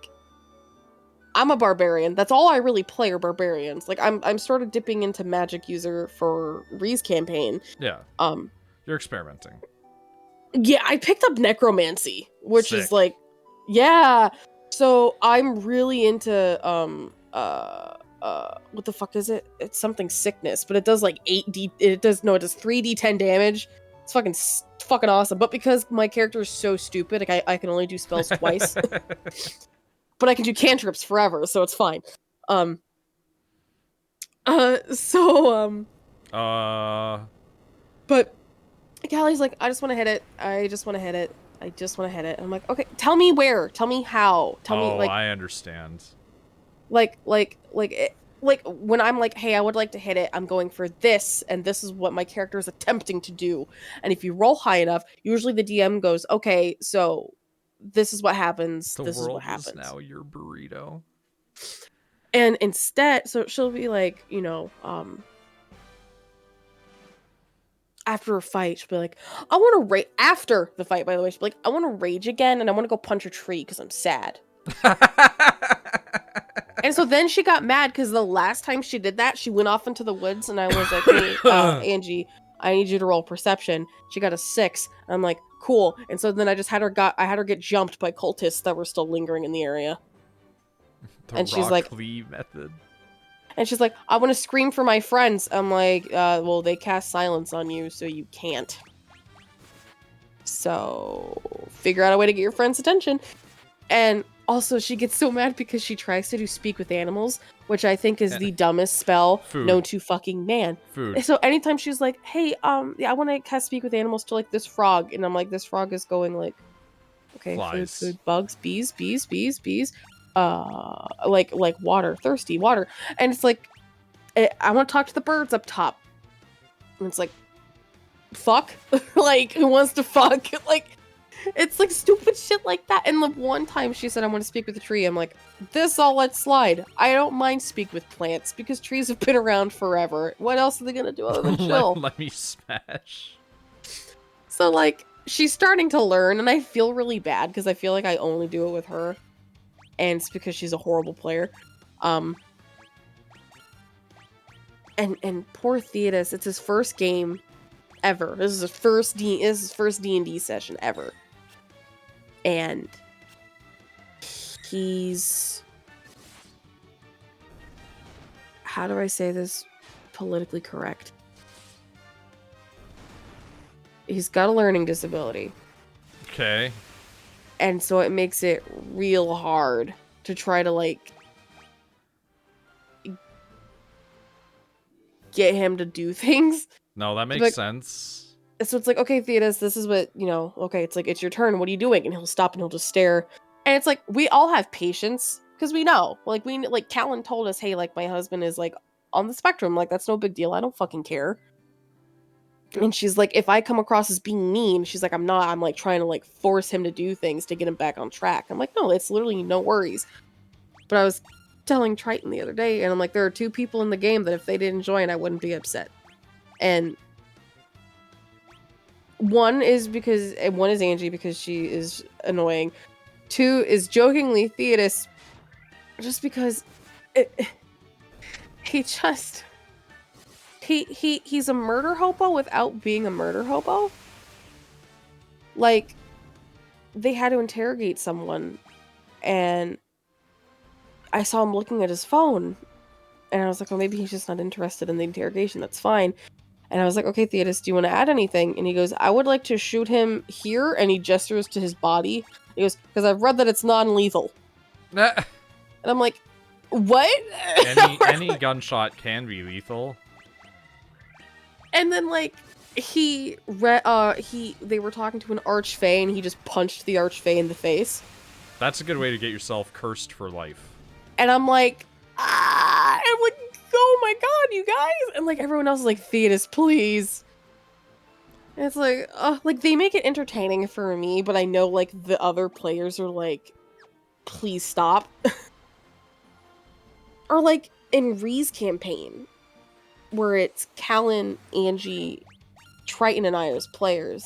I'm a barbarian. That's all I really play are barbarians. Like, I'm sort of dipping into magic user for Ree's campaign. Yeah. You're experimenting. Yeah, I picked up necromancy, which Sick. is like, yeah. So I'm really into what the fuck is it? It's something sickness, but it does like 8d. It does 3d10 damage. It's fucking awesome. But because my character is so stupid, like, I can only do spells twice. But I can do cantrips forever, so it's fine. But Callie's like, I just want to hit it. I just want to hit it. And I'm like, okay, tell me where. Tell me how. Tell me, like, I understand. Like when I'm like, hey, I would like to hit it, I'm going for this, and this is what my character is attempting to do. And if you roll high enough, usually the DM goes, okay, so this is what happens. This is what happens. The world is now your burrito. And instead, so she'll be like, after a fight, she'll be like, I want to rage. After the fight, by the way, she'll be like, I want to rage again, and I want to go punch a tree because I'm sad. And so then she got mad because the last time she did that, she went off into the woods, and I was like, hey, Angie, I need you to roll perception. She got a 6. I'm like, cool. And so then I had her get jumped by cultists that were still lingering in the area. The Rock Lee method. And she's like, I want to scream for my friends. I'm like, well, they cast silence on you, so you can't. So figure out a way to get your friends' attention. And also, she gets so mad because she tries to do speak with animals, which I think is the dumbest spell known to fucking man. Food. So anytime she's like, hey, yeah, I want to cast speak with animals to like this frog. And I'm like, this frog is going like, okay, flies. Food, bugs, bees. Like water, thirsty water. And it's like, I want to talk to the birds up top. And it's like, fuck? Like, who wants to fuck? Like, it's like stupid shit like that. And the one time she said, I want to speak with a tree, I'm like, this I'll let slide. I don't mind speak with plants because trees have been around forever. What else are they gonna do other than chill? Let me smash. So, like, she's starting to learn, and I feel really bad because I feel like I only do it with her. And it's because she's a horrible player. And poor Theodos, it's his first game ever. This is his first D&D session ever. And he's, how do I say this politically correct? He's got a learning disability. Okay. And so it makes it real hard to try to, like, get him to do things. No, that makes sense. So it's like, okay, Theodos, this is what, okay, it's like, it's your turn. What are you doing? And he'll stop and he'll just stare. And it's like, we all have patience because we know. Like, Callan told us, hey, like, my husband is, like, on the spectrum. Like, that's no big deal. I don't fucking care. And she's like, if I come across as being mean, she's like, I'm not. I'm, like, trying to, like, force him to do things to get him back on track. I'm like, no, it's literally no worries. But I was telling Triton the other day, and I'm like, there are 2 people in the game that if they didn't join, I wouldn't be upset. And one is Angie because she is annoying. 2 is jokingly Theodos, just because he's a murder hobo without being a murder hobo. Like, they had to interrogate someone, and I saw him looking at his phone, and I was like, well, maybe he's just not interested in the interrogation. That's fine. And I was like, okay, Theodos, do you want to add anything? And he goes, I would like to shoot him here. And he gestures to his body. He goes, because I've read that it's non-lethal. And I'm like, what? Any gunshot can be lethal. And then, like, they were talking to an archfey, and he just punched the archfey in the face. That's a good way to get yourself cursed for life. And I'm like, I'm like, oh my god, you guys! And, like, everyone else is like, Theodos, please. And it's like, they make it entertaining for me, but I know, like, the other players are like, please stop. Or, like, in Ree's campaign, where it's Callan, Angie, Triton, and I as players.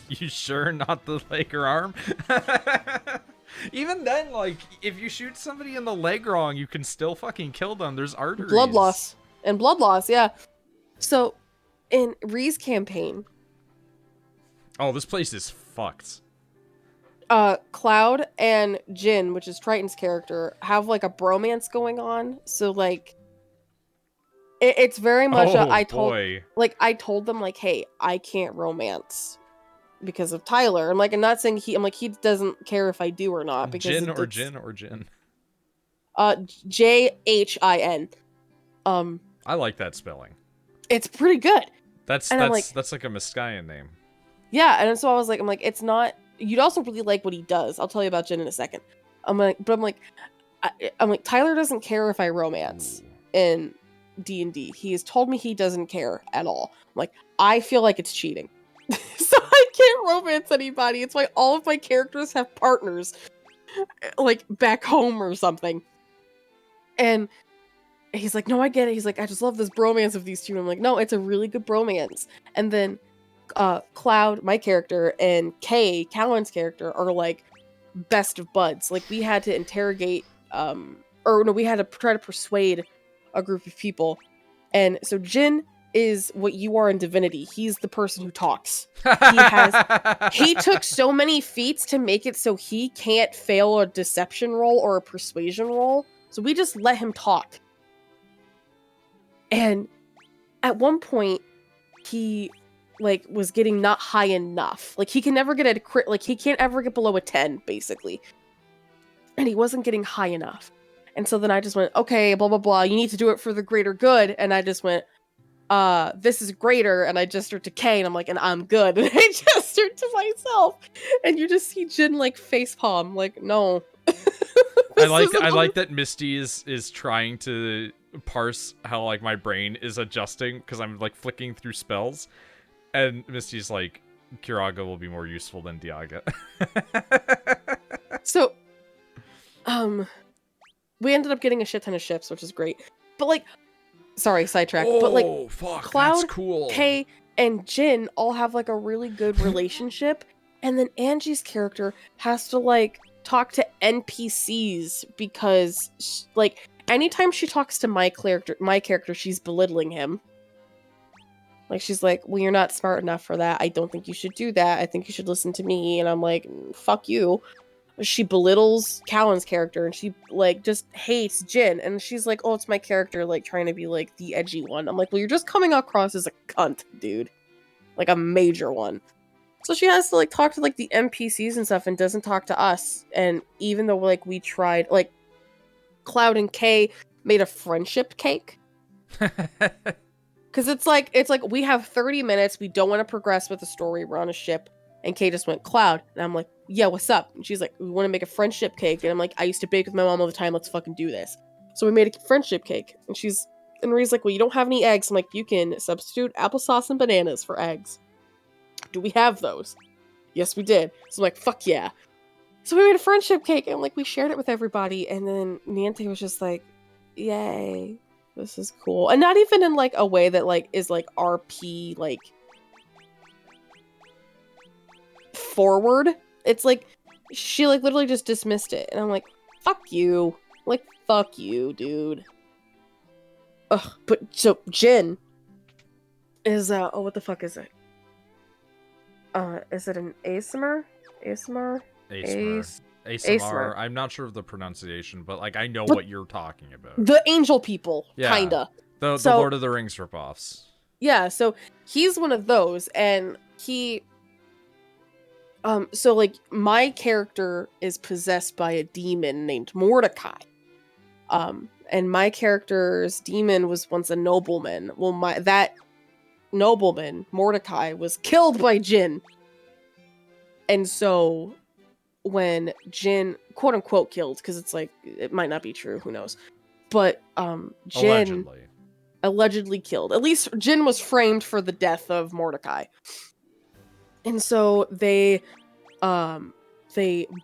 You sure not the leg or arm? Even then, like, if you shoot somebody in the leg wrong, you can still fucking kill them. There's arteries. Blood loss, yeah. So, in Ree's campaign... Oh, this place is fucked. Cloud and Jin, which is Triton's character, have, like, a bromance going on. So, like... It's very much I told them, like, hey, I can't romance because of Tyler. I'm like, I'm not saying he doesn't care if I do or not, because Jin or Jin. Jhin. I like that spelling. It's pretty good. That's like a Miskayan name. Yeah, and so I'm like, it's not. You'd also really like what he does. I'll tell you about Jin in a second. I'm like, Tyler doesn't care if I romance in D&D. He has told me he doesn't care at all. I'm like, I feel like it's cheating. So I can't romance anybody. It's why all of my characters have partners, like, back home or something. And he's like, no, I get it. He's like, I just love this bromance of these 2. And I'm like, no, it's a really good bromance. And then Cloud, my character, and Kay, Callan's character, are like best of buds. Like we had to interrogate, we had to try to persuade a group of people. And so Jin is what you are in Divinity. He's the person who talks. He took so many feats to make it so he can't fail a deception roll or a persuasion roll. So we just let him talk. And at one point, he like was getting not high enough. Like he can never get a crit, like he can't ever get below a 10, basically. And he wasn't getting high enough. And so then I just went, okay, blah, blah, blah. You need to do it for the greater good. And I just went, this is greater. And I gestured to Kay and I'm like, and I'm good. And I gestured to myself. And you just see Jin like facepalm, like, no. I like that Misty is trying to parse how like my brain is adjusting because I'm like flicking through spells. And Misty's like, Kiraga will be more useful than Diaga. So, we ended up getting a shit ton of ships, which is great. But like, sorry, sidetrack. Oh, but like, fuck, Cloud, that's cool. Kay, and Jin all have like a really good relationship, and then Angie's character has to like talk to NPCs because like anytime she talks to my character, she's belittling him. Like she's like, well, you're not smart enough for that. I don't think you should do that. I think you should listen to me. And I'm like, fuck you. She belittles Callan's character and she like just hates Jin. And she's like, oh, it's my character like trying to be like the edgy one. I'm like, well, you're just coming across as a cunt, dude. Like a major one. So she has to like talk to like the NPCs and stuff and doesn't talk to us. And even though like we tried, like Cloud and Kay made a friendship cake. Because it's like we have 30 minutes. We don't want to progress with the story. We're on a ship. And Kay just went, Cloud. And I'm like, yeah, what's up? And she's like, we want to make a friendship cake. And I'm like, I used to bake with my mom all the time. Let's fucking do this. So we made a friendship cake. And Marie's like, well, you don't have any eggs. I'm like, you can substitute applesauce and bananas for eggs. Do we have those? Yes, we did. So I'm like, fuck yeah. So we made a friendship cake. And like, we shared it with everybody. And then Niente was just like, yay. This is cool. And not even in like a way that like is like RP like forward. It's like she like literally just dismissed it. And I'm like, fuck you. Like, fuck you, dude. Ugh. But so Jin is oh, what the fuck is it? Is it an ASMR? ASMR? ASMR. I'm not sure of the pronunciation, but like I know what you're talking about. The angel people, yeah. Kinda. The Lord of the Rings ripoffs. Yeah, so he's one of those, and he so like my character is possessed by a demon named Mordecai. And my character's demon was once a nobleman. Well, that nobleman, Mordecai, was killed by Jin. And so when Jin, quote unquote, killed, because it's like, it might not be true, who knows. But Jin allegedly killed. At least Jin was framed for the death of Mordecai. And so they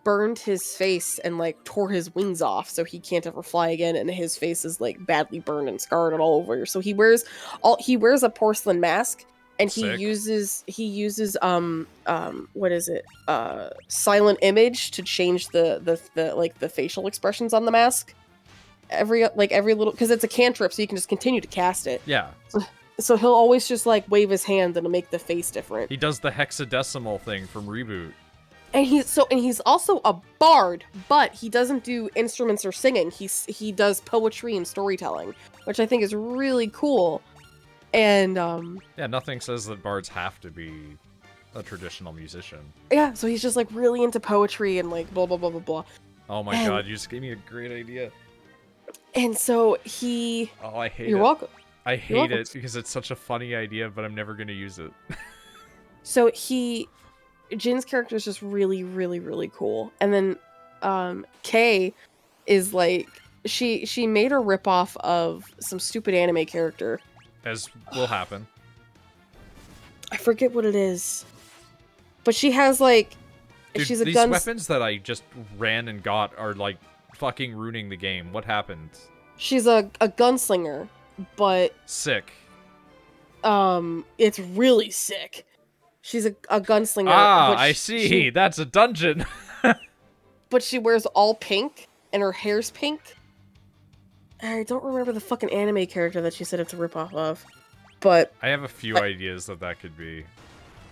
burned his face and like tore his wings off so he can't ever fly again, and his face is like badly burned and scarred and all over. So he wears a porcelain mask. And he uses what is it? Silent image to change the facial expressions on the mask. Every little, because it's a cantrip, so you can just continue to cast it. Yeah. So he'll always just like wave his hand and make the face different. He does the hexadecimal thing from Reboot. And he's also a bard, but he doesn't do instruments or singing. He does poetry and storytelling, which I think is really cool. And yeah, nothing says that bards have to be a traditional musician. Yeah, so he's just like really into poetry and like blah blah blah blah blah. Oh my god, you just gave me a great idea. And so he I hate it. You're welcome. I hate it because it's such a funny idea, but I'm never gonna use it. So Jin's character is just really, really, really cool. And then Kay is like she made a ripoff of some stupid anime character. As will happen. I forget what it is. But she has like Dude, she's a these weapons that I just ran and got are like fucking ruining the game. What happened? She's a gunslinger, but sick. It's really sick. She's a gunslinger. Ah, I see. That's a dungeon. But she wears all pink, and her hair's pink. I don't remember the fucking anime character that she said it's a ripoff of. But I have a few ideas that could be.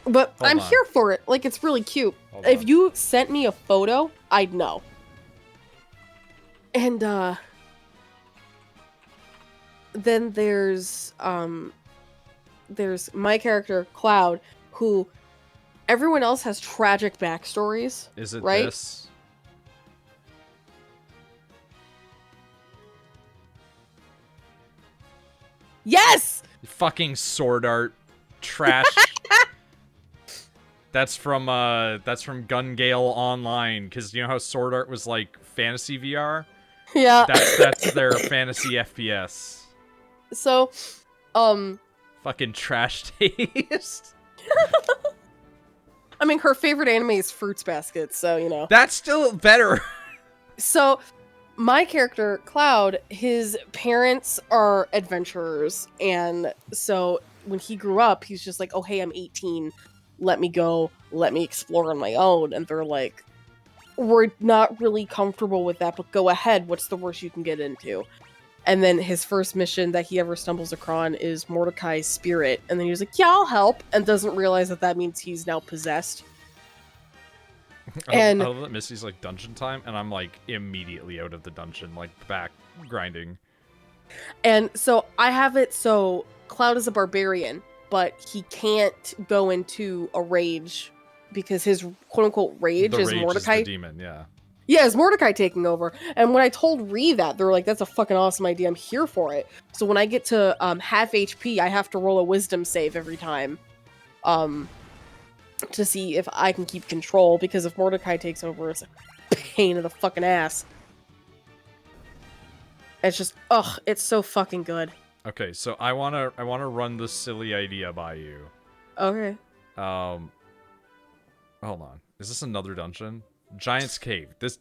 But Hold I'm on. here for it. Like, it's really cute. Hold if on. you sent me a photo, I'd know. And, then there's my character, Cloud, who everyone else has tragic backstories. Is it right? this? Yes! Fucking sword art trash. That's from Gun Gale Online, because you know how sword art was like fantasy VR? Yeah. That's their fantasy FPS. So, Fucking trash taste. I mean, her favorite anime is Fruits Basket, so, you know. That's still better. So, my character, Cloud, his parents are adventurers, and so when he grew up, he's just like, oh, hey, I'm 18, let me go, let me explore on my own, and they're like, we're not really comfortable with that, but go ahead, what's the worst you can get into? And then his first mission that he ever stumbles upon is Mordecai's spirit, and then he was like, yeah, I'll help, and doesn't realize that means he's now possessed. I love that Missy's like dungeon time, and I'm like immediately out of the dungeon, like back grinding. And so I have it so Cloud is a barbarian, but he can't go into a rage because his quote-unquote rage is Mordecai. Is the demon, yeah. Yeah, it's Mordecai taking over. And when I told Ree that, they're like, that's a fucking awesome idea. I'm here for it. So when I get to half HP, I have to roll a wisdom save every time. To see if I can keep control, because if Mordecai takes over, it's a pain in the fucking ass. It's just, ugh, it's so fucking good. Okay, so I wanna run this silly idea by you. Okay. Hold on. Is this another dungeon? Giant's Cave. This,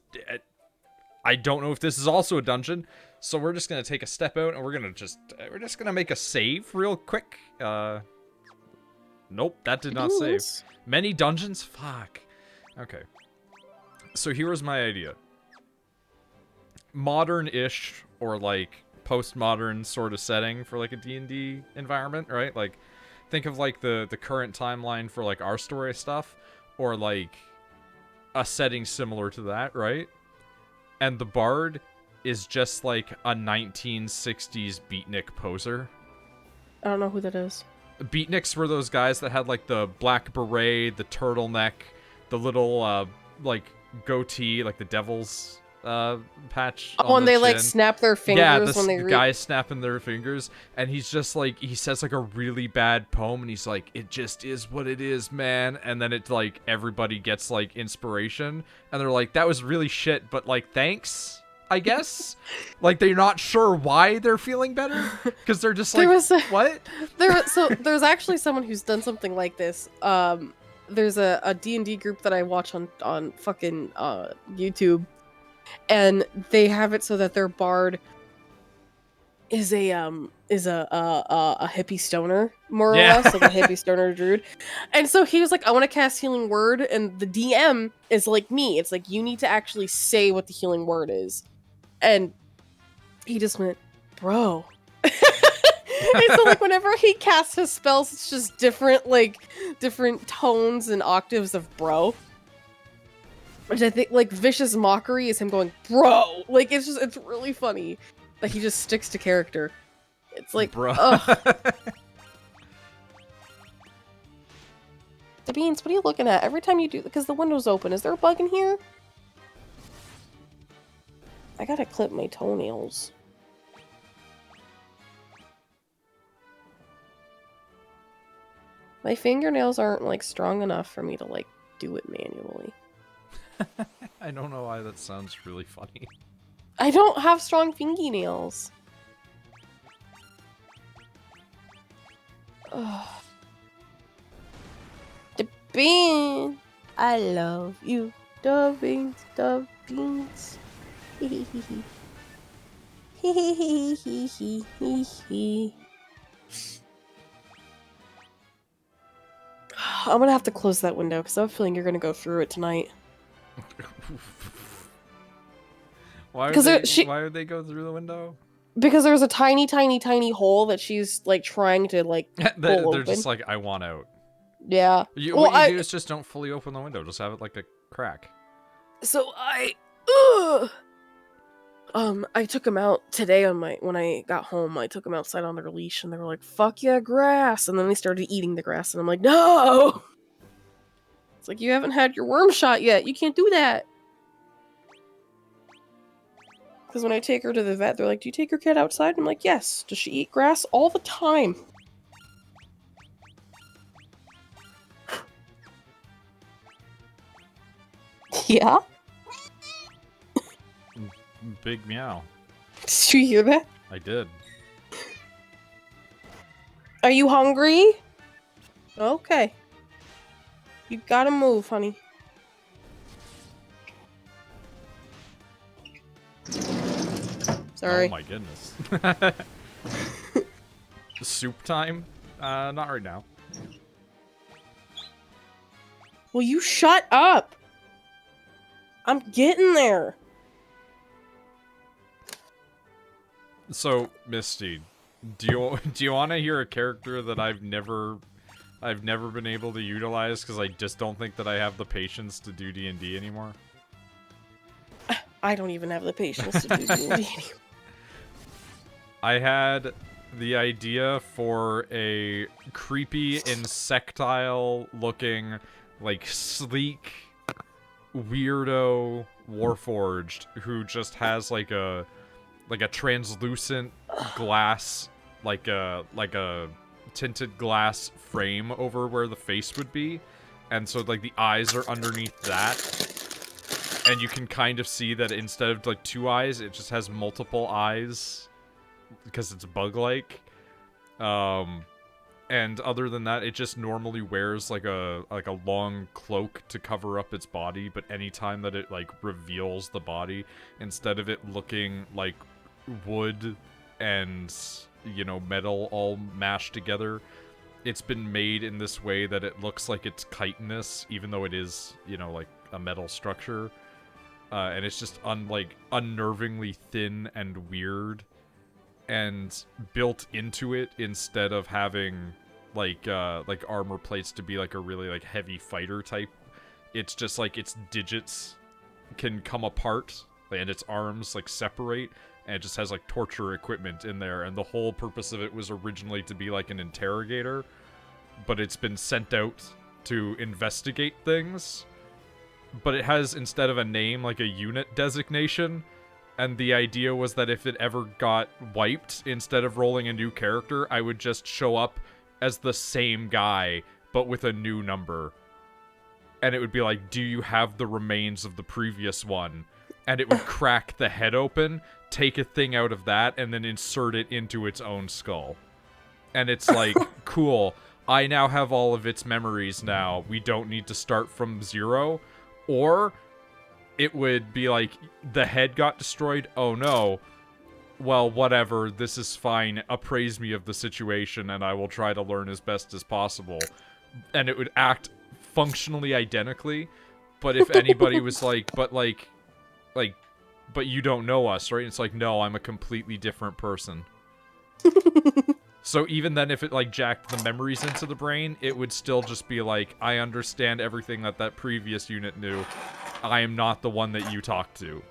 I don't know if this is also a dungeon, so we're just gonna take a step out and we're just gonna make a save real quick. Nope, that did not save. Many dungeons? Fuck. Okay. So here was my idea. Modern-ish, or like postmodern sort of setting for like a D&D environment, right? Like, think of like the current timeline for like our story stuff, or like a setting similar to that, right? And the bard is just like a 1960s beatnik poser. I don't know who that is. Beatniks were those guys that had like the black beret, the turtleneck, the little like goatee, like the devil's patch. Oh, and they chin. like snap their fingers when they the guys snapping their fingers, and he's just like, he says like a really bad poem, and he's like, it just is what it is, man. And then it's like everybody gets like inspiration, and they're like, that was really shit, but like thanks, I guess. Like, they're not sure why they're feeling better, because they're just like, what? There's actually someone who's done something like this. There's a D&D group that I watch on fucking YouTube, and they have it so that their bard is a hippie stoner, more or less, like a hippie stoner druid. And so he was like, I want to cast Healing Word, and the DM is like me. It's like, you need to actually say what the healing word is. And he just went, bro. And so like whenever he casts his spells, it's just different tones and octaves of bro. Which I think like Vicious Mockery is him going, bro. Like, it's really funny that he just sticks to character. It's like, bro. Ugh. The Beans, what are you looking at? Every time you do, because the window's open. Is there a bug in here? I gotta clip my toenails. My fingernails aren't like strong enough for me to like do it manually. I don't know why that sounds really funny. I don't have strong fingernails. Ugh. The Bean, I love you. The Beans, the Beans. Hee hee hee hee hee hee hee hee hee. I'm gonna have to close that window because I have a feeling you're gonna go through it tonight. Why would they go through the window? Because there's a tiny, tiny, tiny hole that she's like trying to like pull They're open. just like, I want out. Yeah. What you do is just don't fully open the window. Just have it like a crack. So I took him out today when I got home. I took him outside on their leash, and they were like, "Fuck yeah, grass!" And then they started eating the grass, and I'm like, "No!" It's like, you haven't had your worm shot yet. You can't do that. Because when I take her to the vet, they're like, "Do you take your cat outside?" I'm like, "Yes." Does she eat grass all the time? Yeah. Big meow. Did you hear that? I did. Are you hungry? Okay. You gotta move, honey. Sorry. Oh my goodness. Soup time? Not right now. Will you shut up? I'm getting there. So, Misty, do you want to hear a character that I've never been able to utilize because I just don't think that I have the patience to do D&D anymore? I don't even have the patience to do D&D anymore. I had the idea for a creepy, insectile-looking, like, sleek, weirdo warforged who just has, like a translucent glass, like a tinted glass frame over where the face would be. And so, like, the eyes are underneath that. And you can kind of see that instead of, like, 2 eyes, it just has multiple eyes. Because it's bug-like. And other than that, it just normally wears like a long cloak to cover up its body, but anytime that it like reveals the body, instead of it looking like wood and, you know, metal all mashed together, it's been made in this way that it looks like it's chitinous, even though it is, you know, like a metal structure. And it's just unnervingly thin and weird. And built into it, instead of having like armor plates to be like a really like heavy fighter type, it's just like its digits can come apart and its arms like separate, and it just has like torture equipment in there. And the whole purpose of it was originally to be like an interrogator, but it's been sent out to investigate things. But it has, instead of a name, like a unit designation. And the idea was that if it ever got wiped, instead of rolling a new character, I would just show up as the same guy, but with a new number. And it would be like, do you have the remains of the previous one? And it would crack the head open, take a thing out of that, and then insert it into its own skull. And it's like, cool, I now have all of its memories now. We don't need to start from 0. Or it would be like, the head got destroyed, oh no, well, whatever, this is fine, appraise me of the situation, and I will try to learn as best as possible. And it would act functionally identically, but if anybody was like, but you don't know us, right? It's like, no, I'm a completely different person. So even then, if it, like, jacked the memories into the brain, it would still just be like, I understand everything that previous unit knew. I am not the one that you talked to.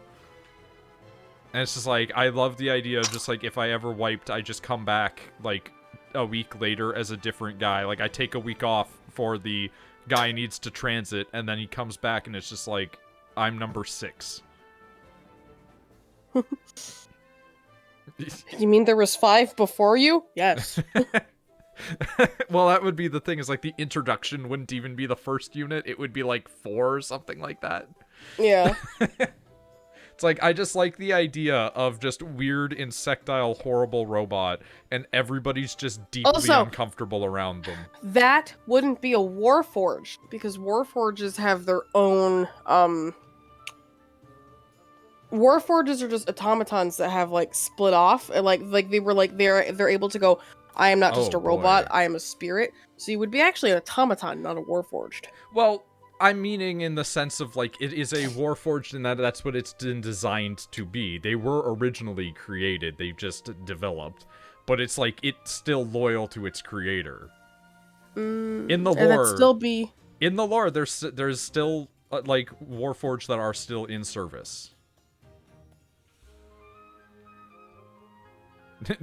And it's just like, I love the idea of just like, if I ever wiped, I just come back like a week later as a different guy. Like, I take a week off for the guy needs to transit, and then he comes back and it's just like, I'm number 6. You mean there was 5 before you? Yes. Well, that would be the thing, is like the introduction wouldn't even be the first unit. It would be like 4 or something like that. Yeah. It's like, I just like the idea of just weird, insectile, horrible robot, and everybody's just deeply uncomfortable around them. That wouldn't be a Warforged, because Warforges have their own, Warforges are just automatons that have, like, split off, and, like, they were, like, they're able to go, I am not just Oh, a robot, boy. I am a spirit. So you would be actually an automaton, not a warforged. Well, I'm meaning in the sense of, like, it is a warforged in that that's what it's been designed to be. They were originally created, they just developed. But it's like, it's still loyal to its creator. In the And that'd lore, still be... there's still, like, warforged that are still in service.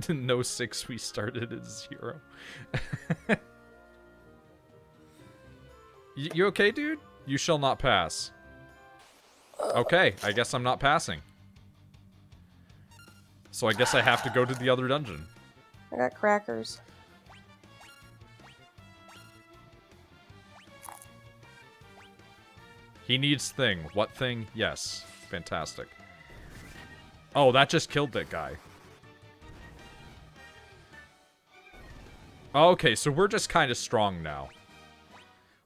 No 6, we started at 0. You okay, dude? You shall not pass. Okay, I guess I'm not passing. So I guess I have to go to the other dungeon. I got crackers. He needs thing. What thing? Yes. Fantastic. Oh, that just killed that guy. Okay, so we're just kind of strong now.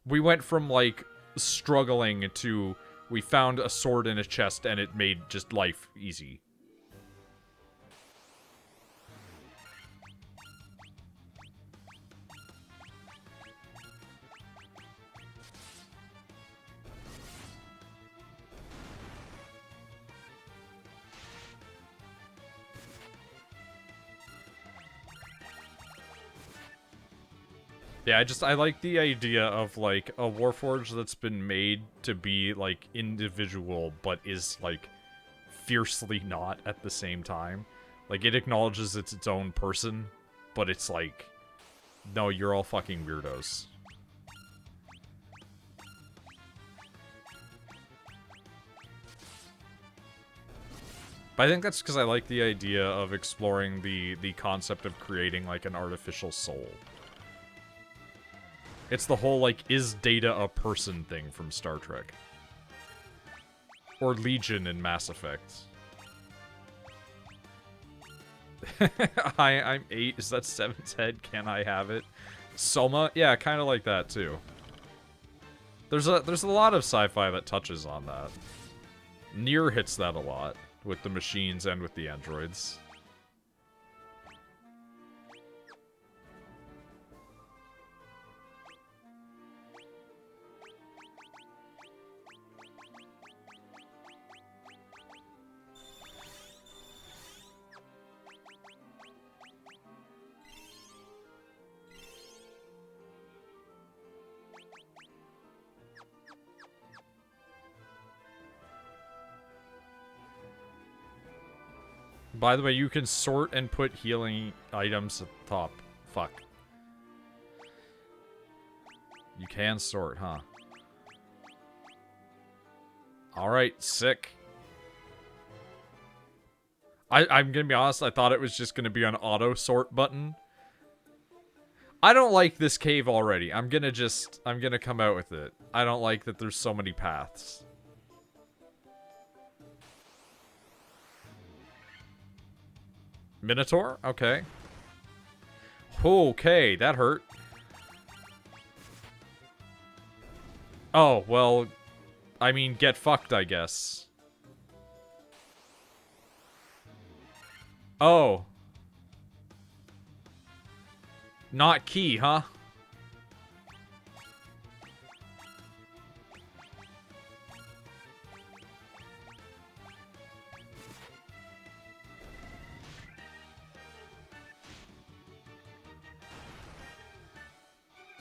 We went from, like, struggling to we found a sword in a chest and it made just life easy. Yeah, I like the idea of, like, a Warforged that's been made to be, like, individual, but is, like, fiercely not at the same time. Like, it acknowledges it's its own person, but it's like, no, you're all fucking weirdos. But I think that's because I like the idea of exploring the concept of creating, like, an artificial soul. It's the whole, like, is Data a person thing from Star Trek. Or Legion in Mass Effect. Hi, I'm 8. Is that 7's head? Can I have it? Soma? Yeah, kind of like that, too. There's a lot of sci-fi that touches on that. Nier hits that a lot, with the machines and with the androids. By the way, you can sort and put healing items at the top. Fuck. You can sort, huh? Alright, sick. I'm gonna be honest, I thought it was just gonna be an auto sort button. I don't like this cave already. I'm gonna come out with it. I don't like that there's so many paths. Minotaur? Okay. Okay, that hurt. Oh, well, I mean, get fucked, I guess. Oh. Not key, huh?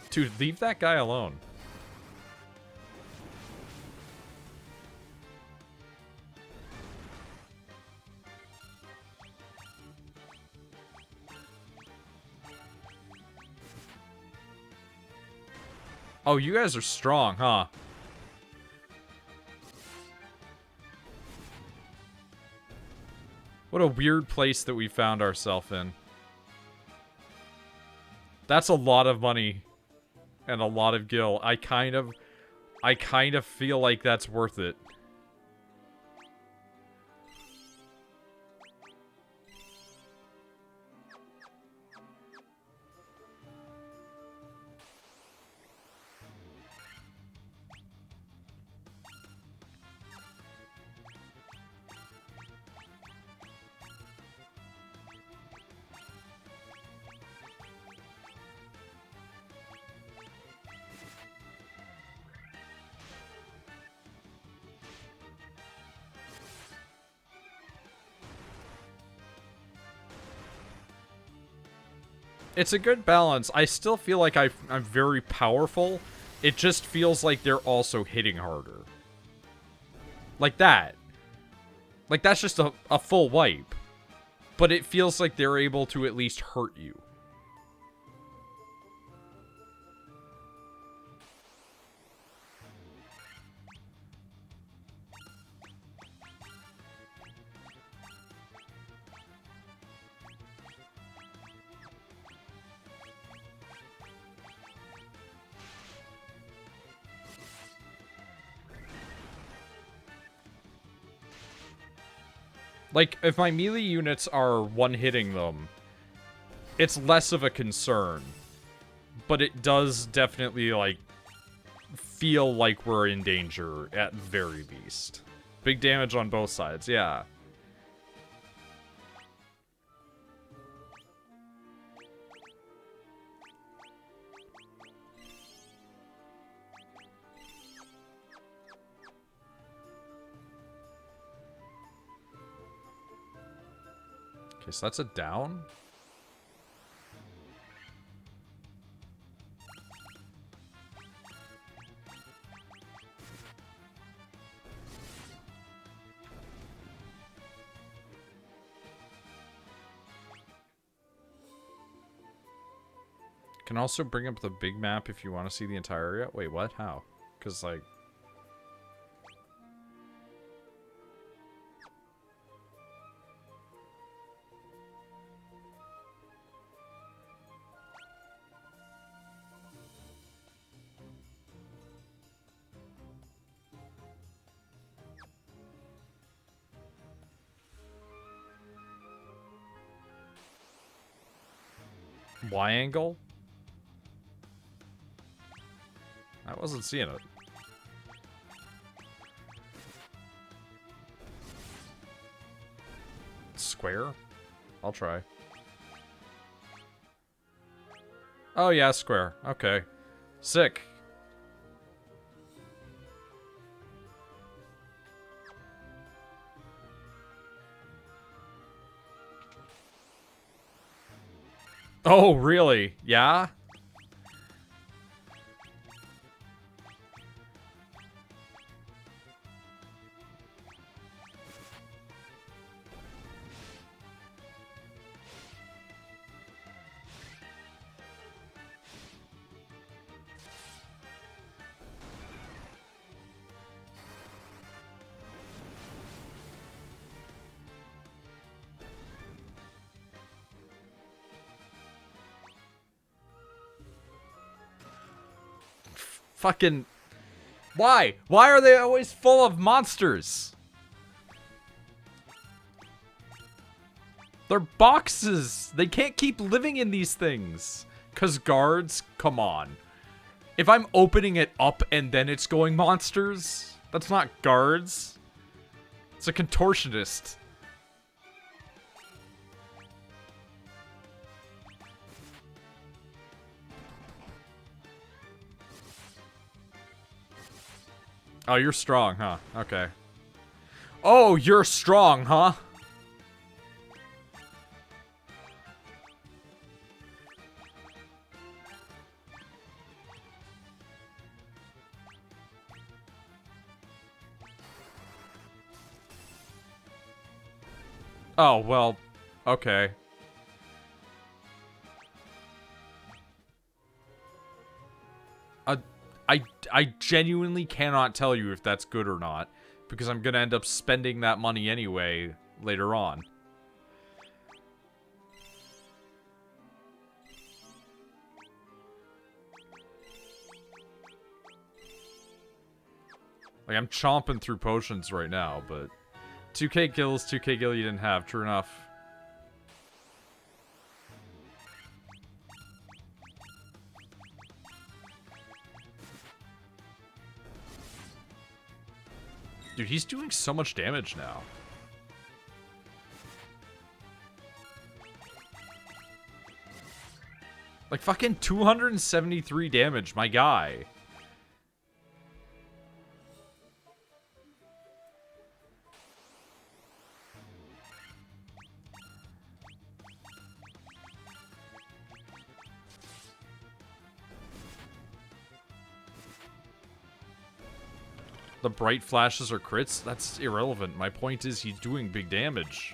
Dude, leave that guy alone. Oh, you guys are strong, huh? What a weird place that we found ourselves in. That's a lot of money. And a lot of gil. I kind of feel like that's worth it. It's a good balance. I still feel like I'm very powerful. It just feels like they're also hitting harder. Like that. Like, that's just a full wipe. But it feels like they're able to at least hurt you. Like, if my melee units are one-hitting them, it's less of a concern. But it does definitely, like, feel like we're in danger at the very least. Big damage on both sides, yeah. Okay, so that's a down? Can also bring up the big map if you want to see the entire area. Wait, what? How? Because, like... Y angle? I wasn't seeing it. Square? I'll try. Oh yeah, square. Okay. Sick. Oh, really? Yeah? Fucking... Why? Why are they always full of monsters? They're boxes. They can't keep living in these things. 'Cause guards? Come on. If I'm opening it up and then it's going monsters, that's not guards. It's a contortionist. Oh, you're strong, huh? Okay. Oh, you're strong, huh? Oh, well, okay. I genuinely cannot tell you if that's good or not, because I'm gonna end up spending that money anyway later on. Like, I'm chomping through potions right now, but... 2k kills, 2k kill you didn't have, true enough. Dude, he's doing so much damage now. Like, fucking 273 damage, my guy. The bright flashes are crits? That's irrelevant. My point is he's doing big damage.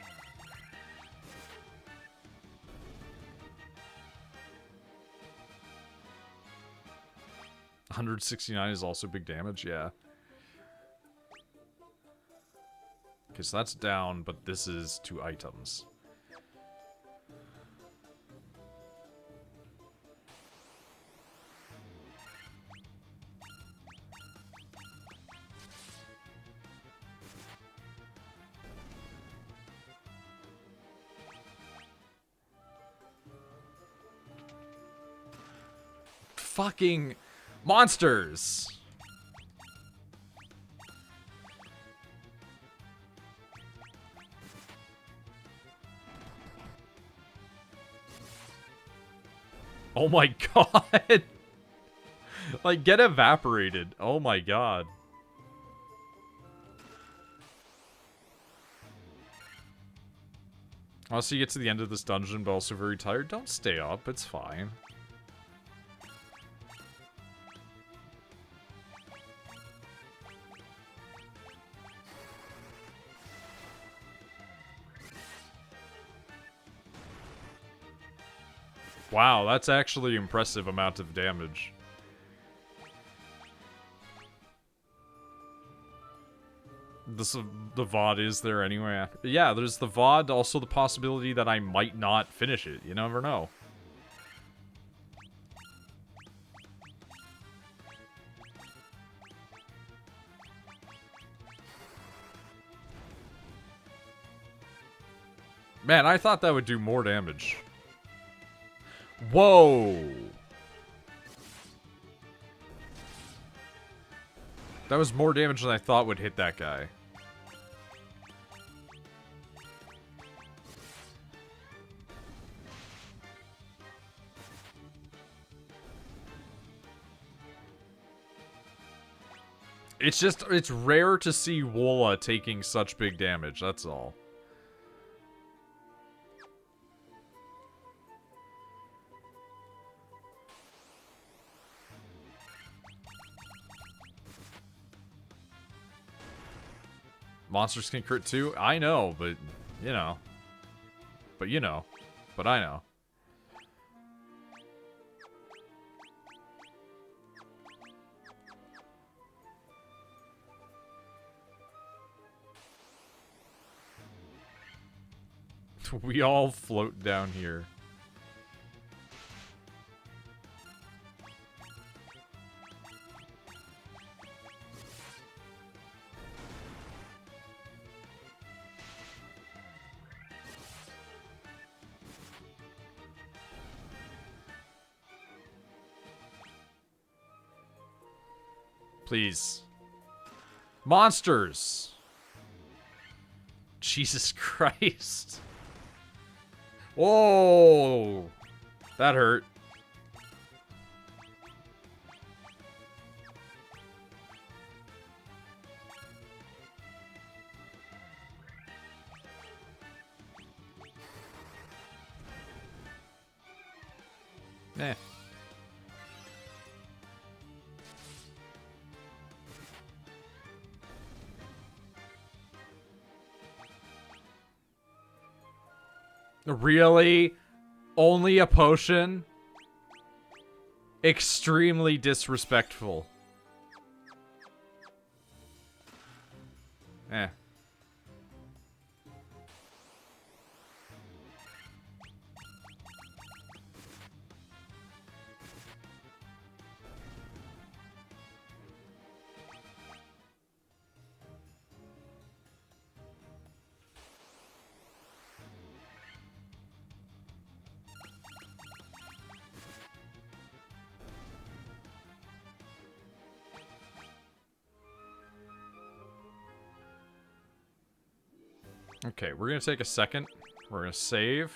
$169 is also big damage, yeah. Okay, so that's down, but this is 2 items. Fucking monsters! Oh my god! Like, get evaporated. Oh my god. Also, you get to the end of this dungeon, but also very tired. Don't stay up, it's fine. Wow, that's actually impressive amount of damage. The VOD is there anyway. Yeah, there's the VOD, also the possibility that I might not finish it. You never know. Man, I thought that would do more damage. Whoa! That was more damage than I thought would hit that guy. It's rare to see Wola taking such big damage, that's all. Monsters can crit too? I know, but, you know. But you know. But I know. We all float down here. Please. Monsters! Jesus Christ. Whoa! That hurt. Eh. Really? Only a potion? Extremely disrespectful. Eh. Okay, we're gonna take a second. We're gonna save.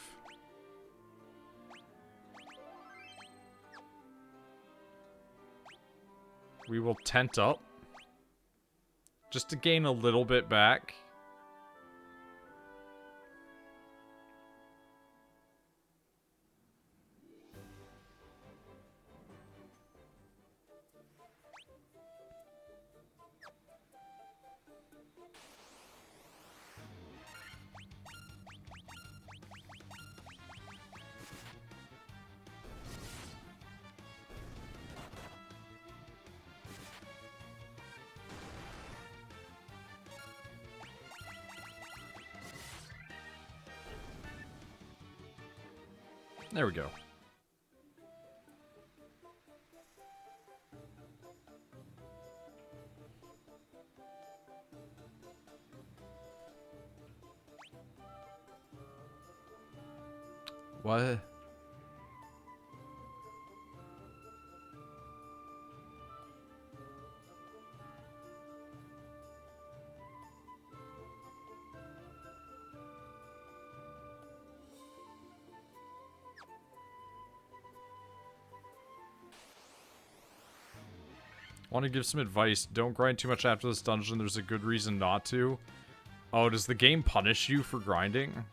We will tent up. Just to gain a little bit back. There we go. What? Want to give some advice. Don't grind too much after this dungeon. There's a good reason not to. Oh, does the game punish you for grinding?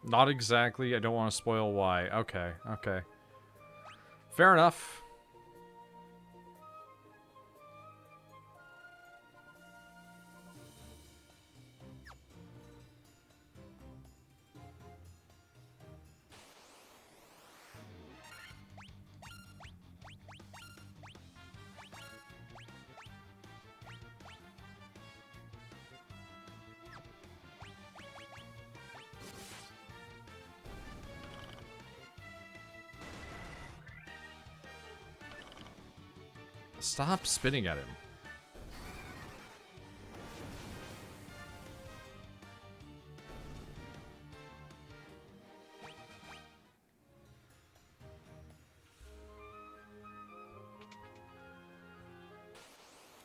Not exactly. I don't want to spoil why. Okay, okay. Fair enough. Stop spitting at him.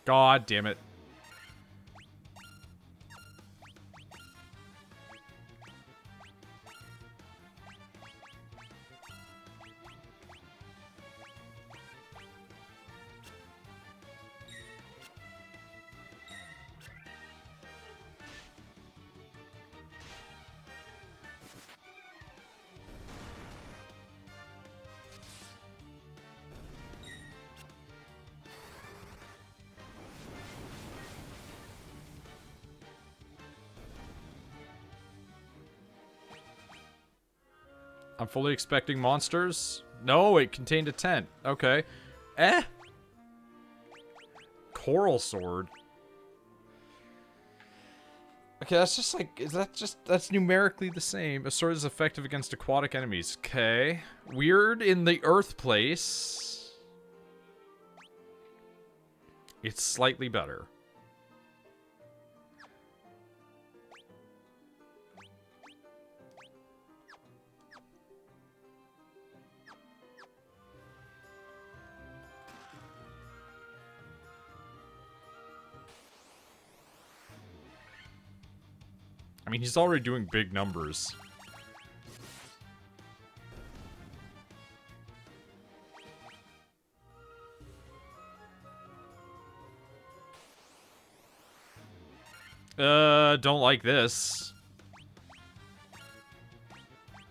God damn it. I'm fully expecting monsters. No, it contained a tent. Okay. Eh? Coral sword. Okay, that's just like, that's numerically the same. A sword is effective against aquatic enemies. Okay. Weird in the earth place. It's slightly better. I mean, he's already doing big numbers. Don't like this.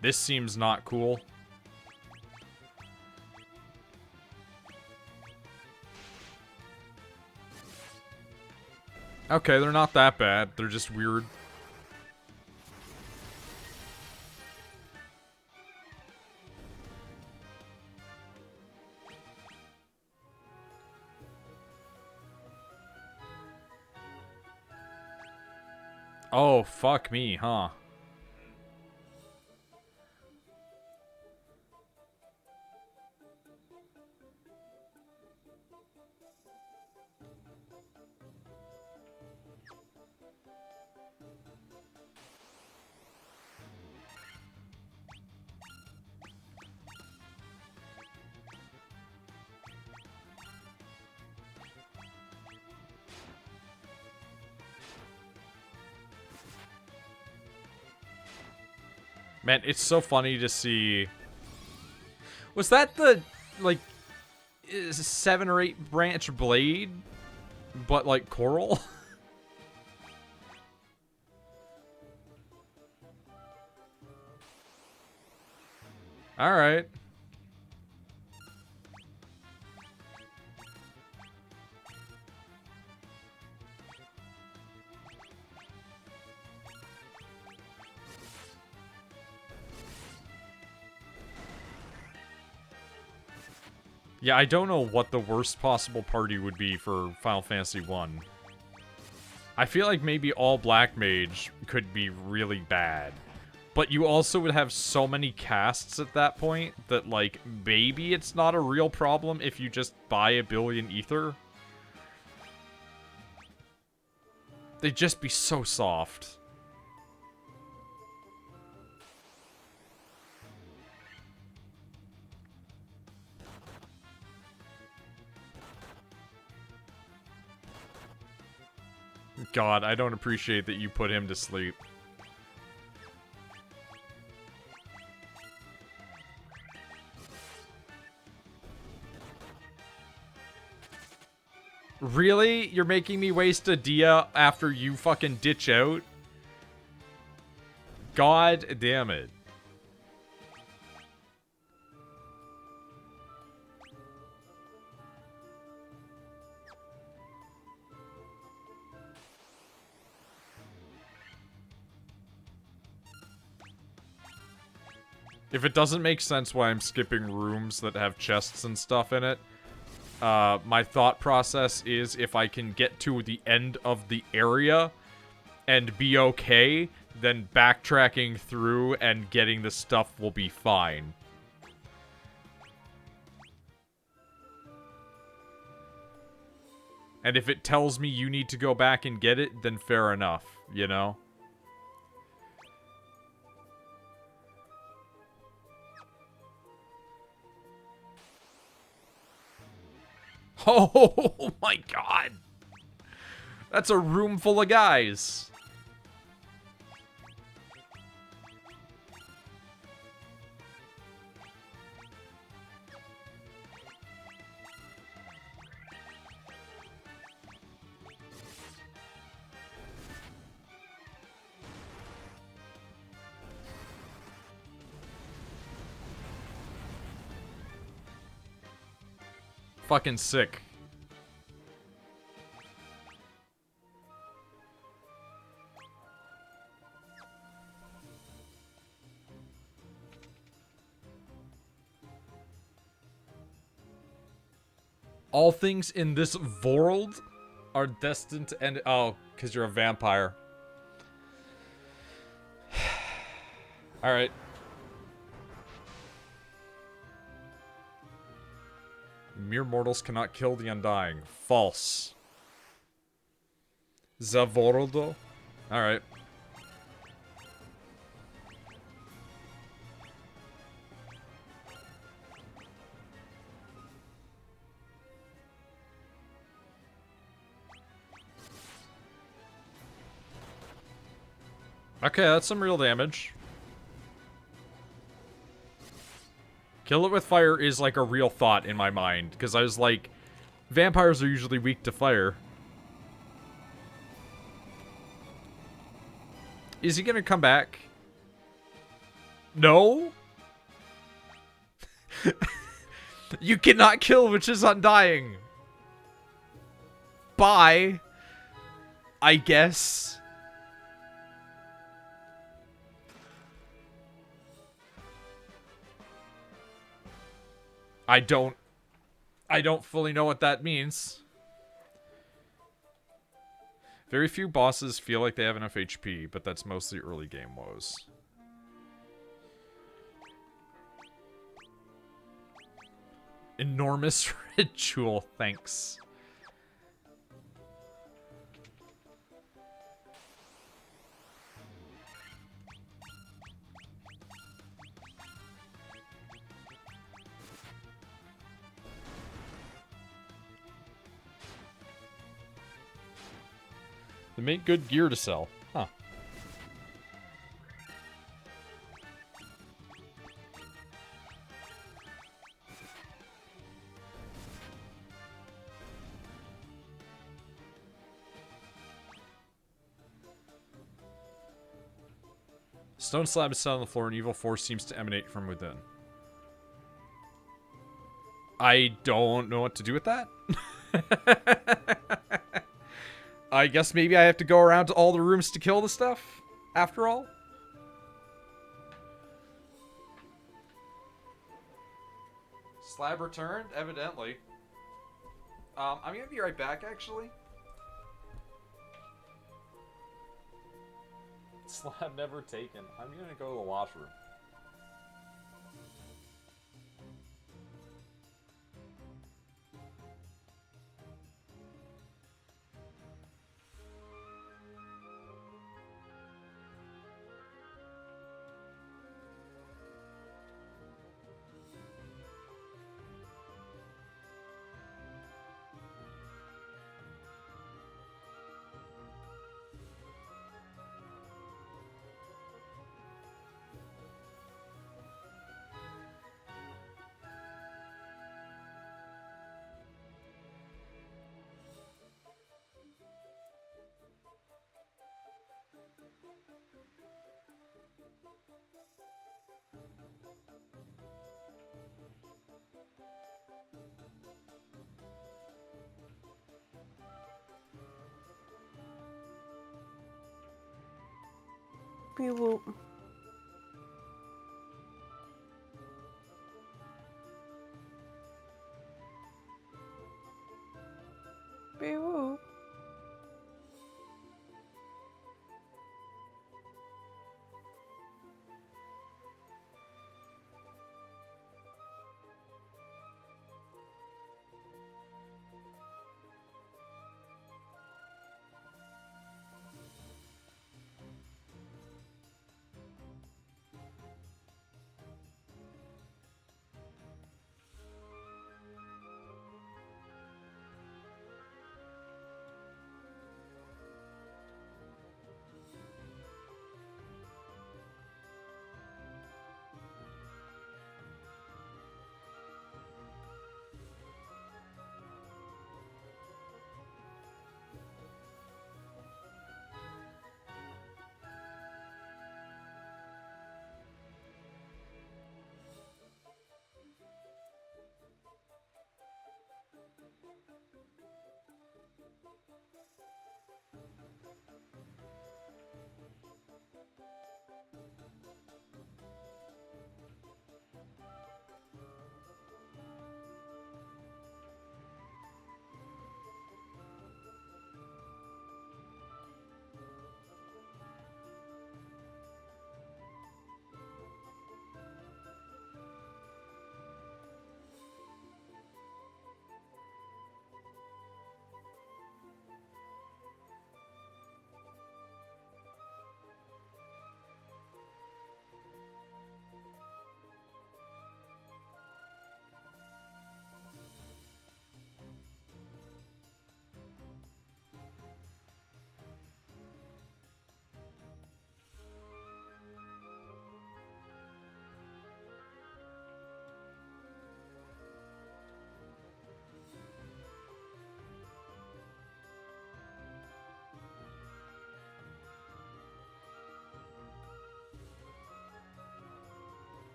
This seems not cool. Okay, they're not that bad. They're just weird. Oh, fuck me, huh? Man, it's so funny to see. Was that the, like, 7 or 8 branch blade? But, like, coral? Alright. Yeah, I don't know what the worst possible party would be for Final Fantasy 1. I feel like maybe all Black Mage could be really bad. But you also would have so many casts at that point that, like, maybe it's not a real problem if you just buy a billion ether. They'd just be so soft. God, I don't appreciate that you put him to sleep. Really? You're making me waste a dia after you fucking ditch out? God damn it. If it doesn't make sense why I'm skipping rooms that have chests and stuff in it, my thought process is if I can get to the end of the area and be okay, then backtracking through and getting the stuff will be fine. And if it tells me you need to go back and get it, then fair enough, you know? Oh my god! That's a room full of guys! Fucking sick. All things in this world are destined to end. Oh, because you're a vampire. Alright. Mere mortals cannot kill the undying. False. Zavordo? Alright. Okay, that's some real damage. Kill it with fire is like a real thought in my mind, because I was like, vampires are usually weak to fire. Is he gonna come back? No? You cannot kill which is undying. Bye. I guess. I don't fully know what that means. Very few bosses feel like they have enough HP, but that's mostly early game woes. Enormous ritual, thanks. They make good gear to sell. Huh. Stone slab is set on the floor, and evil force seems to emanate from within. I don't know what to do with that. I guess maybe I have to go around to all the rooms to kill the stuff, after all. Slab returned? Evidently. I'm gonna be right back, actually. Slab never taken. I'm gonna go to the washroom. Beep whoop. Beep whoop.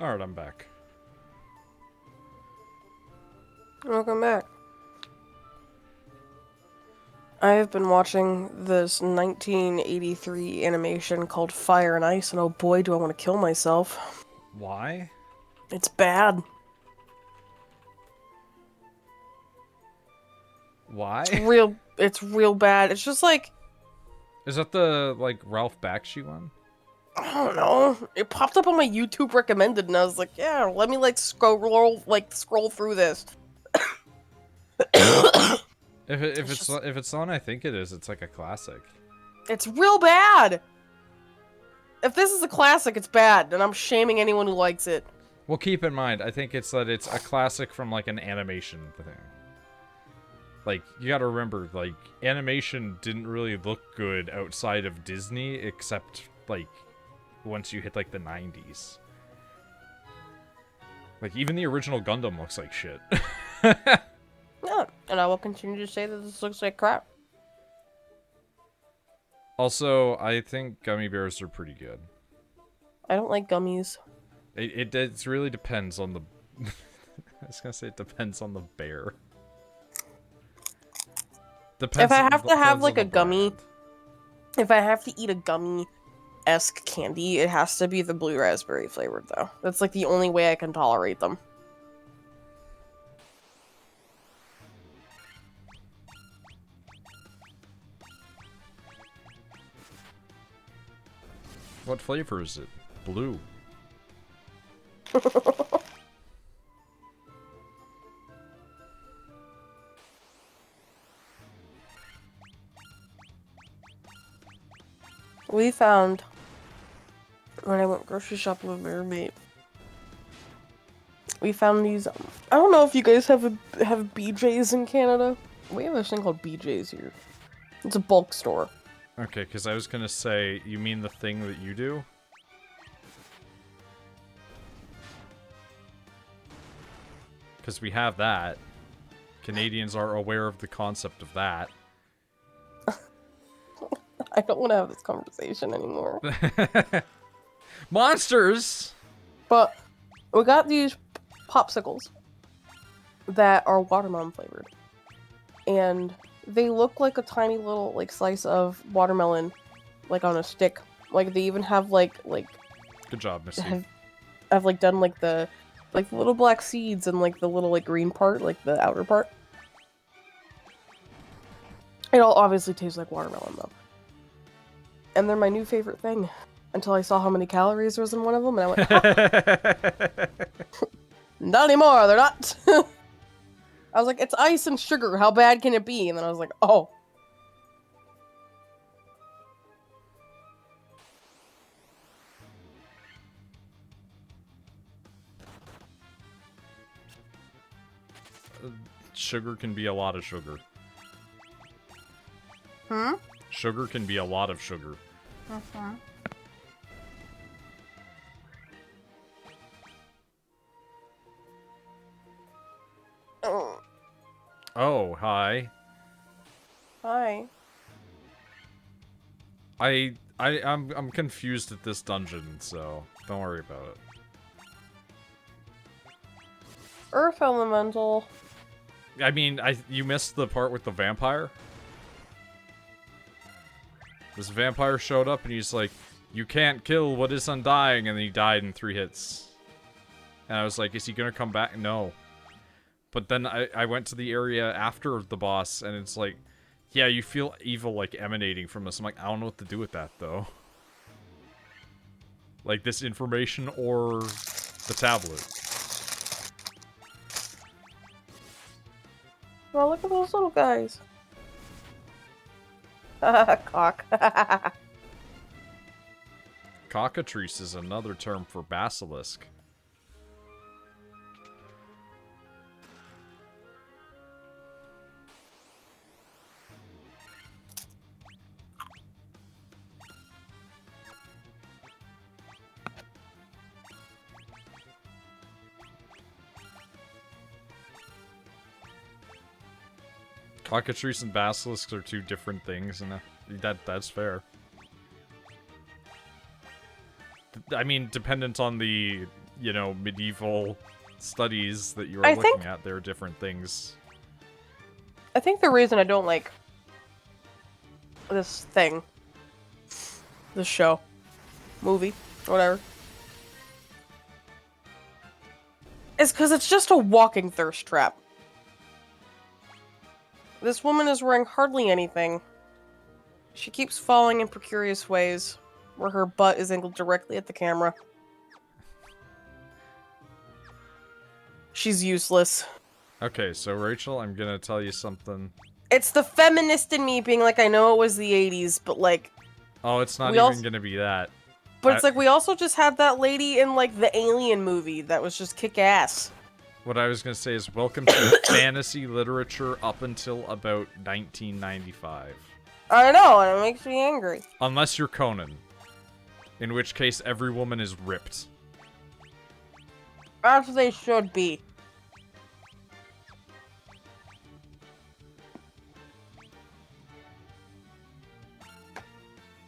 Alright, I'm back. Welcome back. I have been watching this 1983 animation called Fire and Ice, and oh boy, do I want to kill myself. Why? It's bad. Why? It's real bad. It's just like... Is that the, like, Ralph Bakshi one? I don't know. It popped up on my YouTube recommended, and I was like, yeah, let me, like, scroll through this. If it's on, I think it is. It's like a classic. It's real bad! If this is a classic, it's bad, and I'm shaming anyone who likes it. Well, keep in mind, I think it's that it's a classic from, like, an animation thing. Like, you gotta remember, like, animation didn't really look good outside of Disney, except, like, once you hit, like, the 90s. Like, even the original Gundam looks like shit. Yeah, and I will continue to say that this looks like crap. Also, I think gummy bears are pretty good. I don't like gummies. It really depends on the... I was gonna say it depends on the bear. Depends if I have to have, like, on a the gummy... brand. If I have to eat a gummy-esque candy, it has to be the blue raspberry flavored, though. That's, like, the only way I can tolerate them. What flavor is it? Blue. We found, when I went grocery shopping with my roommate, we found these, I don't know if you guys have BJ's in Canada. We have this thing called BJ's here. It's a bulk store. Okay, because I was gonna say, you mean the thing that you do? Because we have that. Canadians are aware of the concept of that. I don't want to have this conversation anymore. Monsters! But we got these popsicles that are watermelon flavored. And they look like a tiny little, like, slice of watermelon, like, on a stick. Like, they even have, like... Good job, Missy. I've, like, done, like, the little black seeds and, like, the little, like, green part, like, the outer part. It all obviously tastes like watermelon, though. And they're my new favorite thing. Until I saw how many calories there was in one of them, and I went, ha! Not anymore, they're not! I was like, it's ice and sugar, how bad can it be? And then I was like, oh. Sugar can be a lot of sugar. Hmm? Sugar can be a lot of sugar. Uh-huh. Oh, hi. Hi. I'm confused at this dungeon, so don't worry about it. Earth Elemental. I mean, you missed the part with the vampire? This vampire showed up and he's like, you can't kill what is undying, and then he died in 3 hits. And I was like, is he gonna come back? No. But then I went to the area after the boss, and it's like, yeah, you feel evil, like, emanating from this. I'm like, I don't know what to do with that, though. Like, this information or the tablet. Oh, look at those little guys. Cock. Cockatrice is another term for basilisk. Cockatrice and basilisks are 2 different things, and that's fair. I mean, dependent on the you know, medieval studies that you are I looking think- at, there are different things. I think the reason I don't like this thing, this show, movie, whatever, is because it's just a walking thirst trap. This woman is wearing hardly anything. She keeps falling in precarious ways, where her butt is angled directly at the camera. She's useless. Okay, so Rachel, I'm gonna tell you something. It's the feminist in me being like, I know it was the 80s, but like... Oh, it's not We even also- gonna be that. But it's like, we also just had that lady in, like, the Alien movie that was just kick-ass. What I was gonna say is welcome to fantasy literature up until about 1995. I know, and it makes me angry. Unless you're Conan. In which case, every woman is ripped. As they should be.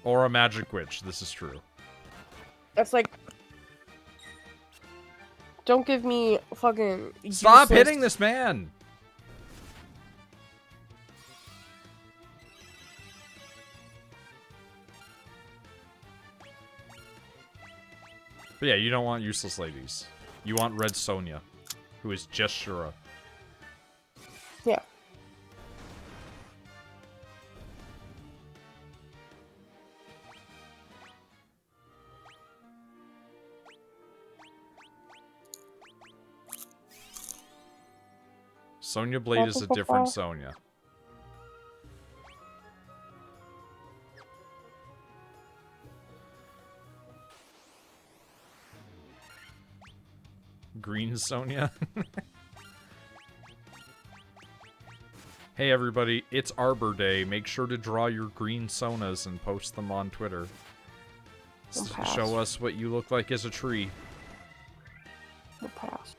Or a magic witch, this is true. It's like... Don't give me fucking Stop useless- hitting this man! But yeah, you don't want useless ladies. You want Red Sonja, who is just Shura. Yeah. Sonya Blade is a different Sonya. Green Sonya? Hey everybody, it's Arbor Day. Make sure to draw your green Sonas and post them on Twitter. Show us what you look like as a tree. We'll pass.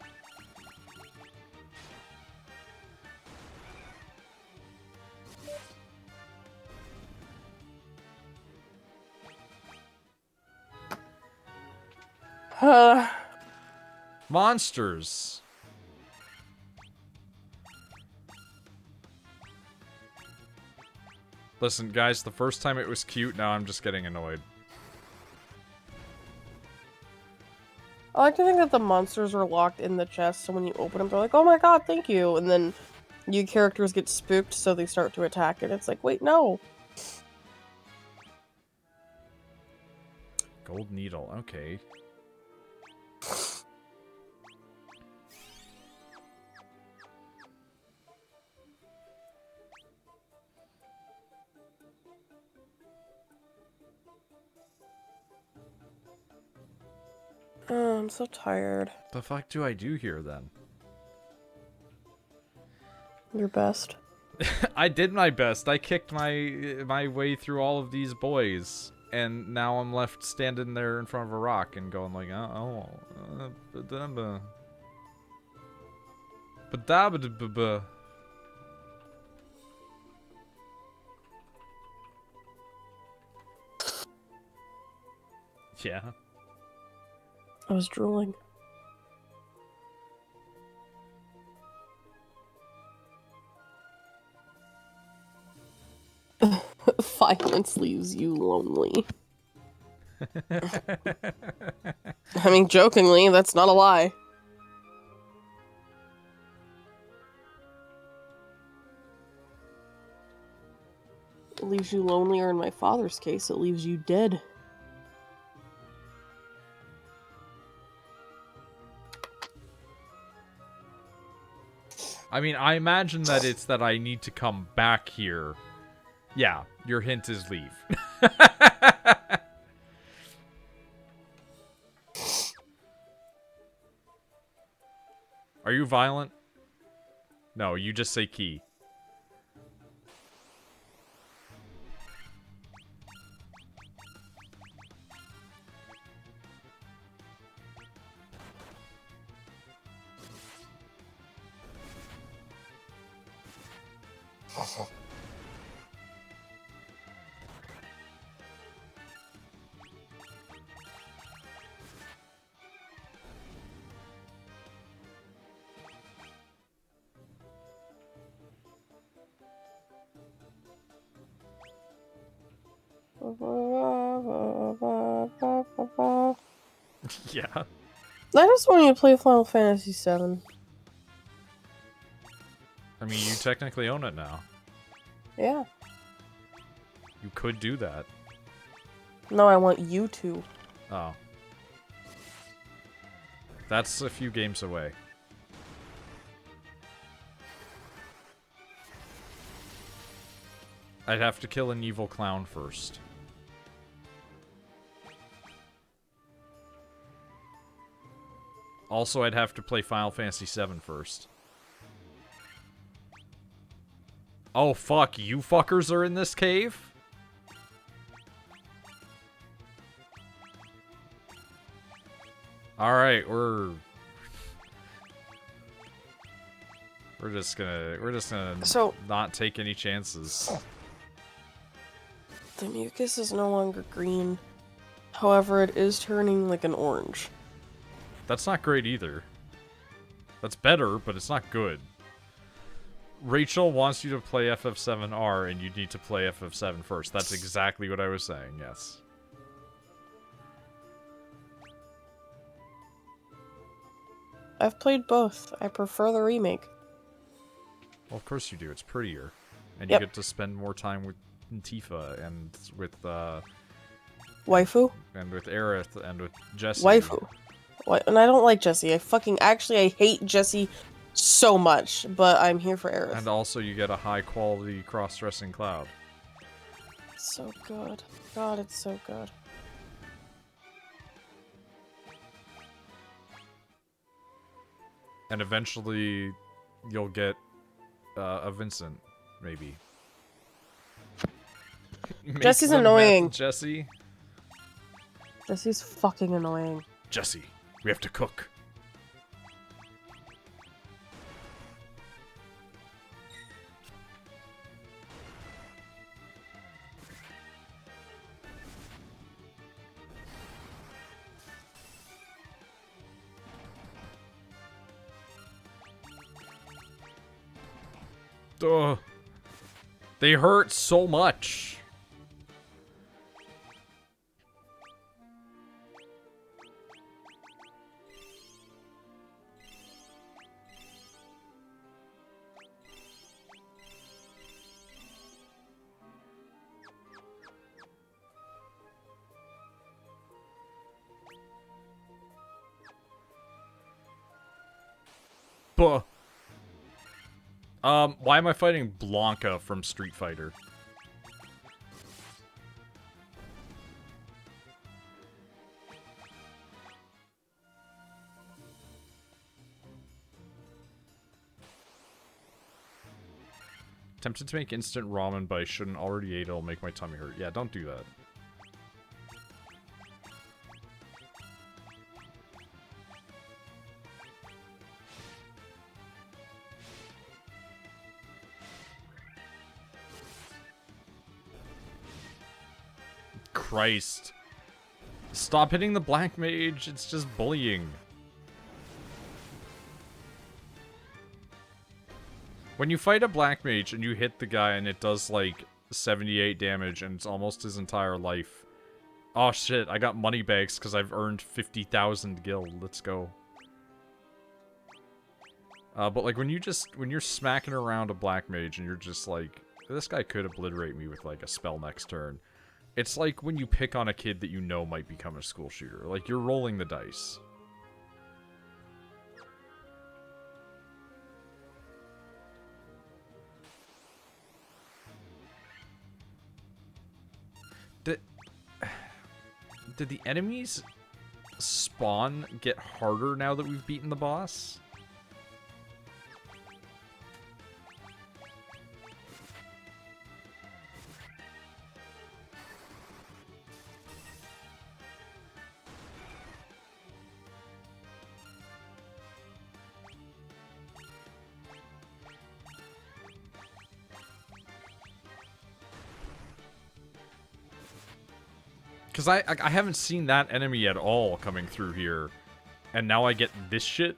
Monsters! Listen, guys, the first time it was cute, now I'm just getting annoyed. I like to think that the monsters are locked in the chest, so when you open them, they're like, oh my god, thank you, and then you characters get spooked, so they start to attack, and it's like, wait, no. Gold needle, okay. Oh, I'm so tired. The fuck do I do here, then? Your best. I did my best. I kicked my way through all of these boys. And now I'm left standing there in front of a rock and going like, Ba-da-ba-da-ba-ba. Yeah. I was drooling. Violence leaves you lonely. I mean, jokingly, that's not a lie. It leaves you lonely, or in my father's case, it leaves you dead. I mean, I imagine that it's that I need to come back here. Yeah, your hint is leave. Are you violent? No, you just say key. Yeah. I just want you to play Final Fantasy VII. I mean, you technically own it now. Yeah. You could do that. No, I want you to. Oh. That's a few games away. I'd have to kill an evil clown first. Also, I'd have to play Final Fantasy VII first. Oh, fuck. You fuckers are in this cave? Alright, we're just gonna So, not take any chances. the mucus is no longer green. However, it is turning like an orange. That's not great either. That's better, but it's not good. Rachel wants you to play FF7R, and you need to play FF7 first. That's exactly what I was saying, yes. I've played both. I prefer the remake. Well, of course you do. It's prettier. And you Yep. get to spend more time with Tifa, and with, Waifu? and with Aerith, and with Jessie. Waifu. What? And I don't like Jessie. I hate Jessie so much, but I'm here for Aerith. And also you get a high-quality cross-dressing Cloud. So good. God, it's so good. And eventually, you'll get a Vincent, maybe. Jessie's Make the annoying. meth, Jessie. Jessie's fucking annoying. Jessie, we have to cook. Ugh. They hurt so much. Buh. Why am I fighting Blanca from Street Fighter? Tempted to make instant ramen, but I shouldn't. Already ate it. It'll make my tummy hurt. Yeah, don't do that. Christ. Stop hitting the black mage. It's just bullying. When you fight a black mage and you hit the guy and it does like 78 damage and it's almost his entire life. Oh shit, I got money bags because I've earned 50,000 gil. Let's go. But like when you're smacking around a black mage and you're just like, this guy could obliterate me with like a spell next turn. It's like when you pick on a kid that you know might become a school shooter. Like, you're rolling the dice. Did the enemies spawn get harder now that we've beaten the boss? Because I haven't seen that enemy at all coming through here. And now I get this shit?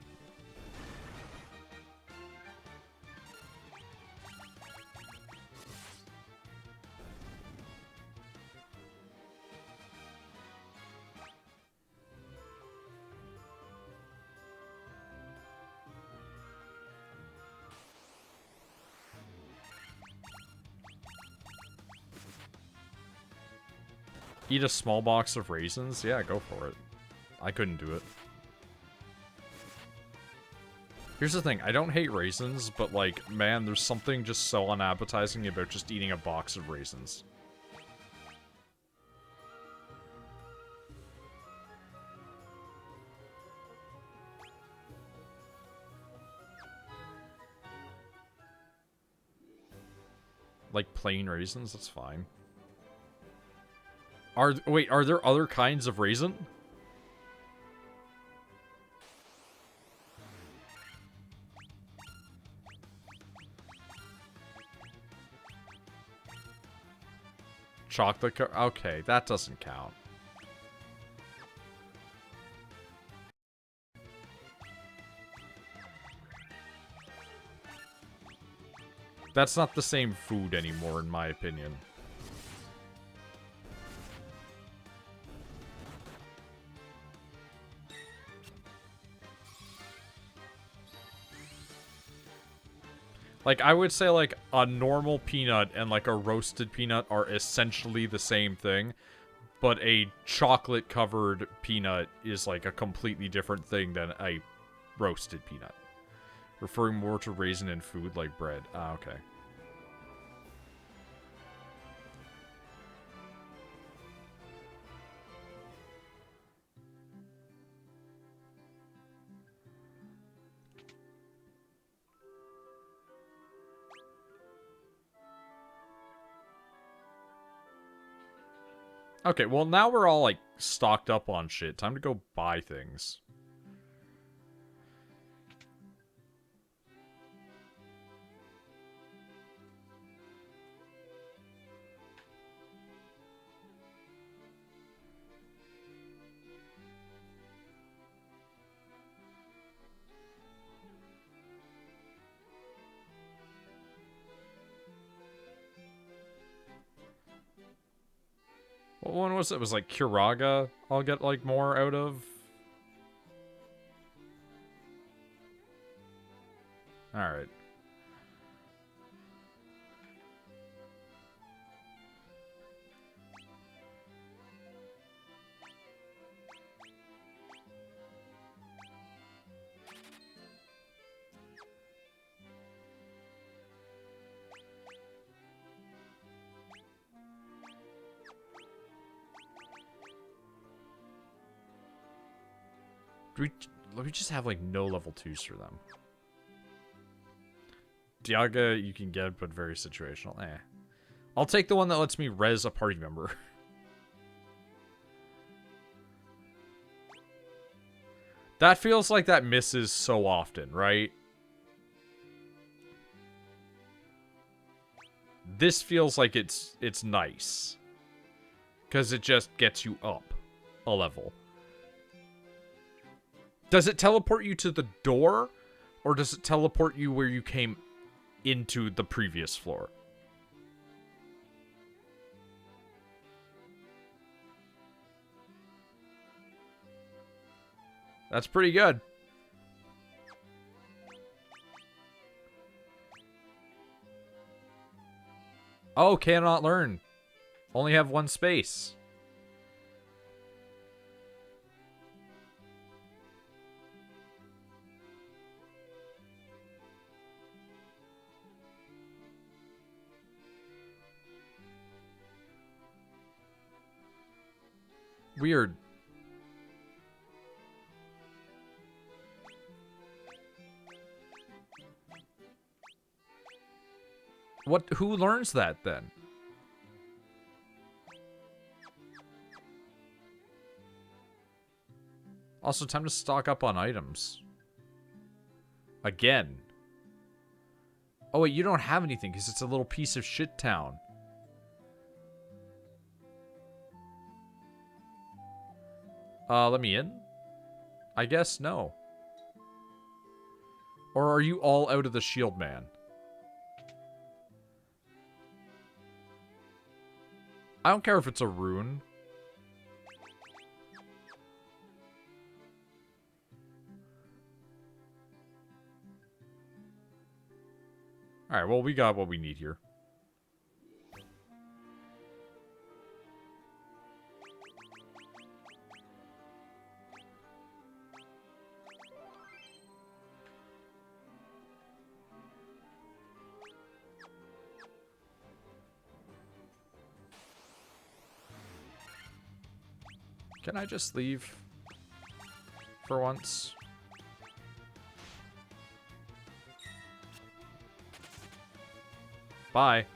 Eat a small box of raisins? Yeah, go for it. I couldn't do it. Here's the thing, I don't hate raisins, but like, man, there's something just so unappetizing about just eating a box of raisins. Like plain raisins, that's fine. Wait, are there other kinds of raisin? Chocolate okay, that doesn't count. That's not the same food anymore, in my opinion. Like, I would say, like, a normal peanut and, like, a roasted peanut are essentially the same thing. But a chocolate-covered peanut is, like, a completely different thing than a roasted peanut. Referring more to raisin in food like bread. Ah, okay. Okay, well, now we're all, like, stocked up on shit. Time to go buy things. What one was it? It was, like, Kiraga I'll get, like, more out of. Alright. Let me just have, like, no level 2s for them. Diaga you can get, but very situational. Eh. I'll take the one that lets me res a party member. That feels like that misses so often, right? This feels like it's nice. Because it just gets you up a level. Does it teleport you to the door? Or does it teleport you where you came into the previous floor? That's pretty good. Oh, cannot learn. Only have one space. Weird. Who learns that then? Also, time to stock up on items. Again. Oh wait, you don't have anything because it's a little piece of shit town. Let me in? I guess no. Or are you all out of the shield man? I don't care if it's a rune. Alright, well, we got what we need here. Can I just leave for once? Bye.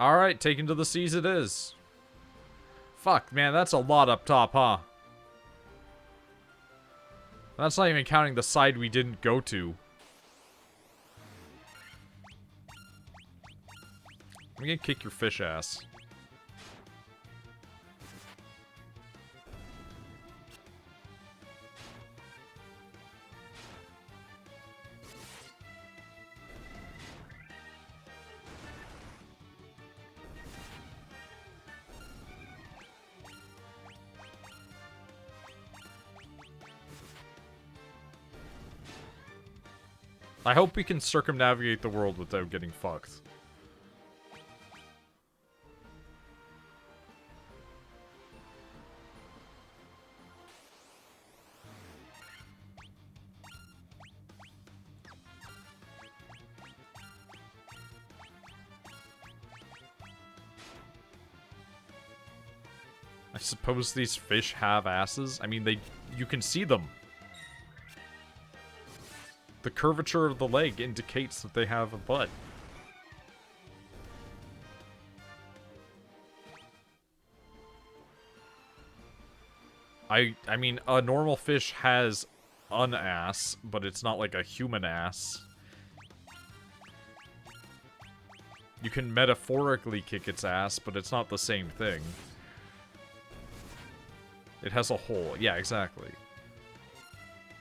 Alright, taken to the seas it is. Fuck, man, that's a lot up top, huh? That's not even counting the side we didn't go to. I'm gonna kick your fish ass. I hope we can circumnavigate the world without getting fucked. I suppose these fish have asses? I mean, you can see them. The curvature of the leg indicates that they have a butt. I mean, a normal fish has an ass, but it's not like a human ass. You can metaphorically kick its ass, but it's not the same thing. It has a hole. Yeah, exactly.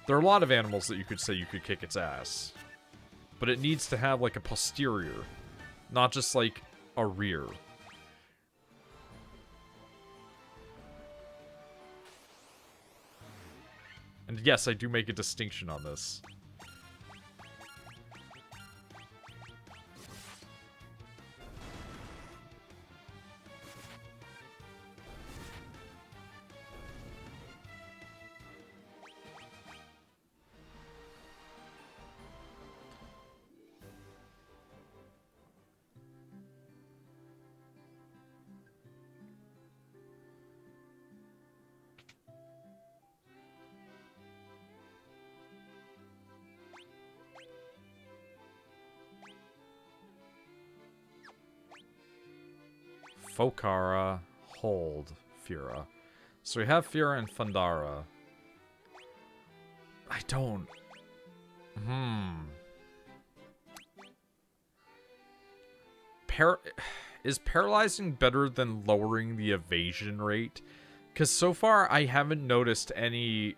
There are a lot of animals that you could say you could kick its ass. But it needs to have, like, a posterior. Not just, like, a rear. And yes, I do make a distinction on this. Fokara, Hold, Fira. So we have Fira and Fundara. I don't... Is paralyzing better than lowering the evasion rate? Because so far, I haven't noticed any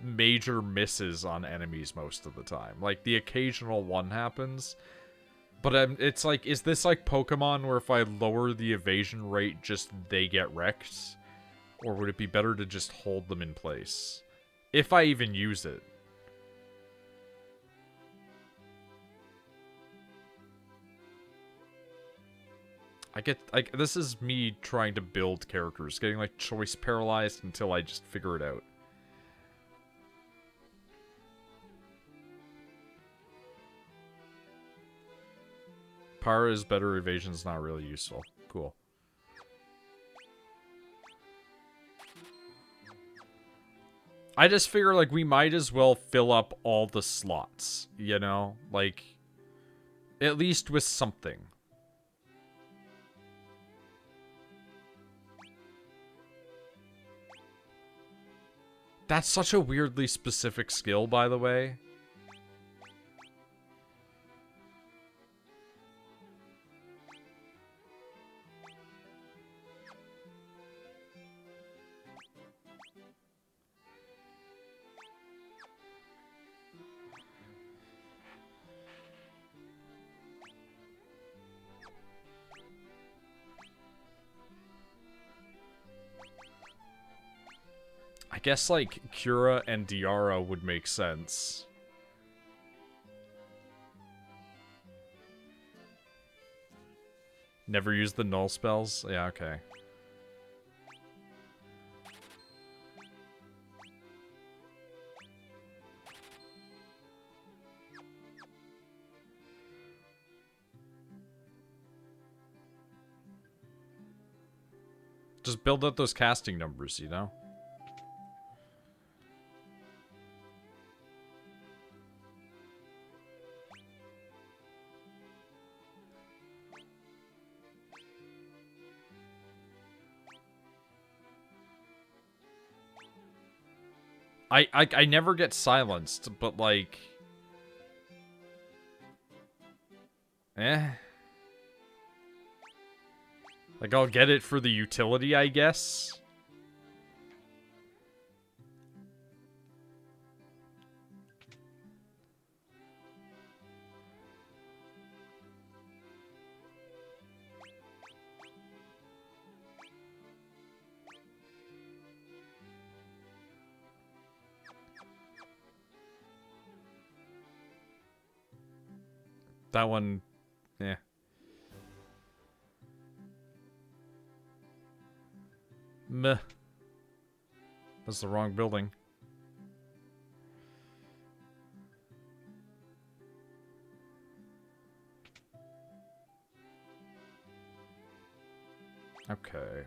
major misses on enemies most of the time. Like, the occasional one happens. But it's like, is this like Pokemon where if I lower the evasion rate, just they get wrecked? Or would it be better to just hold them in place? If I even use it. This is me trying to build characters, getting like choice paralyzed until I just figure it out. Pyra is better, evasion's not really useful. Cool. I just figure, like, we might as well fill up all the slots, you know? Like, at least with something. That's such a weirdly specific skill, by the way. I guess, like, Cura and Diara would make sense. Never use the null spells? Yeah, okay. Just build up those casting numbers, you know? I never get silenced, but like... Eh. Like, I'll get it for the utility, I guess. That one... Yeah. Meh. That's the wrong building. Okay.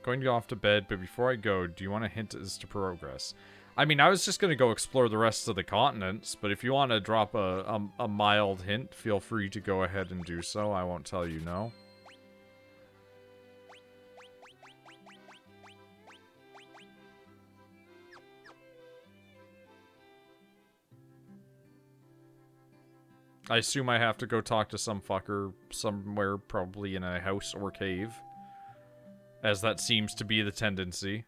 Going to go off to bed, but before I go, do you want a hint as to progress? I mean, I was just going to go explore the rest of the continents, but if you want to drop a mild hint, feel free to go ahead and do so. I won't tell you no. I assume I have to go talk to some fucker somewhere, probably in a house or cave. As that seems to be the tendency.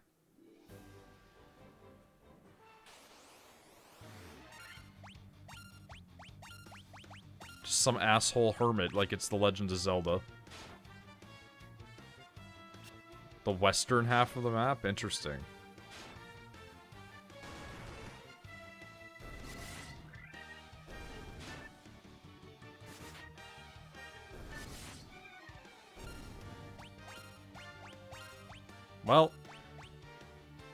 Just some asshole hermit like it's The Legend of Zelda. The western half of the map? Interesting. Well,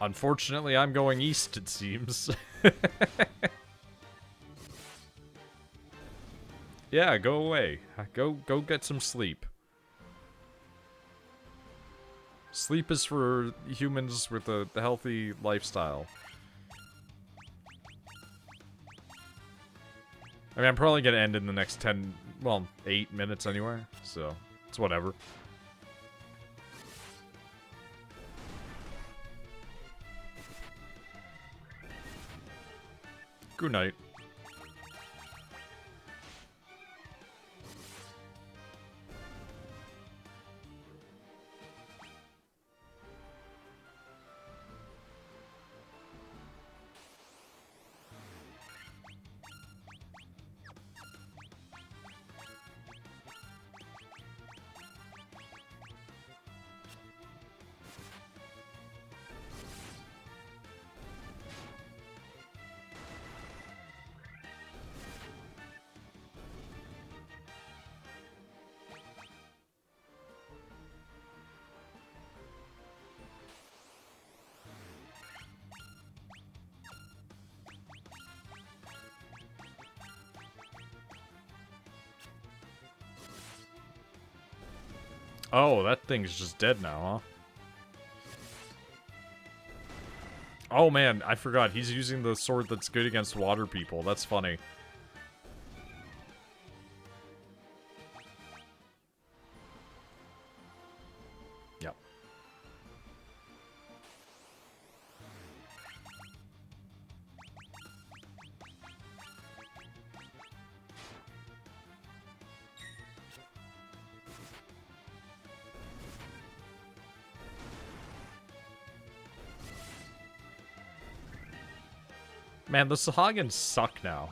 unfortunately, I'm going east, it seems. Yeah, go away. Go get some sleep. Sleep is for humans with a healthy lifestyle. I mean, I'm probably gonna end in the next 10, well, 8 minutes anyway, so it's whatever. Good night. Oh, that thing's just dead now, huh? Oh man, I forgot. He's using the sword that's good against water people. That's funny. Yep. Man, the Sahagins suck now.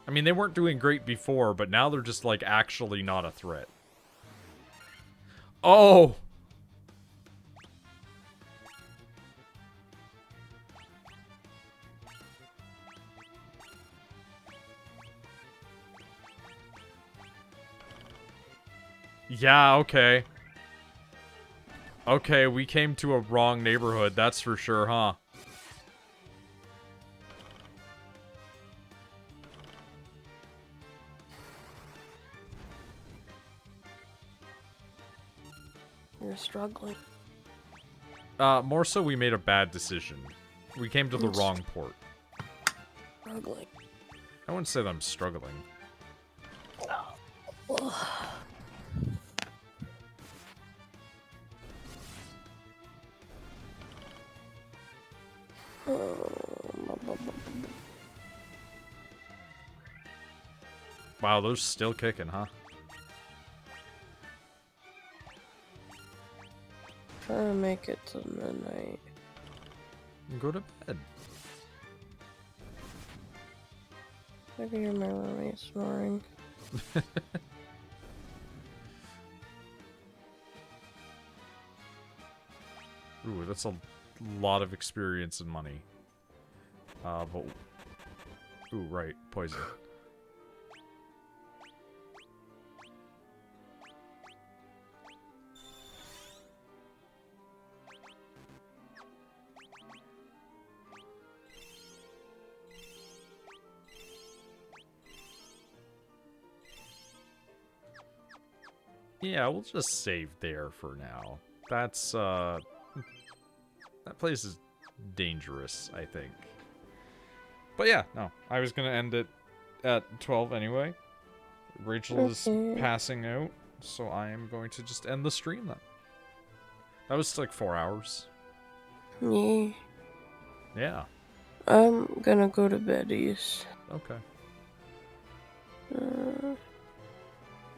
I mean, they weren't doing great before, but now they're just, like, actually not a threat. Oh! Yeah, okay. Okay, we came to a wrong neighborhood, that's for sure, huh? You're struggling. More so we made a bad decision. We came to the wrong port. Struggling. I wouldn't say that I'm struggling. Wow, those still kicking, huh? Trying to make it to midnight. Go to bed. I can hear my roommate snoring. Ooh, that's a lot of experience and money. But... Ooh, right. Poison. Yeah, we'll just save there for now. That's, that place is dangerous, I think. But yeah, no. I was gonna end it at 12 anyway. Rachel is passing out, so I am going to just end the stream then. That was like 4 hours. Yeah. Yeah. I'm gonna go to bedies. Okay.